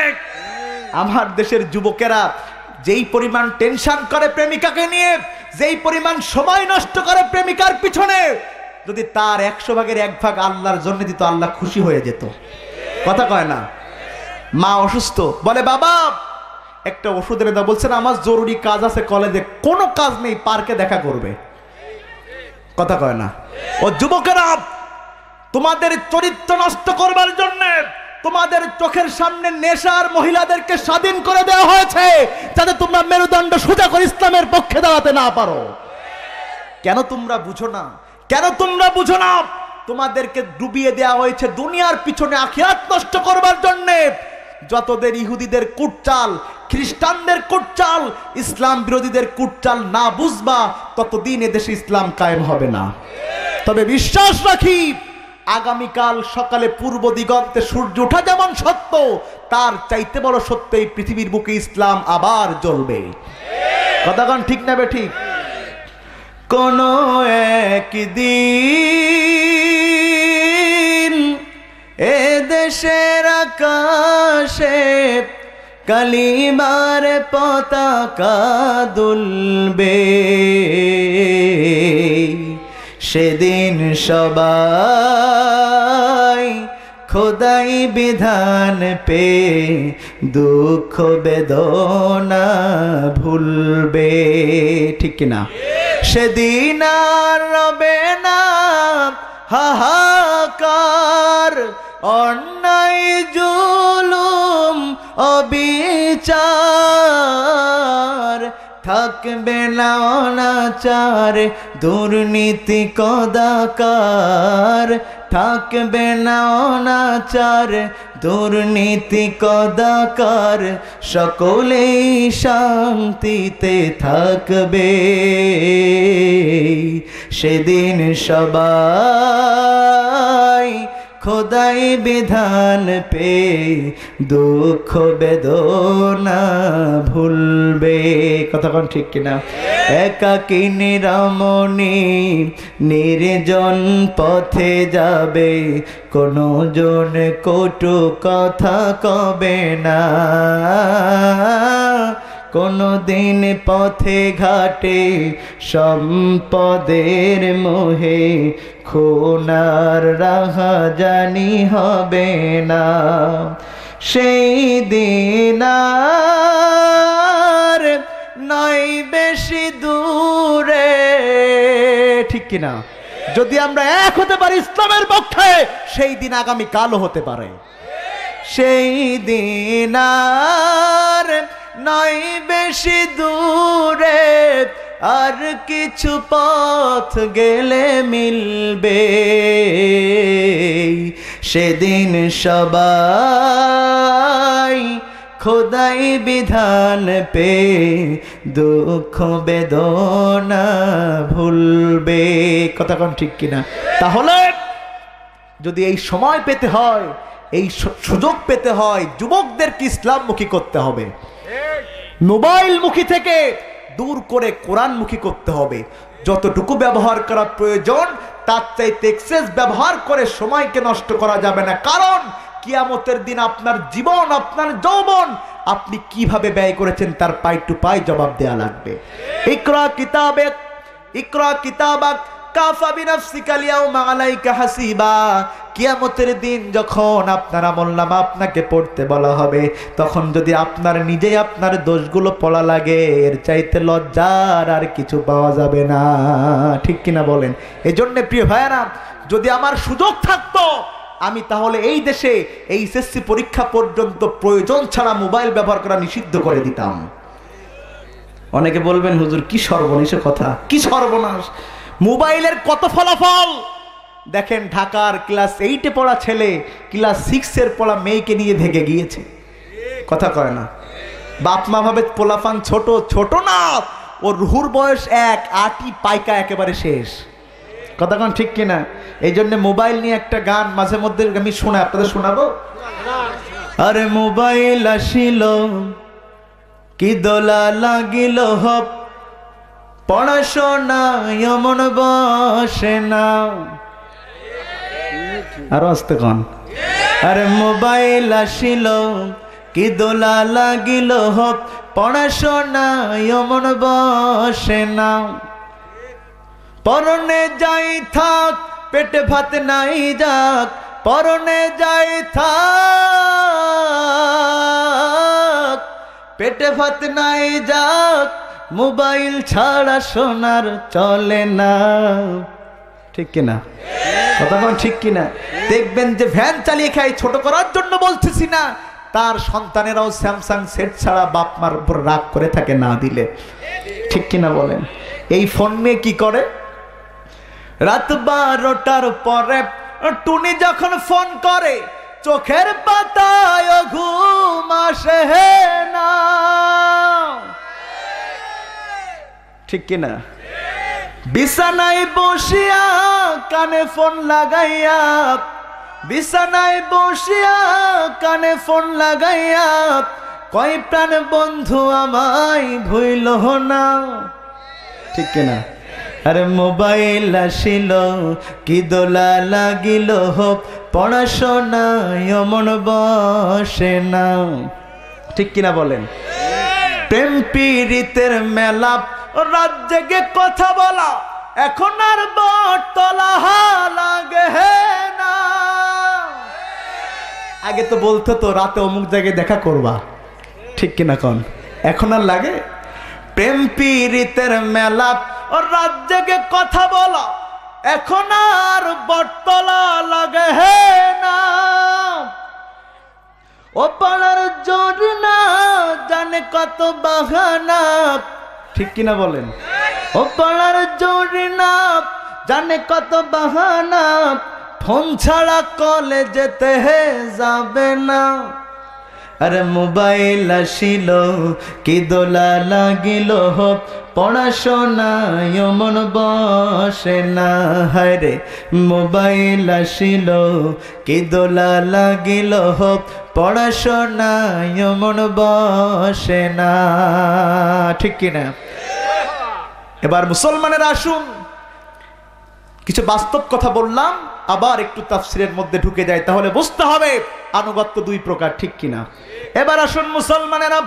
আমার দেশের যুবকেরা যেই পরিমাণ টেনশন করে প্রেমিকাকে নিয়ে, যেই পরিমাণ সময় নষ্ট করে প্রেমিকার পিছনে, যদি তার 100 ভাগের 1 ভাগ আল্লাহর জন্য দিত, আল্লাহ খুশি হয়ে যেত। কথা কয় না? মা অসুস্থ, বলে বাবা একটা ওষুধ এনে দাও, বলছেন আমার জরুরি কাজ আছে কলেজে। কোনো কাজ নেই, পার্কে দেখা করবে। কথা কয় না? ও যুবকেরা, তোমাদের চরিত্র নষ্ট করবার জন্য তোমাদের চোখের সামনে নেশার মহিলাদেরকে স্বাধীন করে দেওয়া হয়েছে, যাতে তোমরা মেরুদণ্ড সোজা করে ইসলামের পক্ষে দাঁড়াতে না পারো। কেন তোমরা বুঝো না? কেন তোমরা বুঝো না? তোমাদেরকে ডুবিয়ে দেওয়া হয়েছে দুনিয়ার পিছনে আখিরাত নষ্ট করবার জন্য। যতদের ইহুদিদের কুটচাল, খ্রিস্টানদের কুটচাল, ইসলাম বিরোধীদের কুটচাল না বুঝবা, ততদিন এদেশে ইসলাম কায়েম হবে না। তবে বিশ্বাস রাখি, আগামীকাল সকালে পূর্ব দিগন্তে সূর্য ওঠা যেমন সত্য, তার চাইতে বড় সত্য এই পৃথিবীর বুকে ইসলাম আবার জ্বলবে। কথাগণ ঠিক না বে ঠিক? কোন একদিন এ দেশের আকাশে কালিমার পতাকা দুলবে, সেদিন সবাই খোদাই বিধান পে দুঃখ বেদনা ভুলবে। ঠিক কিনা? সেদিন আর রবে না হাহাকার, অন্যায় জুলুম অবিচার, থাকবে না অনাচার দুর্নীতি কদাকার, থাকবে না অনাচার দুর্নীতি কদাকার, সকলেই শান্তিতে থাকবে। সেদিন সবাই খোদাই বিধান পে দুঃখ বেদনা ভুলবে। কথাক্ষণ ঠিক কিনা? একাকী নিরমণি নির্জন পথে যাবে, কোনো জন কটু কথা কবে না, কোনো দিন পথে ঘাটে সম্পদের মোহে খুনার রাহাজানি হবে না। সেই দিন আর নয় বেশি দূরে। ঠিক কিনা? যদি আমরা এক হতে পারি ইসলামের পক্ষে, সেই দিন আগামী কালও হতে পারে। সেই দিন আর নয় বেশি দূরে, আর কিছু পথ গেলে মিলবে। সেদিন সবাই খোদাই বিধান পে দুঃখ বেদনা ভুলবে। কথা কোন ঠিক কিনা? তাহলে যদি এই সময় পেতে হয়, এই সুযোগ পেতে হয়, যুবকদেরকে ইসলামমুখী করতে হবে, মোবাইল মুখী থেকে দূর করে কোরআনমুখী করতে হবে। যতটুকু ব্যবহার করা প্রয়োজন তার চাইতে এক্সেস ব্যবহার করে সময়কে নষ্ট করা যাবে না। কারণ কিয়ামতের দিন আপনার জীবন, আপনার যৌবন আপনি কিভাবে ব্যয় করেছেন তার পাই টু পাই জবাব দেয়া লাগবে। ইকরা কিতাবাক, ইকরা কিতাবাক কাফা বিনাফসিকা আল-ইয়াওমা আলাইকা হাসিবা। কিয়ামতের দিন যখন আপনার আমলনামা আপনাকে পড়তে বলা হবে, তখন যদি আপনার নিজেই আপনার দোষগুলো পড়া লাগে, এর চাইতে লজ্জার আর কিছু পাওয়া যাবে না। ঠিক কিনা বলেন? এজন্য প্রিয় ভাইয়েরা, যদি আমার সুযোগ থাকতো আমি তাহলে এই দেশে এই এসএসসি পরীক্ষা পর্যন্ত প্রয়োজন ছাড়া মোবাইল ব্যবহার করা নিষিদ্ধ করে দিতাম। অনেকে বলবেন হুজুর কি সর্বনাশের কথা, কি সর্বনাশ, মোবাইলের কত ফলাফল দেখেন। ঢাকার ক্লাস 8-এ পড়া ছেলে ক্লাস 6-এর পড়া মেয়েকে নিয়ে ভেগে গিয়েছে। কথা কয় না? বাপ মা ভাবে পোলাফান ছোট, ছোট না, ওর রুহুর বয়স 1, আটি পাইকা একেবারে শেষ। কথা কন ঠিক কিনা? এই জন্য মোবাইল নিয়ে একটা গান মাঝে মধ্যে আমি শোনাই, আপনাদের শোনাবো। আরে মোবাইল আসিল কি দোলা লাগিল হপ, পড়াশোনায় মন বসে না। আরো আসতে কন। আরে মোবাইল আসিল কি দোলা লাগিল পড়াশোনায় মন বসে না। পরনে যাই থাক পেটে ভাত নাই যাক, পরনে যাই থাক পেটে ভাত নাই যাক, মোবাইল ছাড়া সোনার চলে না। ঠিক কিনা? কথা বল ঠিক কিনা? দেখবেন যে ভ্যান চালিয়ে খাই, ছোট করার জন্য বলতেছি না, তার সন্তানেরাও স্যামসাং সেট ছাড়া বাপ মার উপর রাগ করে থাকে না দিলে। ঠিক কিনা বলেন? এই ফোন নিয়ে কি করে, রাত 12টার পরে টুনি যখন ফোন করে চোখের পাতায় ঘুম আসে না। ঠিক কিনা? বিছানায় বসিয়া কানে ফোন লাগাইয়া, বিছানায় বসিয়া কানে ফোন লাগাইয়া কয় প্রাণ বন্ধু আমায় ভুইল না। ঠিক কিনা? আরে মোবাইল আসিল কি দোলা লাগিল পড়াশোনায় মন বসে না। ঠিক কিনা বলেন? প্রেম পীড়িতের মেলা, রাত জেগে কথা বলা, এখন আর বটতলা লাগে না। আগে তো বলতো তো রাতে অমুক জায়গায় দেখা করবা। ঠিক কিনা কোন? এখন আর লাগে? প্রেম পীড়িতের মেলা, রাত জেগে কথা বলা, এখন আর বটতলা লাগে না। ও পাড়ার জোর না জানে কত বাহানা। ঠিক কিনা বলেন? ও পাড়ার জোর না জানে কত বাহানা, ফোন ছাড়া কলেজেতে যাবে না। আরে মোবাইল আসিল কি দোলা লাগিল পড়াশোনায় মন বসে না। হায়রে মোবাইল আসিল কি দোলা লাগিল পড়াশোনায় মন বসে না। ঠিক কিনা? এবার মুসলমানের আসুন, কিছু বাস্তব কথা বললাম, আবার একটু তাফসিরের মধ্যে ঢুকে যায়, তাহলে বুঝতে হবে আনুগত্য দুই প্রকার। ঠিক কিনা? এবার আসুন মুসলমানেরা,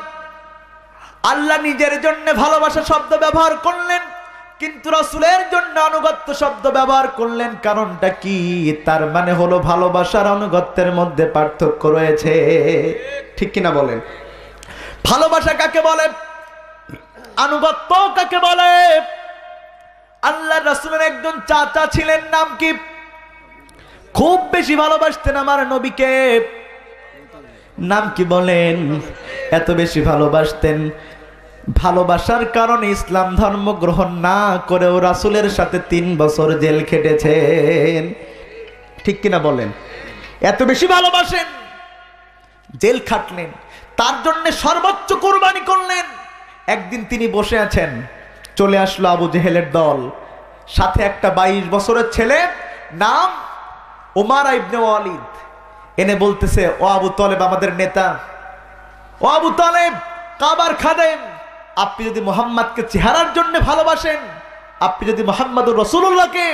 আল্লাহ নিজের জন্য ভালোবাসা শব্দ ব্যবহার করলেন, কিন্তু রাসূলের জন্য আনুগত্য শব্দ ব্যবহার করলেন। কারণটা কি? তার মানে হলো ভালোবাসার আনুগত্যের মধ্যে পার্থক্য রয়েছে। ঠিক কিনা বলেন? ভালোবাসা কাকে বলে, আনুগত্য কাকে বলে? আল্লাহ রাসূলের একজন চাচা ছিলেন, নাম কি? খুব বেশি ভালোবাসতেন আমার নবীকে। নাম কি বলেন? এত বেশি ভালোবাসতেন, ভালোবাসার কারণে ইসলাম ধর্ম গ্রহণ না করেও রাসূলের সাথে 3 বছর জেল খেটেছেন। ঠিক কিনা বলেন? এত বেশি ভালোবাসেন, জেল খাটলেন, তার জন্য সর্বোচ্চ কুরবানি করলেন। একদিন তিনি বসে আছেন, চলে আসলো আবু জেহেলের দল, সাথে একটা 22 বছরের ছেলে, নাম উমারা ইবনে ওয়ালিদ। এনে বলতেছে, ও আবু তালেব, আমাদের নেতা, ও আবু তালেব, কাবার খাদেম, আপনি যদি মুহাম্মদকে চেহারার জন্য ভালোবাসেন, আপনি যদি মুহাম্মদুর রাসূলুল্লাহকে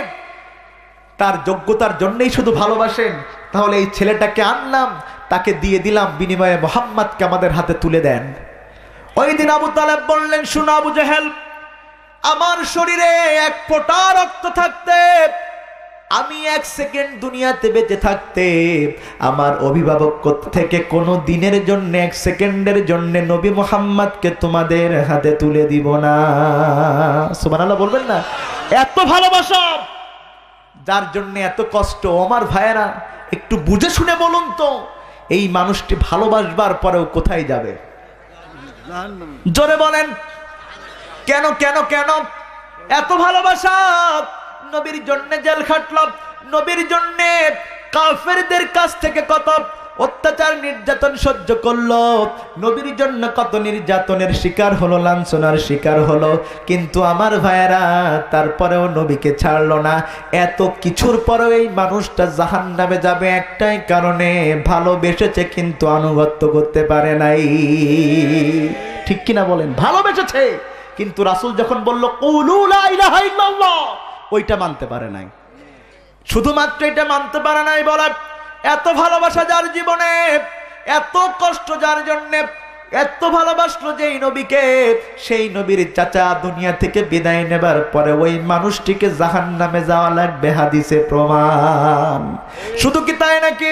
তার যোগ্যতার জন্যই শুধু ভালোবাসেন, তাহলে এই ছেলেটাকে আনলাম, তাকে দিয়ে দিলাম, বিনিময়ে মুহাম্মদকে আমাদের হাতে তুলে দেন। ওই দিন আবু তালেব বললেন, শুনো আবু জেহেল, আমার শরীরে 1 ফোঁটা রক্ত থাকতে, আমি 1 সেকেন্ড দুনিয়াতে বেঁচে থাকতে, আমার অভিভাবক থেকে কোনো দিনের জন্য 1 সেকেন্ডের জন্য নবী মুহাম্মদকে তোমাদের হাতে তুলে দিব না। সুবহানাল্লাহ বলবেন না? এত ভালোবাসা, যার জন্য এত কষ্ট। আমার ভাইয়েরা, একটু বুঝে শুনে বলুন তো, এই মানুষটি ভালোবাসবার পরেও কোথায় যাবে? জোরে বলেন, কেন কেন কেন এত ভালোবাসা? নবীর জন্য জেল খাটল, নবীর জন্য কাফেরদের কাছ থেকে কত অত্যাচার নির্যাতন সহ্য করলো, নবীর জন্য কত নির্যাতনের শিকার হলো, লাঞ্ছনার শিকার হলো, কিন্তু আমার ভাইয়েরা তারপরেও নবীকে ছাড়লো না। এত কিছুর পরেও এই মানুষটা জাহান্নামে যাবে একটাই কারণে, ভালোবেসেছে কিন্তু আনুগত্য করতে পারে নাই। ঠিক কিনা বলেন? ভালোবেসেছে, কিন্তু রাসূল যখন বলল কুলু লা ইলাহা ইল্লাল্লাহ, ওইটা মানতে পারে নাই। শুধুমাত্র এটা মানতে পারে নাই বলে, এত ভালোবাসা যার জীবনে, এত কষ্ট যার জন্য, এত ভালোবাসলো যেই নবীকে, সেই নবীর চাচা দুনিয়া থেকে বিদায় নেবার পরে ওই মানুষটিকে জাহান্নামে যাওয়া লাগবে, হাদিসে প্রমাণ। শুধু কি তাই নাকি,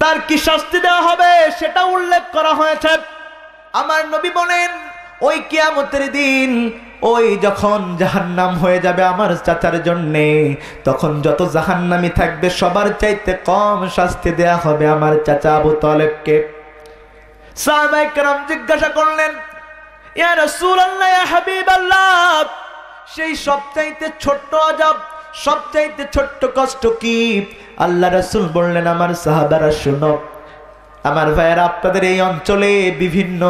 তার কি শাস্তি দেওয়া হবে সেটা উল্লেখ করা হয়েছে। আমার নবী বলেন ওই কিয়ামতের দিন ওই যখন জাহান্নাম হয়ে যাবে আমার চাচার জন্যে, তখন যত জাহান্নামী থাকবে সবার চাইতে কম শাস্তি দেয়া হবে আমার চাচা আবু তালেবকে। সাহাবায়ে কেরাম জিজ্ঞাসা করলেন, ইয়া রাসূলুল্লাহ, ইয়া হাবিবাল্লাহ, সেই সবচাইতে ছোট্ট আযাব, সবচাইতে ছোট্ট কষ্ট কি? আল্লাহ রাসূল বললেন, আমার সাহাবারা শুনো, আমার ভাইয়েরা, আপনাদের এই অঞ্চলে বিভিন্ন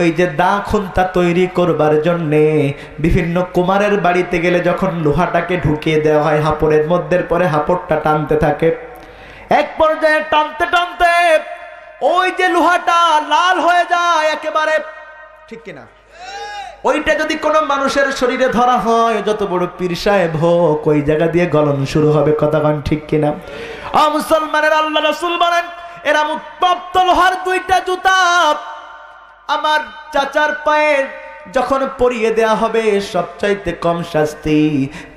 ওই যে দা খুন্তা তৈরি করবার জন্যে বিভিন্ন কুমারের বাড়িতে গেলে যখন লোহাটাকে ঢুকিয়ে দেওয়া হয় হাপড়ের মধ্যে, পরে হাপড়টা টানতে থাকে, এক পর্যায়ে টানতে টানতে ওই যে লোহাটা লাল হয়ে যায় একেবারে, ঠিক কিনা? ওইটা যদি কোনো মানুষের শরীরে ধরা হয়, যত বড় পীর সাহেব হোক, ওই জায়গা দিয়ে গলন শুরু হবে। কথা কন ঠিক কিনা? মুসলমানের আল্লাহ রাসূল বলেন, এরা উত্তপ্ত লোহার দুইটা জুতা আমার চাচার পায়ে যখন পরিয়ে দেয়া হবে সবচাইতে কম শাস্তি,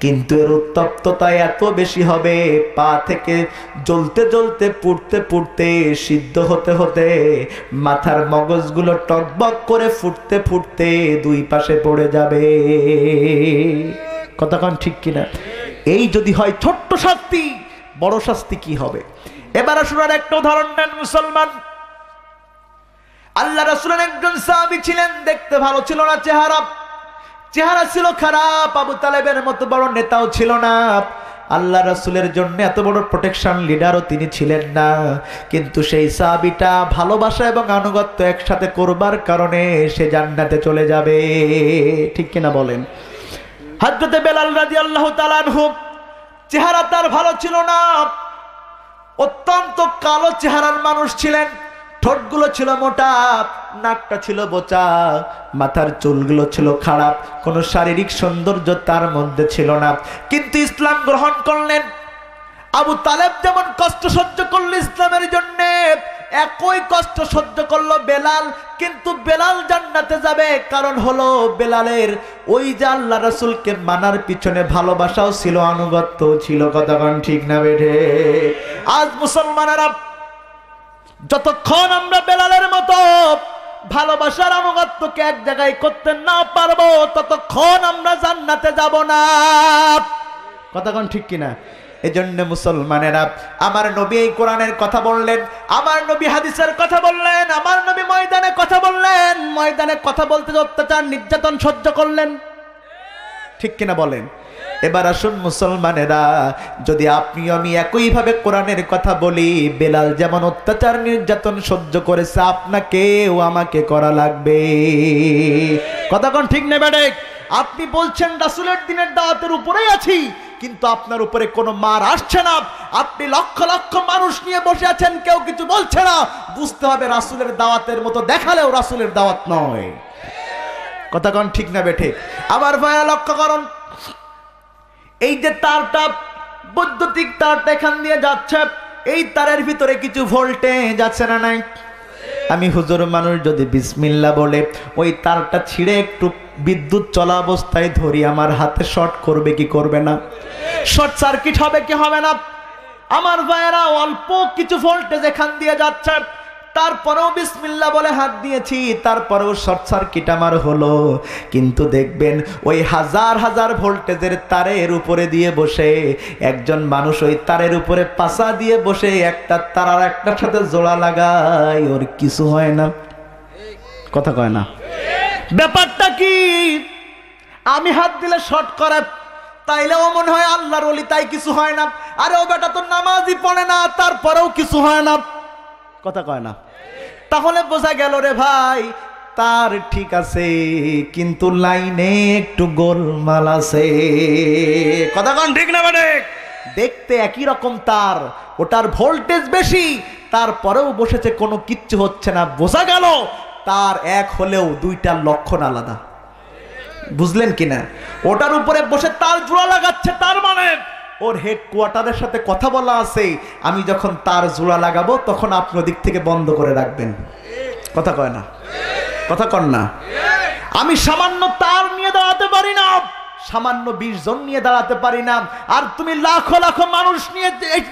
কিন্তু এর উত্তপ্ততা এত বেশি হবে, পা থেকে জ্বলতে জ্বলতে পুড়তে পুড়তে সিদ্ধ হতে হতে মাথার মগজগুলো টকবক করে ফুটতে ফুটতে দুই পাশে পড়ে যাবে। কতক্ষণ ঠিক কিনা? এই যদি হয় ছোট্ট শাস্তি, বড় শাস্তি কি হবে? এবার আসুন আর একটা উদাহরণ নেন মুসলমান। আল্লাহ রাসূলের একজন সাহাবী ছিলেন, দেখতে ভালো ছিল না, চেহারা ছিল খারাপ, আবু তালেবের মতো বড় নেতাও ছিল না, আল্লাহ রাসূলের জন্য এত বড় প্রোটেকশন লিডারও তিনি ছিলেন না, কিন্তু সেই সাহাবীটা ভালোবাসা এবং আনুগত্য একসাথে করবার কারণে সে জান্নাতে চলে যাবে। ঠিক কিনা বলেন? হযরত বেলাল রাদিয়াল্লাহু তাআলা আনহু, চেহারা তার ভালো ছিল না, অত্যন্ত কালো চেহারার মানুষ ছিলেন, ঠোঁটগুলো ছিল মোটা, নাকটা ছিল বোচা, মাথার চুলগুলো ছিল খারাপ, কোনো শারীরিক সৌন্দর্য তার মধ্যে ছিল না, কিন্তু ইসলাম গ্রহণ করলেন। আবু তালেব যেমন কষ্ট সহ্য করলো ইসলামের জন্য, একই কষ্ট সহ্য করলো বেলাল, কিন্তু বেলাল জান্নাতে যাবে, কারণ হলো বেলালের ওই যে আল্লাহ রাসূলকে মানার পিছনে ভালোবাসাও ছিল, আনুগত্যও ছিল। কতক্ষণ ঠিক না বেঠে? আজ মুসলমানেরা যতক্ষণ আমরা বেলালের মতো ভালোবাসার আনুগত্যকে এক জায়গায় করতে না পারবো, ততক্ষণ আমরা জান্নাতে যাব না। কতক্ষণ ঠিক কিনা? এজন্য মুসলমানেরা, আমার নবী এই কোরআনের কথা বললেন, আমার নবী হাদিসের কথা বললেন, আমার নবী ময়দানে কথা বললেন, ময়দানে কথা বলতে অত্যাচার নির্যাতন সহ্য করলেন। ঠিক কিনা বলেন? এবার আসুন মুসলমানেরা, যদি আপনি আমি একইভাবে কোরআনের কথা বলি, বেলাল যেমন অত্যাচার নির্যাতন সহ্য করেছে, আপনাকেও আমাকে করা লাগবে। কতক্ষণ ঠিক নেবে? আপনি বলছেন রাসূলের দিনের দাওয়াতের উপরেই আছি, কিন্তু আপনার উপরে কোনো মার আসছে না, আপনি লক্ষ লক্ষ মানুষ নিয়ে বসে আছেন, কেউ কিছু বলছে না, বুঝতে হবে রাসূলের দাওয়াতের মতো দেখালেও রাসূলের দাওয়াত নয়। কতক্ষণ ঠিক না বেঠে? আবার ভাইয়া লক্ষ্য করুন, এই যে তারটা, বৈদ্যুতিক তারটা এখান দিয়ে যাচ্ছে, এই তারের ভিতরে কিছু ভোল্টেজ আছে না নাই? আমি হুজুর মানুষ যদি বিসমিল্লাহ বলে ওই তারটা ছিঁড়ে একটু বিদ্যুৎ চলা অবস্থায় ধরি, আমার হাতে শর্ট করবে কি করবে না? শর্ট সার্কিট হবে কি হবে না? আমার ভাইয়েরা, অল্প কিছু ভোল্টেজ এখান দিয়ে যাচ্ছে, তারপরেও বিসমিল্লাহ বলে হাত দিয়েছি, তারপরেও শর্ট সার্কিট আমার হলো। কিন্তু দেখবেন ওই হাজার হাজার ভোল্টেজের তারের উপরে দিয়ে বসে একজন মানুষ ওই তারের উপরে পাশা দিয়ে বসে একটা তার আর একটার সাথে জোড়া লাগায়, ওর কিছু হয় না। কথা কয় না? ব্যাপারটা কি? আমি হাত দিলে শর্ট করে, তাইলেও মনে হয় আল্লাহর ওলি, তাই কিছু হয় না। আরে ও বেটা তো নামাজই পড়ে না, তারপরেও কিছু হয় না। কথা কয় না? তাহলে বোঝা গেল রে ভাই, তার ঠিক আছে, কিন্তু লাইনে একটু গোলমাল আছে। কথা কন ঠিক না? মানে দেখতে একই রকম তার, ওটার ভোল্টেজ বেশি, তারপরেও বসেছে, কোনো কিচ্ছু হচ্ছে না। বোঝা গেল তার এক হলেও দুইটার লক্ষণ আলাদা। বুঝলেন কিনা? ওটার উপরে বসে তার জোড়া লাগাচ্ছে, তার মানে ওর হেডকোয়ার্টারের সাথে কথা বলা আছে, আমি যখন তার জোড়া লাগাবো তখন আপনি ওদিক থেকে বন্ধ করে রাখবেন। কথা কয় না? কথা কন না? আমি সামান্য তার নিয়ে দাঁড়াতে পারি না, সামান্য 20 জন নিয়ে দাঁড়াতে পারি না, আর তুমি লাখো লাখো মানুষ নিয়ে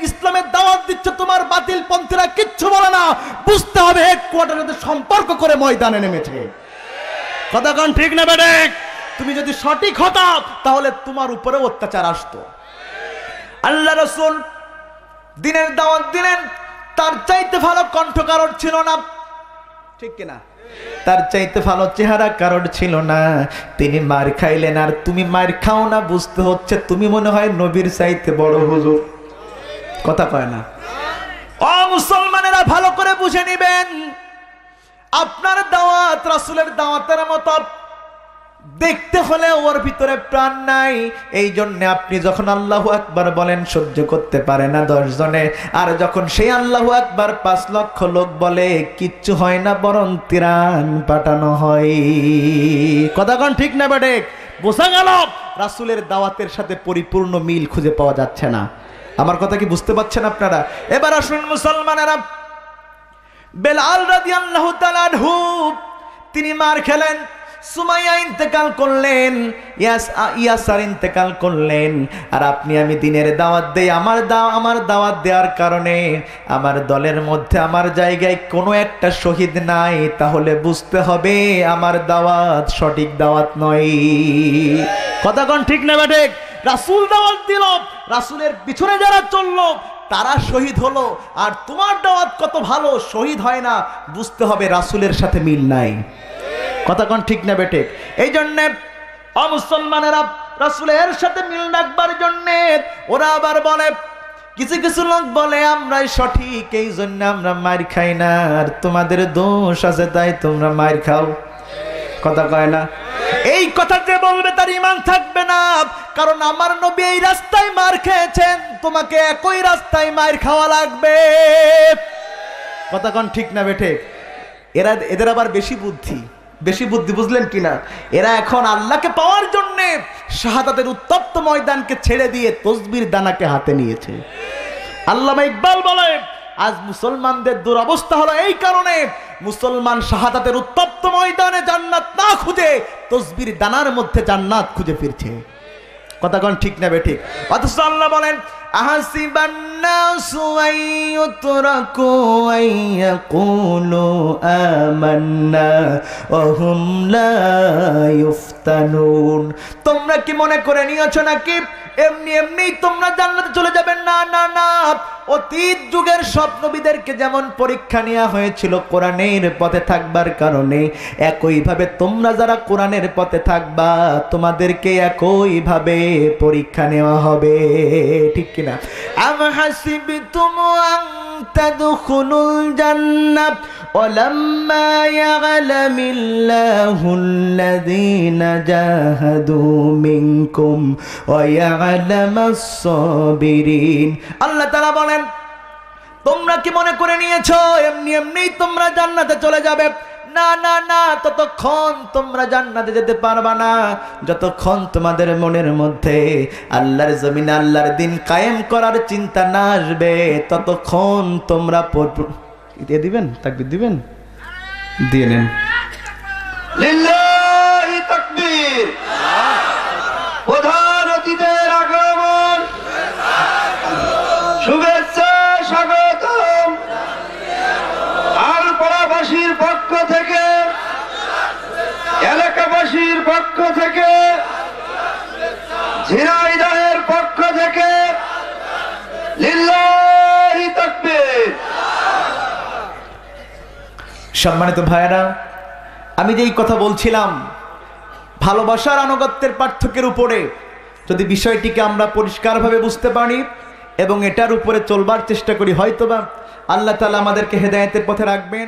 ইসলামের দাওয়াত দিচ্ছ, তোমার বাতিল পন্থীরা কিচ্ছু বলে না। বুঝতে হবে হেডকোয়ার্টারে সম্পর্ক করে ময়দানে নেমেছে। কথা কন ঠিক না বেডে? তুমি যদি সঠিক হতো তাহলে তোমার উপরে অত্যাচার আসতো। আল্লাহ রাসূল দিনের দাওয়াত দিলেন, তার চাইতে ভালো কণ্ঠ কারোর ছিল না, ঠিক কিনা? তার চাইতে ভালো চেহারা কারোর ছিল না। তিনি মার খাইলেন, আর তুমি মার খাও না, বুঝতে হচ্ছে তুমি মনে হয় নবীর চাইতে বড় হুজুর। কথা কয় না? ও মুসলমানেরা, ভালো করে বুঝে নিবেন, আপনার দাওয়াত রাসূলের দাওয়াতের মতো দেখতে হলে ওর ভিতরে প্রাণ নাই। এই জন্য আপনি যখন আল্লাহু আকবার বলেন সহ্য করতে পারে না 10 জনে, আর যখন সেই আল্লাহু আকবার 5 লক্ষ লোক বলে কিচ্ছু হয় না, বরং তিরান পাঠানো হয়। কথা কোন ঠিক না বেটে? বোঝা গেল রাসূলের দাওয়াতের সাথে পরিপূর্ণ মিল খুঁজে পাওয়া যাচ্ছে না। আমার কথা কি বুঝতে পারছেন আপনারা? এবার আসুন মুসলমানেরা, বেলাল রাদিয়াল্লাহু তাআলা আনহু তিনি মার খেলেন, সুমাইয়া ইন্তেকাল করলেন, ইয়াসার ইন্তেকাল করলেন, আর আপনি আমি দিনের দাওয়াত দেই। আমার দাওয়াত দেওয়ার কারণে আমার দলের মধ্যে আমার জায়গায় কোনো একটা শহীদ নাই, তাহলে বুঝতে হবে আমার দাওয়াত সঠিক দাওয়াত নয়। কথা কোন ঠিক না বেটে? রাসূল দাওয়াত দিল, রাসূলের পিছনে যারা চললো তারা শহীদ হলো, আর তোমার দাওয়াত কত ভালো, শহীদ হয় না, বুঝতে হবে রাসূলের সাথে মিল নাই। কথা কোন ঠিক না বেটে? এই জন্যে মুসলমানেরা রাসূলের সাথে মিল রাখবার জন্যে ওরা আবার বলে, কিছু কিছু লোক বলে আমরাই সঠিক, এই জন্য আমরা মার খাই না, আর তোমাদের দোষ আছে তাই তোমরা মার খাও। কথা কয় না? এই কথা যে বলবে তার ঈমান থাকবে না, কারণ আমার নবী এই রাস্তায় মার খেয়েছেন, তোমাকে একই রাস্তায় মার খাওয়া লাগবে। কথা কোন ঠিক না বেটে? এদের আবার বেশি বুদ্ধি, বুঝলেন কিনা? এরা এখন আল্লাহকে পাওয়ার জন্য শাহাদাতের উত্তপ্ত ময়দানকে ছেড়ে দিয়ে তসবির দানাকে হাতে নিয়েছে। আল্লামা ইকবাল বলে, আজ মুসলমানদের দুরবস্থা হলো এই কারণে, মুসলমান শাহাদাতের উত্তপ্ত ময়দানে জান্নাত না খুঁজে তসবির দানার মধ্যে জান্নাত খুঁজে ফিরছে। কথা কোন ঠিক না বেঠিক? অথচ আল্লাহ বলেন, আহাসিবান নাসু আইয়ুতরাকু আইয়াকুলু আমান্না ওয়া হুম লা ইফতানুন। তোমরা কি মনে করে নিয়েছো নাকি এমনি এমনি তোমরা জান্নাতে চলে যাবেন? না না না, অতীত যুগের সব নবীদেরকে যেমন পরীক্ষা নেওয়া হয়েছিল কোরআনের পথে থাকবার কারণে, একইভাবে তোমরা যারা কোরআনের পথে থাকবা তোমাদেরকে একইভাবে পরীক্ষা নেওয়া হবে, ঠিক কিনা? আম হাসিবতুম আন তাদখুলুল জান্নাহ ওয়ালাম্মা ইয়া'লামিল্লাহুল্লাযীনা জাহাদু মিনকুম ওয়া ইয়া'লামাস সাবিরিন। আল্লাহ তাআলা বলেন, তোমরা কি মনে করে নিয়েছো এমনি এমনি তোমরা জান্নাতে চলে যাবে? না না না, ততক্ষণ তোমরা জান্নাতে যেতে পারবা না যতক্ষণ তোমাদের মনের মধ্যে আল্লাহর জমিনে আল্লাহর দিন কায়েম করার চিন্তা না আসবে, ততক্ষণ তোমরা দিয়ে দিবেন, তাকবীর দিবেন, দিয়ে নেন। লিল্লাহি তাকবীর। প্রধান অতিথির আগমন, শুভেচ্ছা স্বাগতম। আলপাড়াবাসীর পক্ষ থেকে, এলাকাবাসীর পক্ষ থেকে, ঝিনাইদহের পক্ষ থেকে লিল্লাহি তাকবীর। সম্মানিত ভাইয়েরা, আমি যেই কথা বলছিলাম ভালোবাসার আনুগত্যের পার্থক্যের উপরে, যদি বিষয়টিকে আমরা পরিষ্কারভাবে বুঝতে পারি এবং এটার উপরে চলবার চেষ্টা করি, হয়তোবা আল্লাহ তাআলা আমাদেরকে হেদায়েতের পথে রাখবেন।